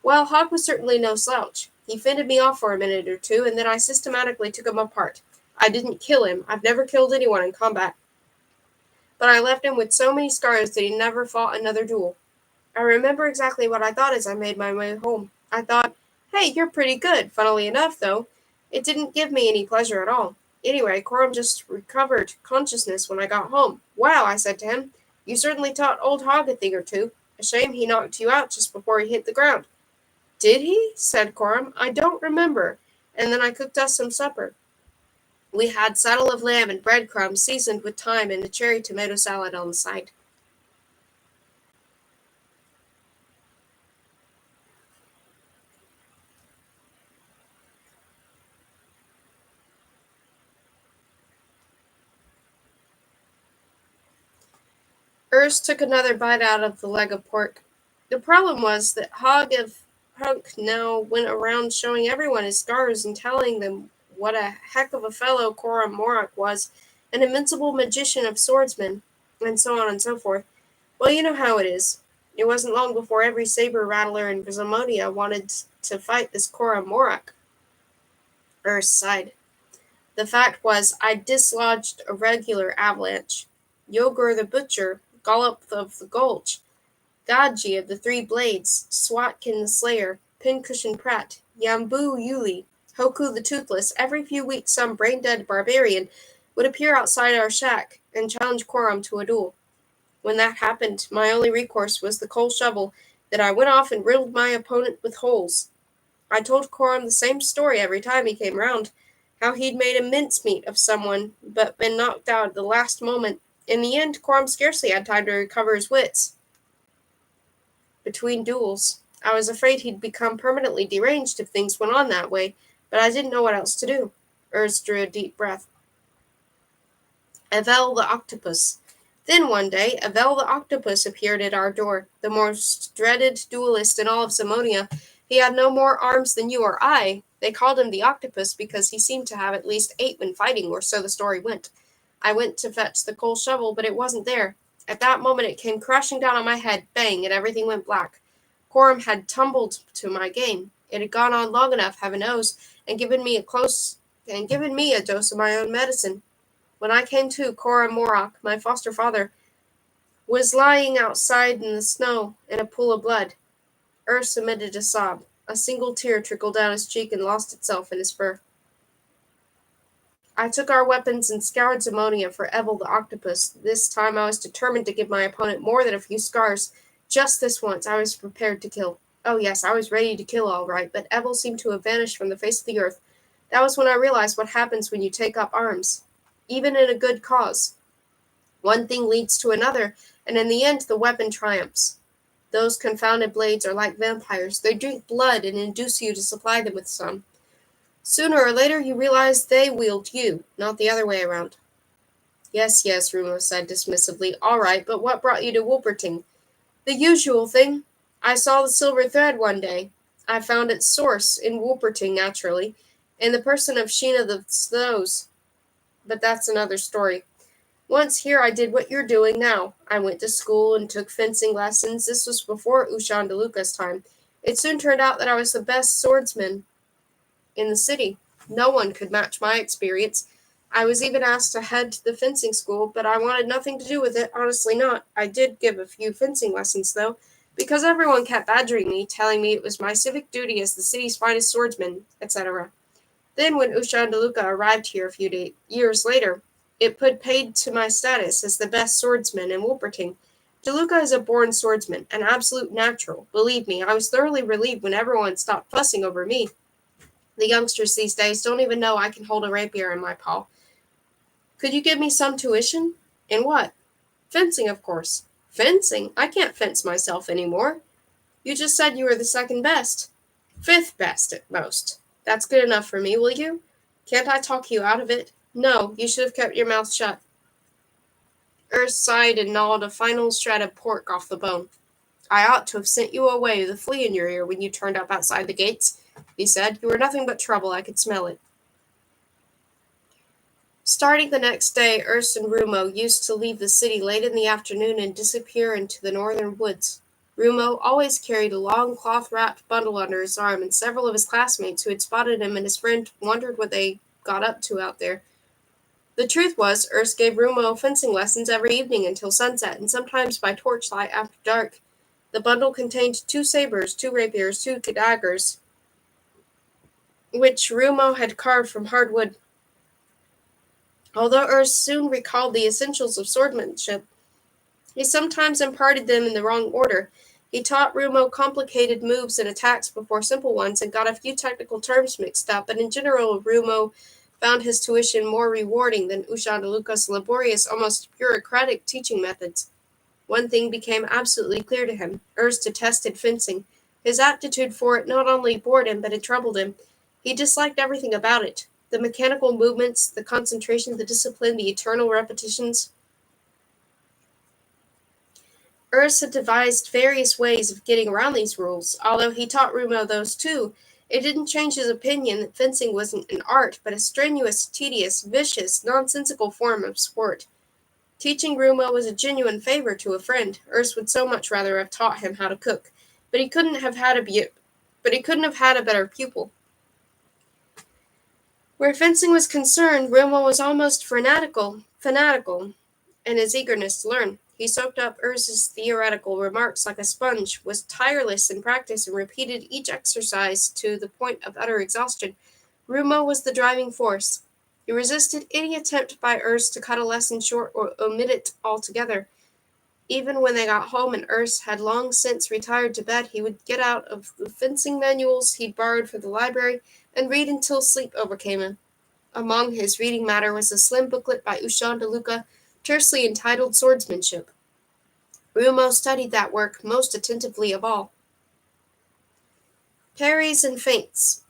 Well, Hogg was certainly no slouch. He fended me off for a minute or two, and then I systematically took him apart. I didn't kill him. I've never killed anyone in combat. But I left him with so many scars that he never fought another duel. I remember exactly what I thought as I made my way home. I thought, hey, you're pretty good. Funnily enough, though, it didn't give me any pleasure at all. Anyway, Coram just recovered consciousness when I got home. Wow, I said to him, you certainly taught old Hogg a thing or two. A shame he knocked you out just before he hit the ground. Did he? Said Coram. I don't remember. And then I cooked us some supper. We had saddle of lamb and breadcrumbs seasoned with thyme and a cherry tomato salad on the side. Urs took another bite out of the leg of pork. The problem was that Hogg of Hunk now went around showing everyone his scars and telling them what a heck of a fellow Coram Morak was, an invincible magician of swordsmen, and so on and so forth. Well, you know how it is. It wasn't long before every saber rattler in Zamonia wanted to fight this Coram Morak. Urs sighed. The fact was, I dislodged a regular avalanche. Yogur the Butcher, Gollop of the Gulch, Gadji of the Three Blades, Swatkin the Slayer, Pincushion Pratt, Yambu Yuli, Hoku the Toothless, every few weeks some brain-dead barbarian would appear outside our shack and challenge Coram to a duel. When that happened, my only recourse was the coal shovel that I went off and riddled my opponent with holes. I told Coram the same story every time he came round, how he'd made a mincemeat of someone, but been knocked out at the last moment. In the end, Coram scarcely had time to recover his wits. Between duels, I was afraid he'd become permanently deranged if things went on that way, but I didn't know what else to do. Urs drew a deep breath. Avel the Octopus. Then one day, Avel the Octopus appeared at our door, the most dreaded duelist in all of Zamonia. He had no more arms than you or I. They called him the Octopus because he seemed to have at least 8 when fighting, or so the story went. I went to fetch the coal shovel, but it wasn't there. At that moment it came crashing down on my head, bang, and everything went black. Coram had tumbled to my game. It had gone on long enough, heaven knows, and given me a dose of my own medicine. When I came to, Coram Morak, my foster father, was lying outside in the snow in a pool of blood. Urs emitted a sob. A single tear trickled down his cheek and lost itself in his fur. I took our weapons and scoured Zamonia for Evel the Octopus. This time I was determined to give my opponent more than a few scars. Just this once I was prepared to kill. Oh yes, I was ready to kill all right, but Evel seemed to have vanished from the face of the earth. That was when I realized what happens when you take up arms, even in a good cause. One thing leads to another, and in the end the weapon triumphs. Those confounded blades are like vampires. They drink blood and induce you to supply them with some. Sooner or later you realize they wield you, not the other way around. Yes, Rumo said dismissively. All right, but what brought you to Wolperting? The usual thing. I saw the silver thread one day. I found its source in Wolperting, naturally, in the person of Sheena the Snows. But that's another story. Once here I did what you're doing now. I went to school and took fencing lessons. This was before Ushan DeLuca's time. It soon turned out that I was the best swordsman in the city. No one could match my experience. I was even asked to head the fencing school, but I wanted nothing to do with it, honestly not. I did give a few fencing lessons, though, because everyone kept badgering me, telling me it was my civic duty as the city's finest swordsman, etc. Then, when Ushan DeLuca arrived here a few years later, it put paid to my status as the best swordsman in Wolperting. DeLuca is a born swordsman, an absolute natural. Believe me, I was thoroughly relieved when everyone stopped fussing over me. The youngsters these days don't even know I can hold a rapier in my paw. Could you give me some tuition? In what? Fencing, of course. Fencing? I can't fence myself anymore. You just said you were the second best. Fifth best at most. That's good enough for me, will you? Can't I talk you out of it? No, you should have kept your mouth shut. Urs sighed and gnawed a final shred of pork off the bone. I ought to have sent you away with a flea in your ear when you turned up outside the gates, he said. You were nothing but trouble, I could smell it. Starting the next day, Urs and Rumo used to leave the city late in the afternoon and disappear into the northern woods. Rumo always carried a long cloth-wrapped bundle under his arm, and several of his classmates who had spotted him and his friend wondered what they got up to out there. The truth was, Urs gave Rumo fencing lessons every evening until sunset, and sometimes by torchlight after dark. The bundle contained 2 sabers, 2 rapiers, 2 daggers, which Rumo had carved from hardwood. Although Urs soon recalled the essentials of swordsmanship, he sometimes imparted them in the wrong order. He taught Rumo complicated moves and attacks before simple ones and got a few technical terms mixed up, but in general, Rumo found his tuition more rewarding than Ushan DeLuca's laborious, almost bureaucratic teaching methods. One thing became absolutely clear to him. Urs detested fencing. His aptitude for it not only bored him, but it troubled him. He disliked everything about it. The mechanical movements, the concentration, the discipline, the eternal repetitions. Urs had devised various ways of getting around these rules. Although he taught Rumo those too, it didn't change his opinion that fencing wasn't an art, but a strenuous, tedious, vicious, nonsensical form of sport. Teaching Rumo was a genuine favor to a friend. Urs would so much rather have taught him how to cook, but he couldn't have had a better pupil. Where fencing was concerned, Rumo was almost fanatical in his eagerness to learn. He soaked up Urs's theoretical remarks like a sponge, was tireless in practice, and repeated each exercise to the point of utter exhaustion. Rumo was the driving force. He resisted any attempt by Urs to cut a lesson short or omit it altogether. Even when they got home and Urs had long since retired to bed, he would get out of the fencing manuals he'd borrowed from the library and read until sleep overcame him. Among his reading matter was a slim booklet by Ushan DeLuca, tersely entitled Swordsmanship. Rumo studied that work most attentively of all. Parries and feints.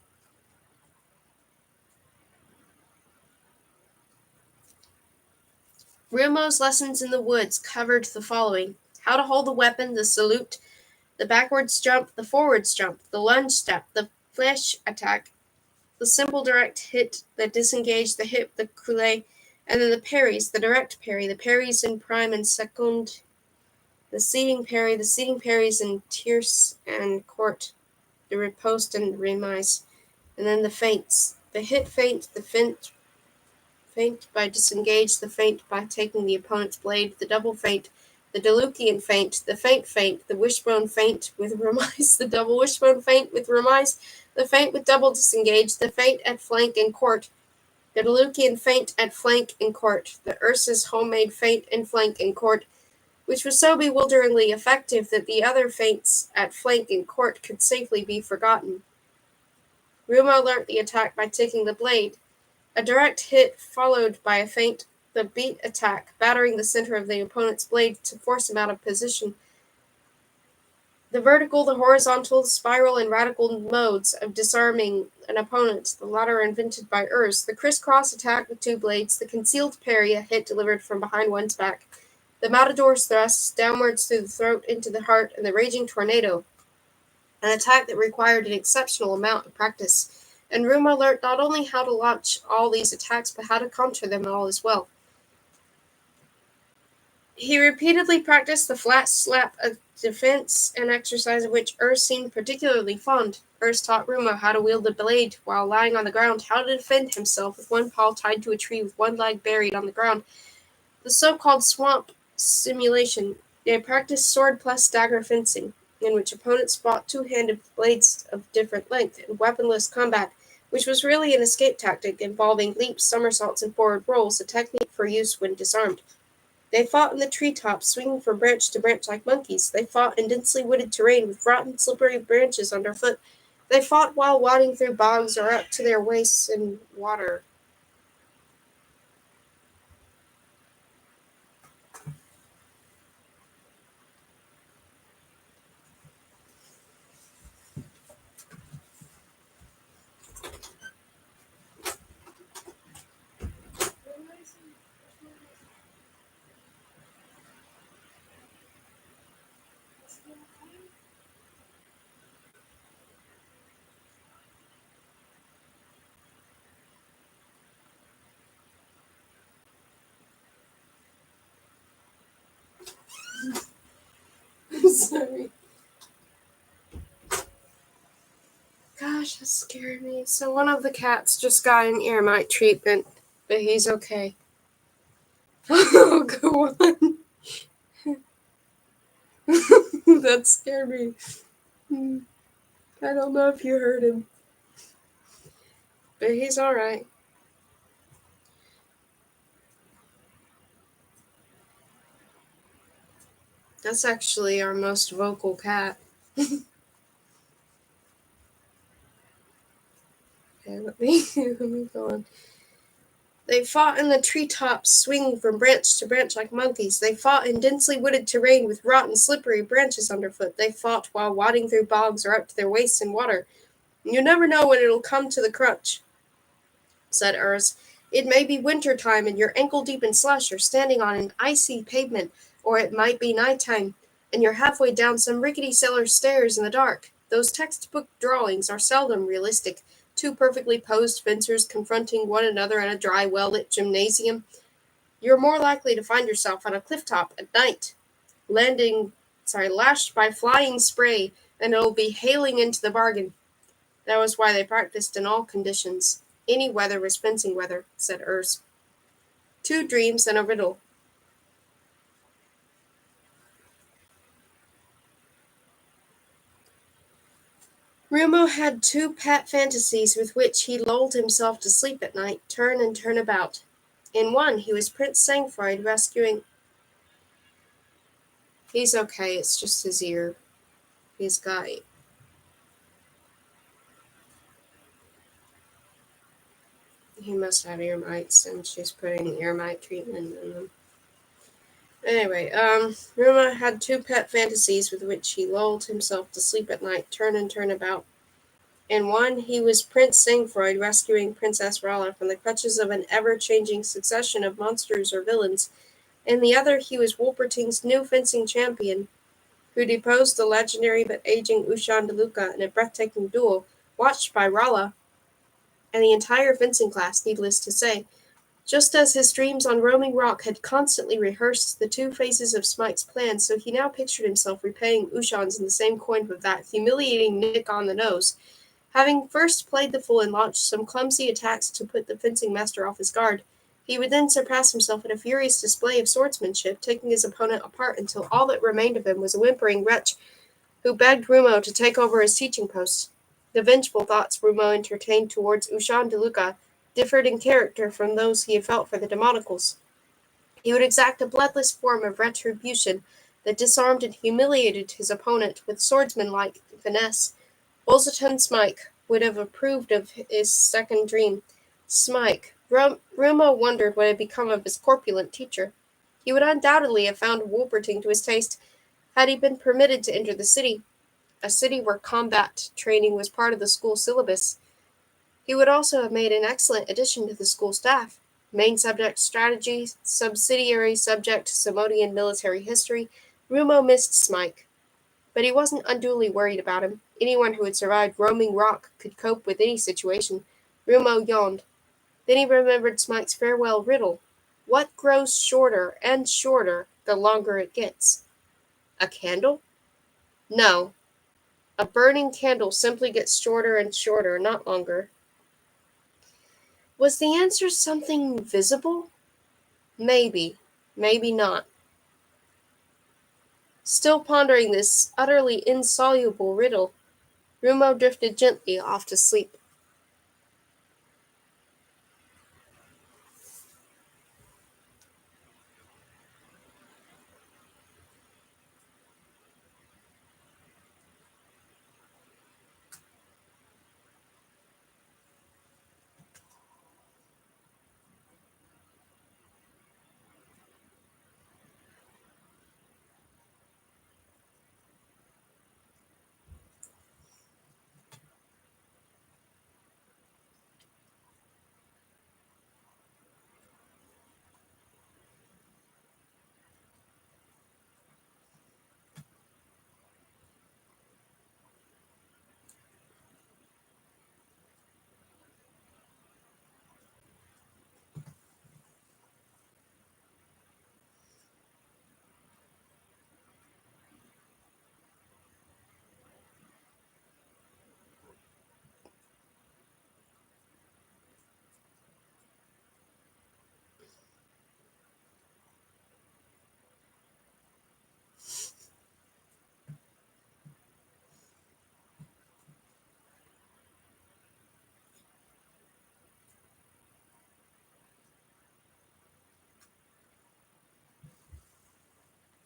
Rumo's lessons in the woods covered the following: how to hold the weapon, the salute, the backwards jump, the forwards jump, the lunge step, the flesh attack, the simple direct hit, the disengage, the hip, the coulee, and then the parries, the direct parry, the parries in prime and second, the seating parries in tierce and court, the riposte and remise, and then the feints, the hit feint, the feint by disengage, the feint by taking the opponent's blade, the double feint, the Delucian feint, the feint, the wishbone feint with remise, the double wishbone feint with remise, the feint with double disengage, the feint at flank and court, the Delucian feint at flank and court, the Ursus homemade feint and flank and court, which was so bewilderingly effective that the other feints at flank and court could safely be forgotten. Rumo learnt the attack by taking the blade, a direct hit followed by a feint, the beat attack, battering the center of the opponent's blade to force him out of position. The vertical, the horizontal, spiral, and radical modes of disarming an opponent, the latter invented by Urs, the crisscross attack with 2 blades, the concealed parry, a hit delivered from behind one's back, the matador's thrusts downwards through the throat into the heart, and the raging tornado, an attack that required an exceptional amount of practice. And Rumo learnt not only how to launch all these attacks, but how to counter them all as well. He repeatedly practiced the flat slap defense, an exercise of which Urs seemed particularly fond. Urs taught Rumo how to wield the blade while lying on the ground, how to defend himself with one paw tied to a tree with one leg buried on the ground. The so-called swamp simulation, they practiced sword plus dagger fencing, in which opponents fought two-handed blades of different length in weaponless combat, which was really an escape tactic involving leaps, somersaults, and forward rolls, a technique for use when disarmed. They fought in the treetops, swinging from branch to branch like monkeys. They fought in densely wooded terrain with rotten, slippery branches underfoot. They fought while wading through bogs or up to their waists in water. Sorry. Gosh, that scared me. So one of the cats just got an ear mite treatment, but he's okay. Oh, go on. That scared me. I don't know if you heard him, but he's alright. That's actually our most vocal cat. Okay, let me go on. They fought in the treetops, swinging from branch to branch like monkeys. They fought in densely wooded terrain with rotten, slippery branches underfoot. They fought while wading through bogs or up to their waists in water. You never know when it'll come to the crutch, said Urs. It may be winter time and you're ankle deep in slush or standing on an icy pavement, or it might be night time and you're halfway down some rickety cellar stairs in the dark. Those textbook drawings are seldom realistic. Two perfectly posed fencers confronting one another in a dry, well-lit gymnasium. You're more likely to find yourself on a cliff top at night, lashed by flying spray, and it'll be hailing into the bargain. That was why they practiced in all conditions. Any weather was fencing weather, said Urs. Two dreams and a riddle. Rumo had two pet fantasies with which he lulled himself to sleep at night, turn and turn about. In one, he was Prince Sangfroid rescuing... He's okay, it's just his ear. He's got... He must have ear mites, and she's putting ear mite treatment in them. Anyway, Rumo had two pet fantasies with which he lulled himself to sleep at night, turn and turn about. In one, he was Prince Sangfroid rescuing Princess Rala from the clutches of an ever-changing succession of monsters or villains. In the other, he was Wolperting's new fencing champion, who deposed the legendary but aging Ushan DeLuca in a breathtaking duel, watched by Rala and the entire fencing class, needless to say. Just as his dreams on Roaming Rock had constantly rehearsed the two phases of Smike's plan, so he now pictured himself repaying Ushan's in the same coin with that humiliating nick on the nose. Having first played the fool and launched some clumsy attacks to put the fencing master off his guard, he would then surpass himself in a furious display of swordsmanship, taking his opponent apart until all that remained of him was a whimpering wretch who begged Rumo to take over his teaching post. The vengeful thoughts Rumo entertained towards Ushan DeLuca differed in character from those he had felt for the Demonicals. He would exact a bloodless form of retribution that disarmed and humiliated his opponent with swordsman-like finesse. Wolselton Smike would have approved of his second dream. Smike. Rumo wondered what had become of his corpulent teacher. He would undoubtedly have found Wolperting to his taste had he been permitted to enter the city, a city where combat training was part of the school syllabus. He would also have made an excellent addition to the school staff. Main subject strategy, subsidiary subject Samodian military history. Rumo missed Smike, but he wasn't unduly worried about him. Anyone who had survived Roaming Rock could cope with any situation. Rumo yawned. Then he remembered Smike's farewell riddle. What grows shorter and shorter the longer it gets? A candle? No, a burning candle simply gets shorter and shorter, not longer. Was the answer something visible? Maybe, maybe not. Still pondering this utterly insoluble riddle, Rumo drifted gently off to sleep.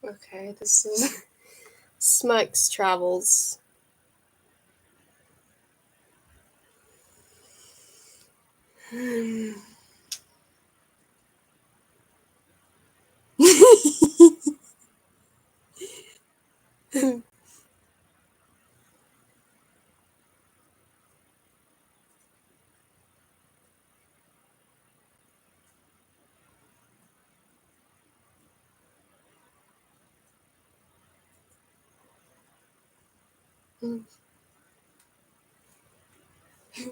Okay, this is Smike's travels.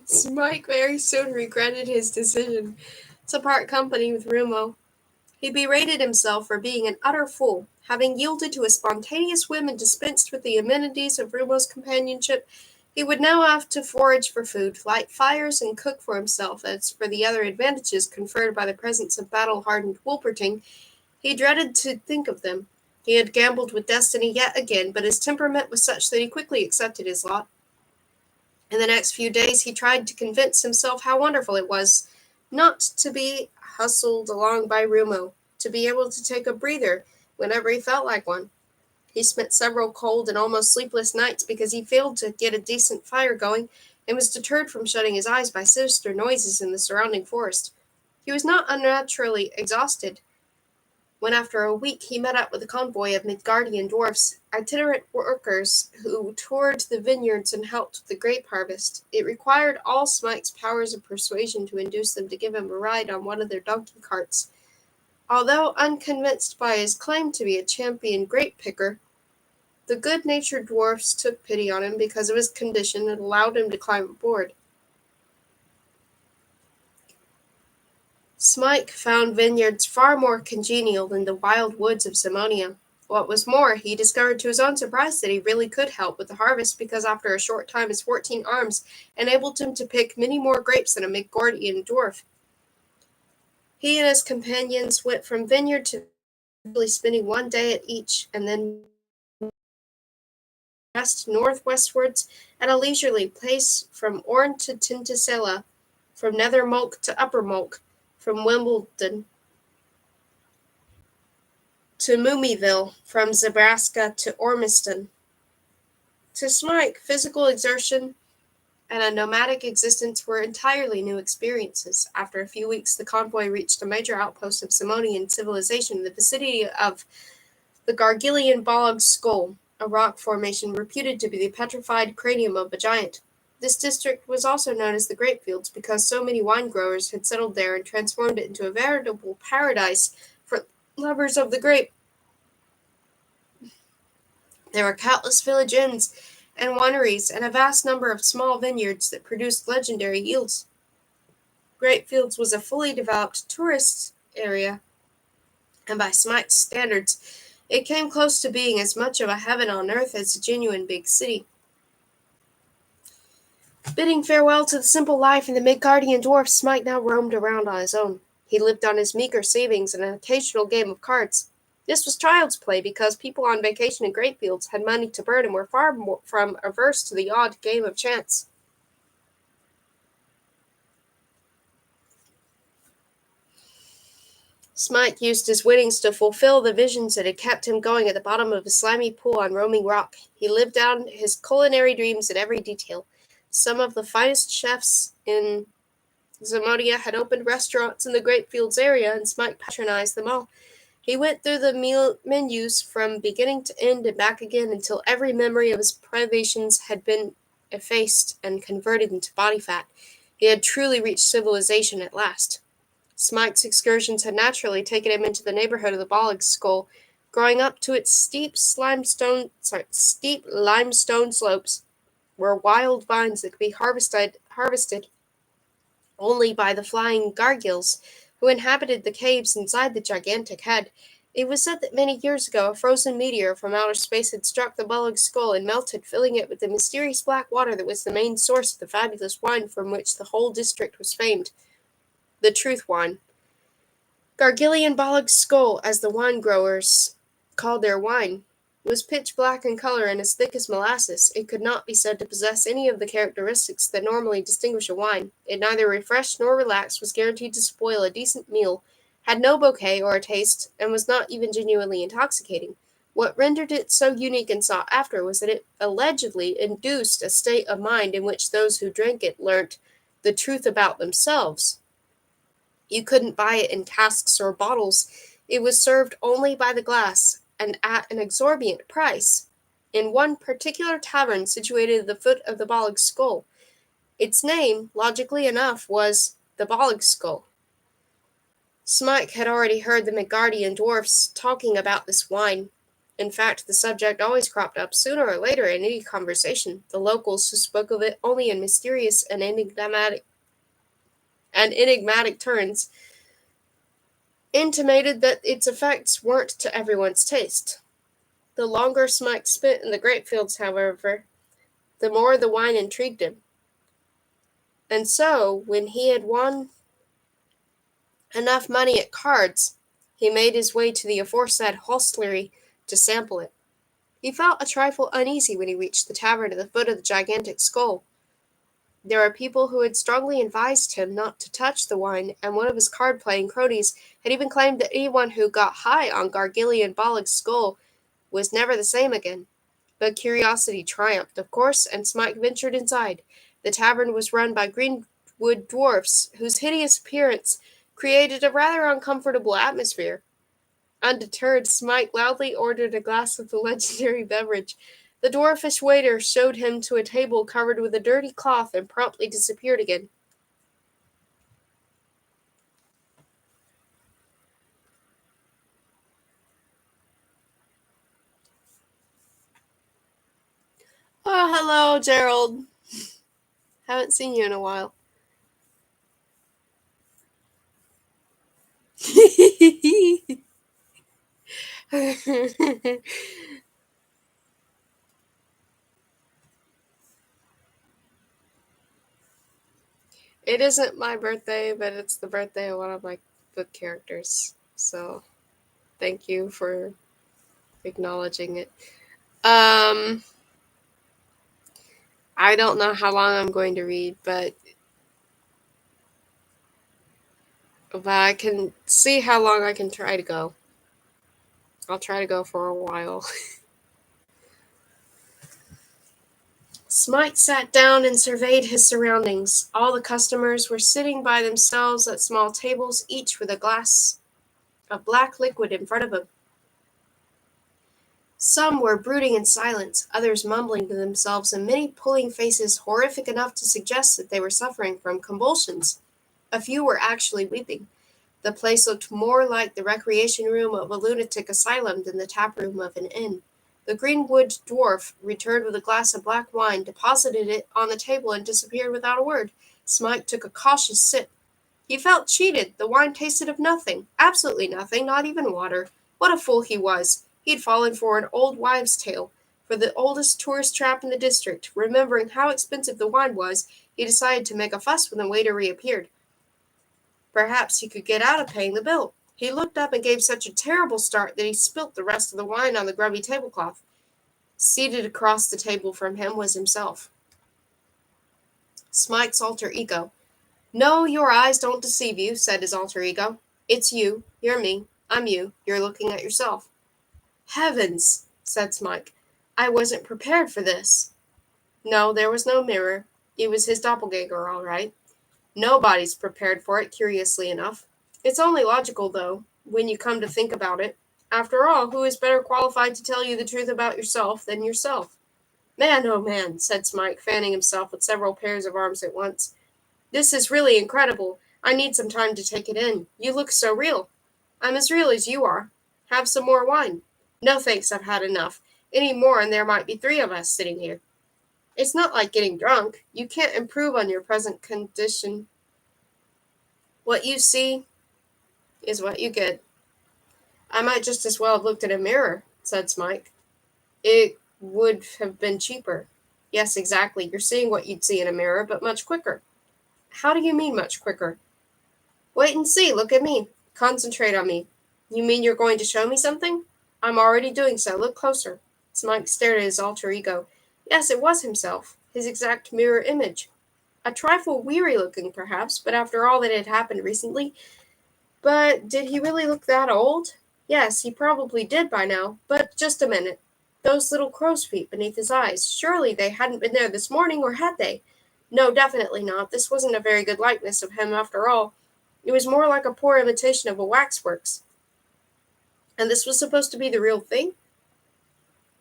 Smike very soon regretted his decision to part company with Rumo. He berated himself for being an utter fool, having yielded to a spontaneous whim and dispensed with the amenities of Rumo's companionship. He would now have to forage for food, light fires, and cook for himself. As for the other advantages conferred by the presence of battle-hardened Wolperting, he dreaded to think of them. He had gambled with destiny yet again, but his temperament was such that he quickly accepted his lot. In the next few days he tried to convince himself how wonderful it was not to be hustled along by Rumo, to be able to take a breather whenever he felt like one. He spent several cold and almost sleepless nights because he failed to get a decent fire going and was deterred from shutting his eyes by sinister noises in the surrounding forest. He was not unnaturally exhausted, when after a week he met up with a convoy of Midgardian dwarfs, itinerant workers who toured the vineyards and helped with the grape harvest. It required all Smike's powers of persuasion to induce them to give him a ride on one of their donkey carts. Although unconvinced by his claim to be a champion grape picker, the good-natured dwarfs took pity on him because of his condition and allowed him to climb aboard. Smike found vineyards far more congenial than the wild woods of Simonia. What was more, he discovered to his own surprise that he really could help with the harvest because after a short time his 14 arms enabled him to pick many more grapes than a Midgardian dwarf. He and his companions went from vineyard to vineyard, spending one day at each, and then west northwestwards at a leisurely pace from Orne to Tintisella, from Nether Mulk to Upper Mulk, from Wimbledon to Moomyville, from Nebraska to Ormiston. To Smike, physical exertion and a nomadic existence were entirely new experiences. After a few weeks, the convoy reached a major outpost of Simonian civilization in the vicinity of the Gargillian Bog Skull, a rock formation reputed to be the petrified cranium of a giant. This district was also known as the Grape Fields because so many wine growers had settled there and transformed it into a veritable paradise for lovers of the grape. There were countless village inns and wineries and a vast number of small vineyards that produced legendary yields. Grape Fields was a fully developed tourist area, and by Smike's standards, It came close to being as much of a heaven on earth as a genuine big city. Bidding farewell to the simple life in the Midgardian dwarf, Smike now roamed around on his own. He lived on his meager savings and an occasional game of cards. This was child's play because people on vacation in Greatfields had money to burn and were far from averse to the odd game of chance. Smike used his winnings to fulfill the visions that had kept him going at the bottom of a slimy pool on Roaming Rock. He lived down his culinary dreams in every detail. Some of the finest chefs in Zamodia had opened restaurants in the Greatfields area, and Smike patronized them all. He went through the meal menus from beginning to end and back again until every memory of his privations had been effaced and converted into body fat. He had truly reached civilization at last. Smike's excursions had naturally taken him into the neighborhood of the Bollig Skull, growing up to its steep limestone slopes, where wild vines that could be harvested only by the flying gargils who inhabited the caves inside the gigantic head. It was said that many years ago a frozen meteor from outer space had struck the Bollig Skull and melted, filling it with the mysterious black water that was the main source of the fabulous wine from which the whole district was famed. The Truth Wine. Gargillian Bollig Skull, as the wine growers called their wine, was pitch black in color and as thick as molasses. It could not be said to possess any of the characteristics that normally distinguish a wine. It neither refreshed nor relaxed, was guaranteed to spoil a decent meal, had no bouquet or a taste, and was not even genuinely intoxicating. What rendered it so unique and sought after was that it allegedly induced a state of mind in which those who drank it learnt the truth about themselves. You couldn't buy it in casks or bottles. It was served only by the glass, and at an exorbitant price, in one particular tavern situated at the foot of the Bollig Skull. Its name, logically enough, was the Bollig Skull. Smike had already heard the Midgardian dwarfs talking about this wine. In fact, the subject always cropped up sooner or later in any conversation. The locals, who spoke of it only in mysterious and enigmatic turns, intimated that its effects weren't to everyone's taste. The longer Smike spent in the Greatfields, however, the more the wine intrigued him. And so, when he had won enough money at cards, he made his way to the aforesaid hostelry to sample it. He felt a trifle uneasy when he reached the tavern at the foot of the gigantic skull. There were people who had strongly advised him not to touch the wine, and one of his card-playing cronies had even claimed that anyone who got high on Gargillian Bollig's skull was never the same again. But curiosity triumphed, of course, and Smike ventured inside. The tavern was run by greenwood dwarfs, whose hideous appearance created a rather uncomfortable atmosphere. Undeterred, Smike loudly ordered a glass of the legendary beverage. The dwarfish waiter showed him to a table covered with a dirty cloth and promptly disappeared again. Oh, hello, Gerald. Haven't seen you in a while. It isn't my birthday, but it's the birthday of one of my book characters. So, thank you for acknowledging it. I don't know how long I'm going to read, but I can see how long I can try to go. I'll try to go for a while. Smite sat down and surveyed his surroundings. All the customers were sitting by themselves at small tables, each with a glass of black liquid in front of them. Some were brooding in silence, others mumbling to themselves, and many pulling faces horrific enough to suggest that they were suffering from convulsions. A few were actually weeping. The place looked more like the recreation room of a lunatic asylum than the tap room of an inn. The greenwood dwarf returned with a glass of black wine, deposited it on the table, and disappeared without a word. Smike took a cautious sip. He felt cheated. The wine tasted of nothing. Absolutely nothing, not even water. What a fool he was. He'd fallen for an old wives' tale, for the oldest tourist trap in the district. Remembering how expensive the wine was, he decided to make a fuss when the waiter reappeared. Perhaps he could get out of paying the bill. He looked up and gave such a terrible start that he spilt the rest of the wine on the grubby tablecloth. Seated across the table from him was himself, Smike's alter ego. "No, your eyes don't deceive you," said his alter ego. "It's you. You're me. I'm you. You're looking at yourself." "Heavens," said Smike. "I wasn't prepared for this." No, there was no mirror. It was his doppelganger, all right. Nobody's prepared for it, curiously enough. It's only logical, though, when you come to think about it. After all, who is better qualified to tell you the truth about yourself than yourself? "Man, oh man," said Smike, fanning himself with several pairs of arms at once. "This is really incredible. I need some time to take it in. You look so real." "I'm as real as you are. Have some more wine." "No thanks, I've had enough. Any more and there might be 3 of us sitting here." "It's not like getting drunk. You can't improve on your present condition. What you see is what you get." "I might just as well have looked at a mirror," said Smike. "It would have been cheaper." "Yes, exactly. You're seeing what you'd see in a mirror, but much quicker." "How do you mean much quicker?" "Wait and see. Look at me. Concentrate on me." "You mean you're going to show me something?" "I'm already doing so. Look closer." Smike stared at his alter ego. Yes, it was himself, his exact mirror image. A trifle weary-looking, perhaps, but after all that had happened recently. But did he really look that old? Yes, he probably did by now, but just a minute. Those little crow's feet beneath his eyes, surely they hadn't been there this morning, or had they? No, definitely not. This wasn't a very good likeness of him after all. It was more like a poor imitation of a waxworks. And this was supposed to be the real thing?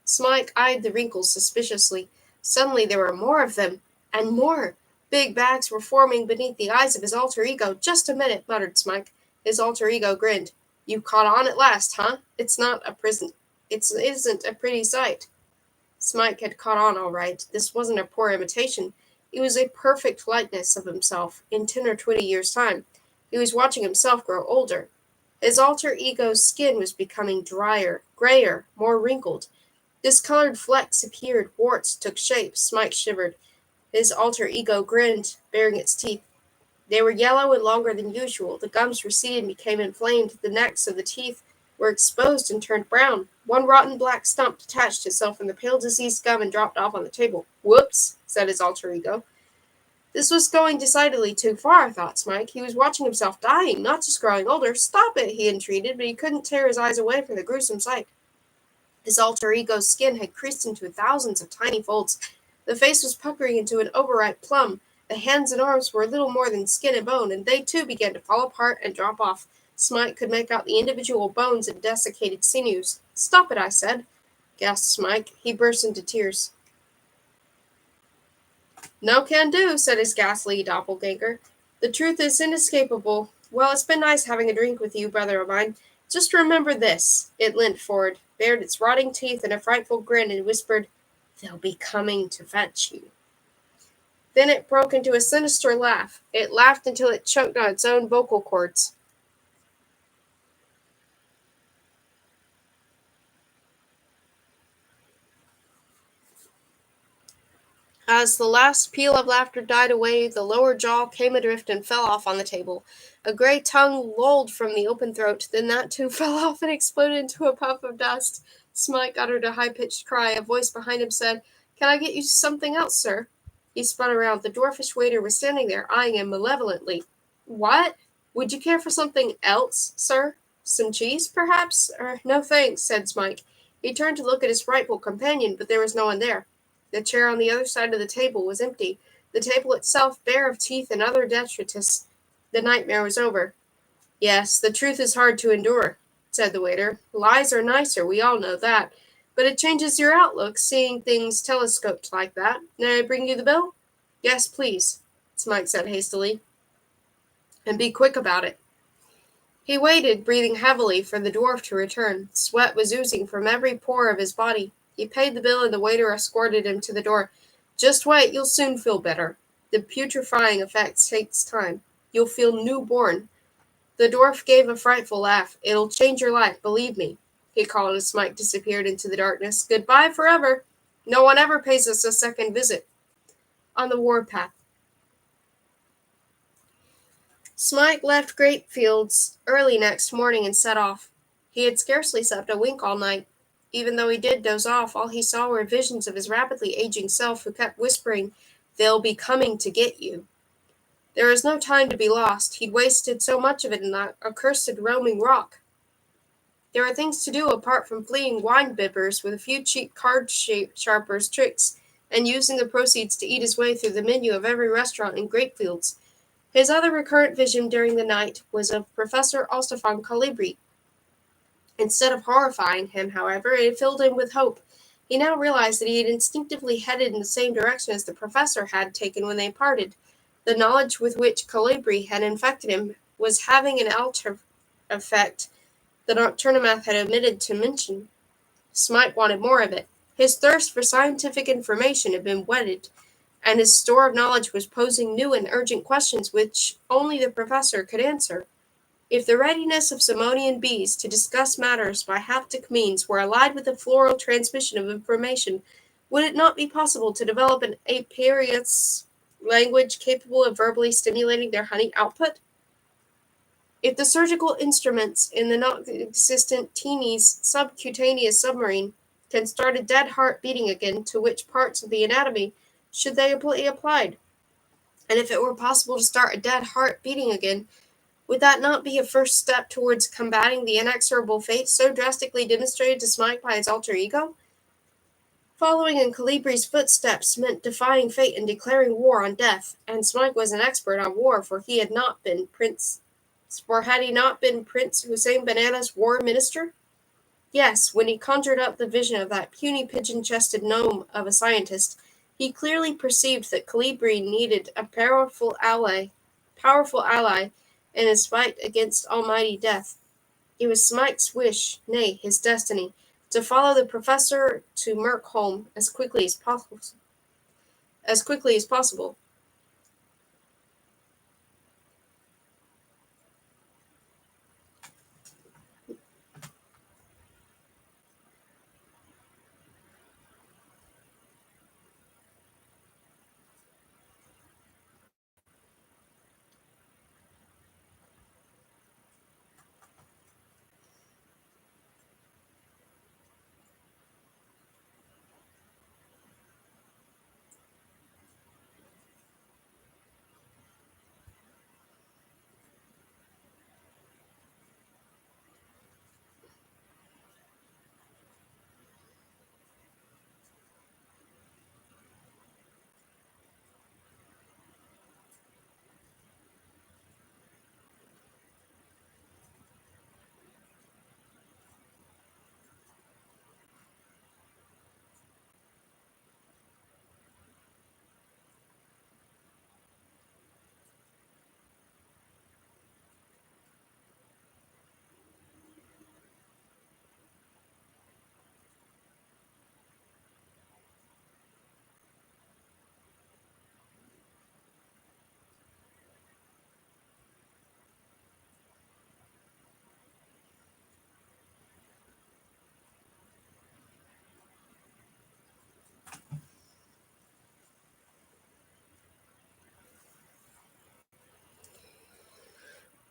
Smike eyed the wrinkles suspiciously. Suddenly there were more of them, and more. Big bags were forming beneath the eyes of his alter ego. "Just a minute," muttered Smike. His alter ego grinned. "You caught on at last, huh? It's not a prison. It isn't a pretty sight." Smike had caught on all right. This wasn't a poor imitation. It was a perfect likeness of himself in 10 or 20 years' time. He was watching himself grow older. His alter ego's skin was becoming drier, grayer, more wrinkled. Discolored flecks appeared, warts took shape. Smike shivered. His alter ego grinned, baring its teeth. They were yellow and longer than usual. The gums receded and became inflamed. The necks of the teeth were exposed and turned brown. One rotten black stump detached itself from the pale diseased gum and dropped off on the table. "Whoops," said his alter ego. This was going decidedly too far, thought Smike. He was watching himself dying, not just growing older. "Stop it," he entreated, but he couldn't tear his eyes away from the gruesome sight. His alter ego's skin had creased into thousands of tiny folds. The face was puckering into an overripe plum. The hands and arms were little more than skin and bone, and they too began to fall apart and drop off. Smike could make out the individual bones and desiccated sinews. "Stop it, I said," gasped Smike. He burst into tears. "No can do," said his ghastly doppelganger. "The truth is inescapable. Well, it's been nice having a drink with you, brother of mine. Just remember this." It leant forward, bared its rotting teeth in a frightful grin, and whispered, "They'll be coming to fetch you." Then it broke into a sinister laugh. It laughed until it choked on its own vocal cords. As the last peal of laughter died away, the lower jaw came adrift and fell off on the table. A gray tongue lolled from the open throat, then that too fell off and exploded into a puff of dust. Smike uttered a high-pitched cry. A voice behind him said, "Can I get you something else, sir?" He spun around. The dwarfish waiter was standing there, eyeing him malevolently. "What? Would you care for something else, sir? Some cheese, perhaps? No thanks," said Smike. He turned to look at his frightful companion, but there was no one there. The chair on the other side of the table was empty, the table itself bare of teeth and other detritus. The nightmare was over. "Yes, the truth is hard to endure," said the waiter. "Lies are nicer, we all know that. But it changes your outlook, seeing things telescoped like that. May I bring you the bill?" "Yes, please," Smike said hastily. "And be quick about it." He waited, breathing heavily, for the dwarf to return. Sweat was oozing from every pore of his body. He paid the bill and the waiter escorted him to the door. "Just wait, you'll soon feel better. The putrefying effect takes time. You'll feel newborn." The dwarf gave a frightful laugh. "It'll change your life, believe me." he called as Smike disappeared into the darkness. "Goodbye forever. No one ever pays us a second visit." On the warpath. Smike left Greatfields early next morning and set off. He had scarcely slept a wink all night. Even though he did doze off, all he saw were visions of his rapidly aging self who kept whispering, "They'll be coming to get you." There was no time to be lost. He'd wasted so much of it in that accursed roaming rock. There were things to do apart from fleeing wine bibbers with a few cheap card sharpers' tricks and using the proceeds to eat his way through the menu of every restaurant in Greatfields. His other recurrent vision during the night was of Professor Ostafon Calibri. Instead of horrifying him, however, it filled him with hope. He now realized that he had instinctively headed in the same direction as the professor had taken when they parted. The knowledge with which Calibri had infected him was having an alter effect the Nocturnomath had omitted to mention. Smike wanted more of it. His thirst for scientific information had been whetted, and his store of knowledge was posing new and urgent questions which only the professor could answer. If the readiness of Simonian bees to discuss matters by haptic means were allied with the floral transmission of information, would it not be possible to develop an apiarius language capable of verbally stimulating their honey output? If the surgical instruments in the non-existent Teeny's subcutaneous submarine can start a dead heart beating again, to which parts of the anatomy should they be applied? And if it were possible to start a dead heart beating again, would that not be a first step towards combating the inexorable fate so drastically demonstrated to Smike by his alter ego? Following in Calibri's footsteps meant defying fate and declaring war on death, and Smike was an expert on war, for had he not been Prince Hussein Banana's war minister? Yes, when he conjured up the vision of that puny pigeon-chested gnome of a scientist, he clearly perceived that Calibri needed a powerful ally in his fight against almighty death. It was Smike's wish, nay, his destiny, to follow the professor to Merkholm as quickly as possible.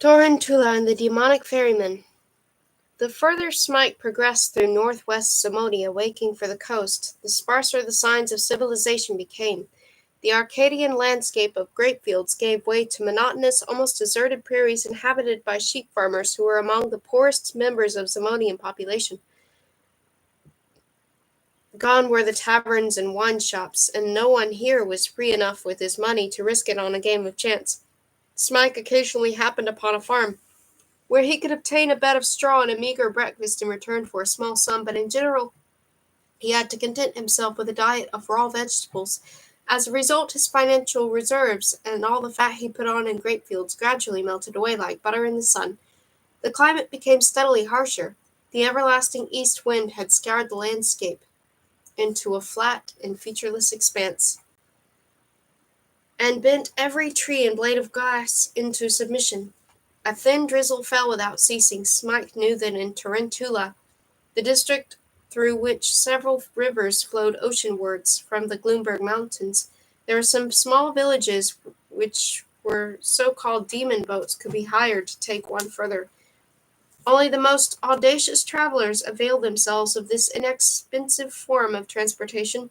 Torrentula and the Demonic Ferryman. The further Smike progressed through northwest Samonia, waking for the coast, the sparser the signs of civilization became. The Arcadian landscape of Greatfields gave way to monotonous, almost deserted prairies inhabited by sheep farmers who were among the poorest members of Samonian population. Gone were the taverns and wine shops, and no one here was free enough with his money to risk it on a game of chance. Smike occasionally happened upon a farm, where he could obtain a bed of straw and a meager breakfast in return for a small sum, but in general he had to content himself with a diet of raw vegetables. As a result, his financial reserves and all the fat he put on in Greatfields gradually melted away like butter in the sun. The climate became steadily harsher. The everlasting east wind had scoured the landscape into a flat and featureless expanse, and bent every tree and blade of grass into submission. A thin drizzle fell without ceasing. Smike knew that in Tarantula the district through which several rivers flowed oceanwards from the Gloomberg Mountains. There were some small villages which were so-called demon boats could be hired to take one further. Only the most audacious travelers availed themselves of this inexpensive form of transportation,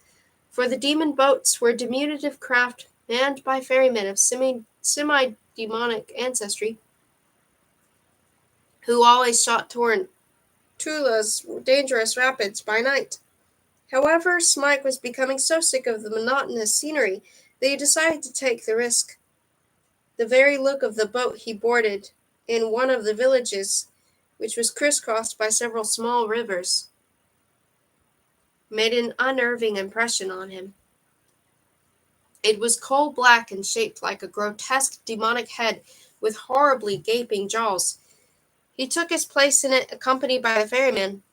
for the demon boats were diminutive craft manned by ferrymen of semi-demonic ancestry, who always shot toward Tula's dangerous rapids by night. However, Smike was becoming so sick of the monotonous scenery that he decided to take the risk. The very look of the boat he boarded in one of the villages, which was crisscrossed by several small rivers, made an unnerving impression on him. It was coal-black and shaped like a grotesque demonic head with horribly gaping jaws. He took his place in it, accompanied by the ferryman,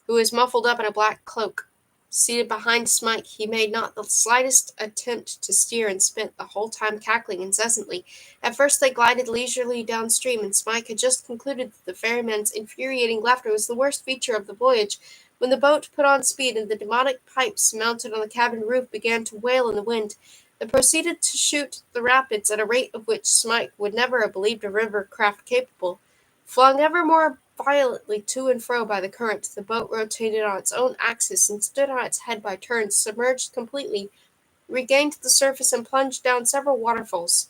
who was muffled up in a black cloak. Seated behind Smike, he made not the slightest attempt to steer and spent the whole time cackling incessantly. At first they glided leisurely downstream, and Smike had just concluded that the ferryman's infuriating laughter was the worst feature of the voyage, when the boat put on speed and the demonic pipes mounted on the cabin roof began to wail in the wind. They proceeded to shoot the rapids at a rate of which Smike would never have believed a river craft capable. Flung ever more violently to and fro by the current, the boat rotated on its own axis and stood on its head by turns, submerged completely, regained the surface, and plunged down several waterfalls.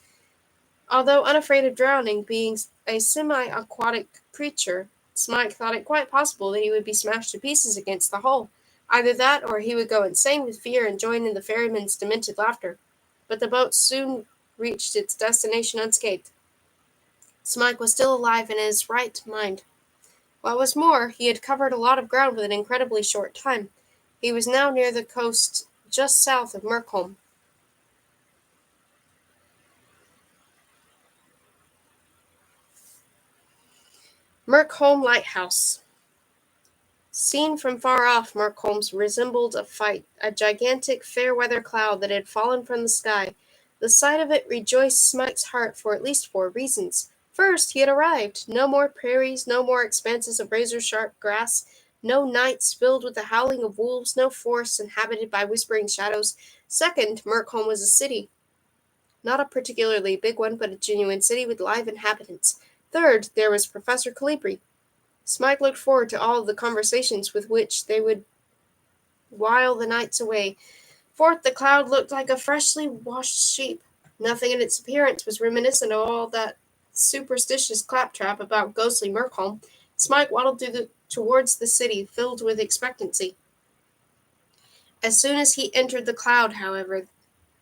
Although unafraid of drowning, being a semi-aquatic creature, Smike thought it quite possible that he would be smashed to pieces against the hull. Either that, or he would go insane with fear and join in the ferryman's demented laughter. But the boat soon reached its destination unscathed. Smike was still alive and in his right mind. What was more, he had covered a lot of ground with an incredibly short time. He was now near the coast just south of Merkholm. Merkholm Lighthouse. Seen from far off, Merkholm resembled a gigantic fair-weather cloud that had fallen from the sky. The sight of it rejoiced Smike's heart for at least 4 reasons. First, he had arrived. No more prairies, no more expanses of razor-sharp grass, no nights filled with the howling of wolves, no forests inhabited by whispering shadows. Second, Merkholm was a city. Not a particularly big one, but a genuine city with live inhabitants. Third, there was Professor Calibri. Smike looked forward to all the conversations with which they would while the nights away. Fourth, the cloud looked like a freshly washed sheep. Nothing in its appearance was reminiscent of all that superstitious claptrap about ghostly Merkholm. Smike waddled towards the city, filled with expectancy. As soon as he entered the cloud, however,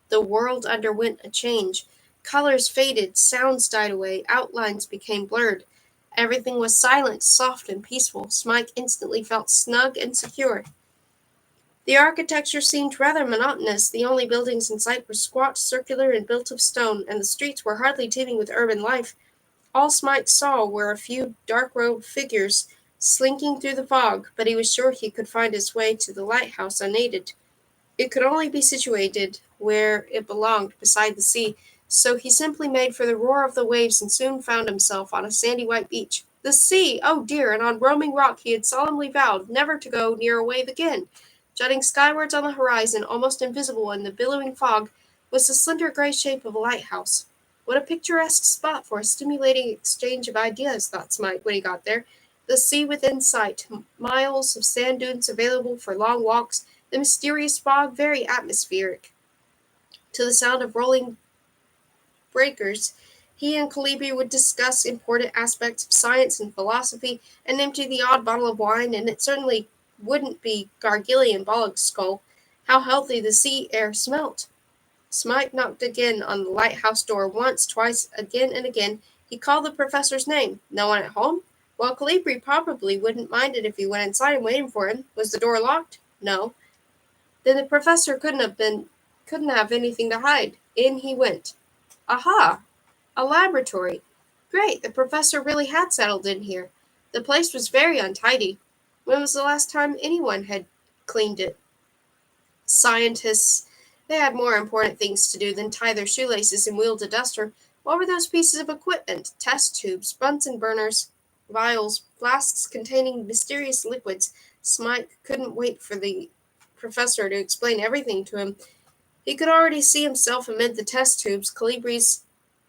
the world underwent a change. Colors faded, sounds died away, outlines became blurred. Everything was silent, soft, and peaceful. Smike instantly felt snug and secure. The architecture seemed rather monotonous. The only buildings in sight were squat, circular, and built of stone, and the streets were hardly teeming with urban life. All Smike saw were a few dark-robed figures slinking through the fog, but he was sure he could find his way to the lighthouse unaided. It could only be situated where it belonged, beside the sea, so he simply made for the roar of the waves and soon found himself on a sandy white beach. The sea! Oh dear! And on roaming rock he had solemnly vowed never to go near a wave again. Jutting skywards on the horizon, almost invisible in the billowing fog, was the slender gray shape of a lighthouse. What a picturesque spot for a stimulating exchange of ideas, thought Smike when he got there. The sea within sight, miles of sand dunes available for long walks, the mysterious fog very atmospheric. To the sound of rolling breakers, he and Calibri would discuss important aspects of science and philosophy, and empty the odd bottle of wine, and it certainly wouldn't be Gargillian Bollock's skull. How healthy the sea air smelt! Smike knocked again on the lighthouse door once, twice, again and again. He called the professor's name. No one at home? Well, Calibri probably wouldn't mind it if he went inside and waited for him. Was the door locked? No. Then the professor couldn't have anything to hide. In he went. Aha! A laboratory. Great, the professor really had settled in here. The place was very untidy. When was the last time anyone had cleaned it? Scientists, they had more important things to do than tie their shoelaces and wield a duster. What were those pieces of equipment? Test tubes, Bunsen burners. vials, flasks containing mysterious liquids. Smike couldn't wait for the professor to explain everything to him. He could already see himself amid the test tubes, Calibri's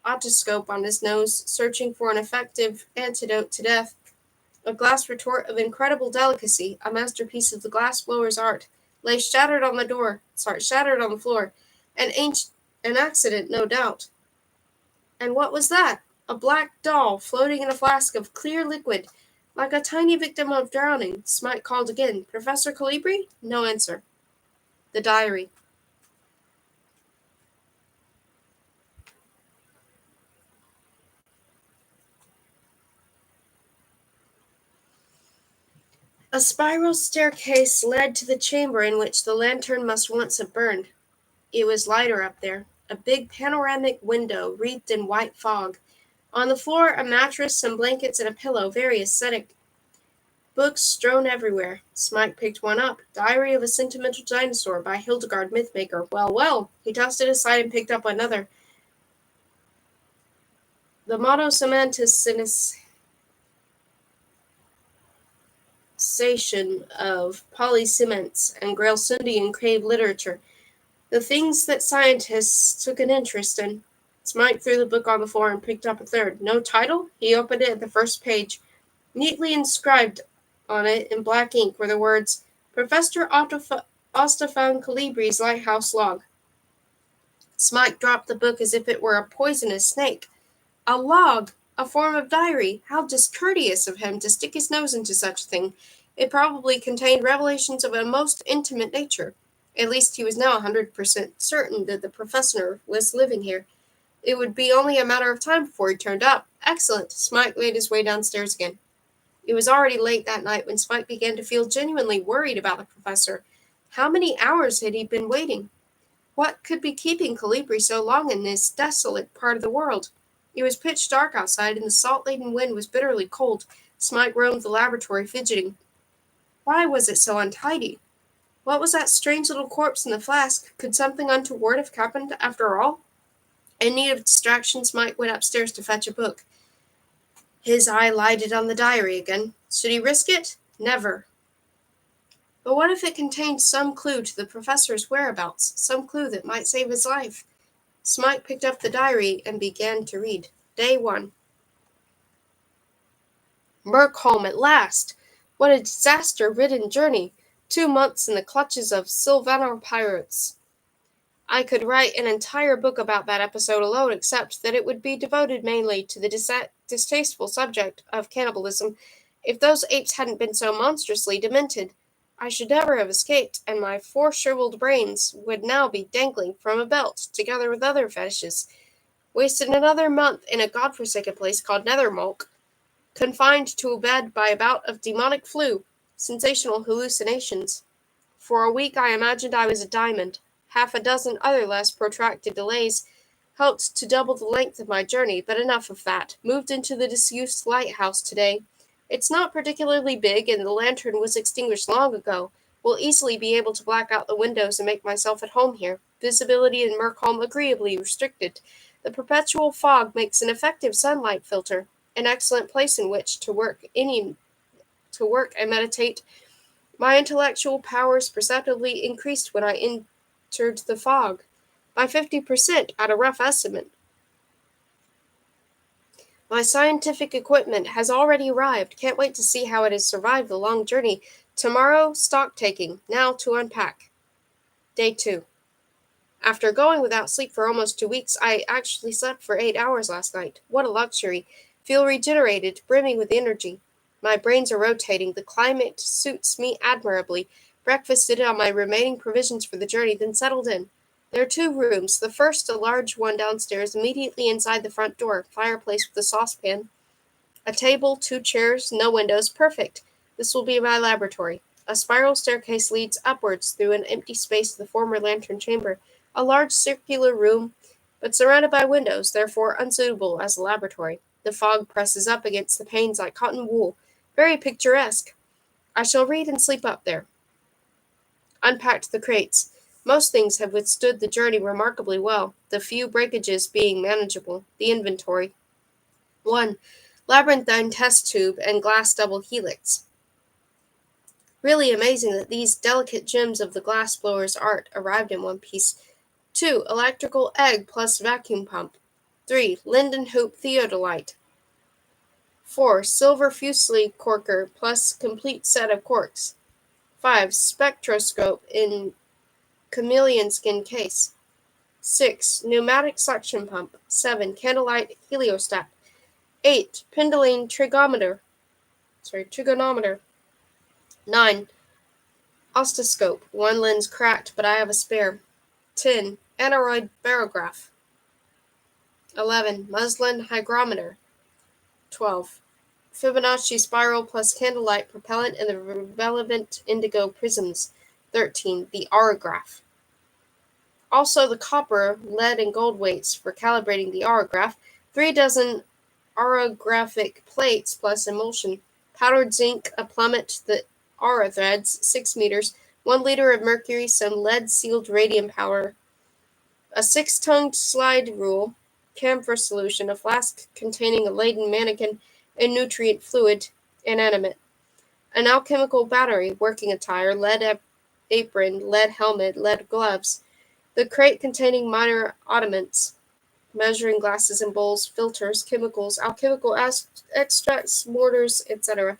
otoscope on his nose, searching for an effective antidote to death. A glass retort of incredible delicacy, a masterpiece of the glassblower's art, lay shattered on the floor. An accident, no doubt. And what was that? A black doll floating in a flask of clear liquid, like a tiny victim of drowning. Smite called again. Professor Calibri? No answer. The diary. A spiral staircase led to the chamber in which the lantern must once have burned. It was lighter up there. A big panoramic window wreathed in white fog. On the floor, a mattress, some blankets, and a pillow, very ascetic. Books strewn everywhere. Smike picked one up. Diary of a Sentimental Dinosaur by Hildegard Mythmaker. Well, well. He tossed it aside and picked up another. The Monosemantis Sinisation of Polycements and Gralsundian cave literature. The things that scientists took an interest in. Smike threw the book on the floor and picked up a third. No title? He opened it at the first page. Neatly inscribed on it in black ink were the words, Professor Ostafan Calibri's Lighthouse Log. Smike dropped the book as if it were a poisonous snake. A log! A form of diary! How discourteous of him to stick his nose into such a thing! It probably contained revelations of a most intimate nature. At least he was now 100% certain that the professor was living here. It would be only a matter of time before he turned up. Excellent! Smike made his way downstairs again. It was already late that night when Spike began to feel genuinely worried about the professor. How many hours had he been waiting? What could be keeping Calibri so long in this desolate part of the world? It was pitch dark outside, and the salt-laden wind was bitterly cold. Smike roamed the laboratory, fidgeting. Why was it so untidy? What was that strange little corpse in the flask? Could something untoward have happened after all? In need of distraction, Smike went upstairs to fetch a book. His eye lighted on the diary again. Should he risk it? Never. But what if it contained some clue to the professor's whereabouts, some clue that might save his life? Smike picked up the diary and began to read. Day 1. Merkholm at last! What a disaster-ridden journey! 2 months in the clutches of Sylvanor pirates. I could write an entire book about that episode alone, except that it would be devoted mainly to the distasteful subject of cannibalism. If those apes hadn't been so monstrously demented, I should never have escaped, and my 4 shriveled brains would now be dangling from a belt, together with other fetishes. Wasted another month in a godforsaken place called Nethermolk, confined to a bed by a bout of demonic flu, sensational hallucinations. For a week I imagined I was a diamond. Half a dozen other less protracted delays helped to double the length of my journey, but enough of that. Moved into the disused lighthouse today. It's not particularly big, and the lantern was extinguished long ago. Will easily be able to black out the windows and make myself at home here. Visibility in Merkholm agreeably restricted. The perpetual fog makes an effective sunlight filter, an excellent place in which to work and meditate. My intellectual powers perceptibly increased when I entered the fog, by 50% at a rough estimate. My scientific equipment has already arrived. Can't wait to see how it has survived the long journey. Tomorrow, stock taking. Now to unpack. Day 2. After going without sleep for almost 2 weeks, I actually slept for 8 hours last night. What a luxury. Feel regenerated, brimming with energy. My brains are rotating. The climate suits me admirably. Breakfasted on my remaining provisions for the journey, then settled in. There are 2 rooms. The first, a large one downstairs, immediately inside the front door. Fireplace with a saucepan. A table, 2 chairs, no windows. Perfect. This will be my laboratory. A spiral staircase leads upwards through an empty space to the former lantern chamber. A large circular room, but surrounded by windows, therefore unsuitable as a laboratory. The fog presses up against the panes like cotton wool. Very picturesque. I shall read and sleep up there. Unpacked the crates. Most things have withstood the journey remarkably well, the few breakages being manageable. The inventory. 1. labyrinthine test tube, and glass double helix. Really amazing that these delicate gems of the glassblower's art arrived in one piece. 2. Electrical egg plus vacuum pump. 3. Linden hoop theodolite. 4. Silver fusilier corker plus complete set of corks. 5. Spectroscope in chameleon skin case. 6. Pneumatic suction pump. 7. Candlelight heliostat. 8. Pendulum trigonometer. 9. Oscilloscope. One lens cracked, but I have a spare. 10. Aneroid barograph. 11. Muslin hygrometer. 12. Fibonacci spiral plus candlelight propellant and the relevant indigo prisms. 13. The aurograph. Also the copper, lead, and gold weights for calibrating the aurograph. 3 dozen aurographic plates plus emulsion. Powdered zinc, a plummet, the aura threads, 6 meters. 1 liter of mercury, some lead-sealed radium powder. A 6-tongued slide rule, camphor solution, a flask containing a laden mannequin and nutrient fluid, inanimate. An alchemical battery, working attire, lead apron, lead helmet, lead gloves. The crate containing minor oddments, measuring glasses and bowls, filters, chemicals, alchemical extracts, mortars, etc.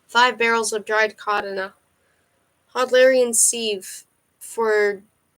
5 barrels of dried cod and a Hodlerian sieve for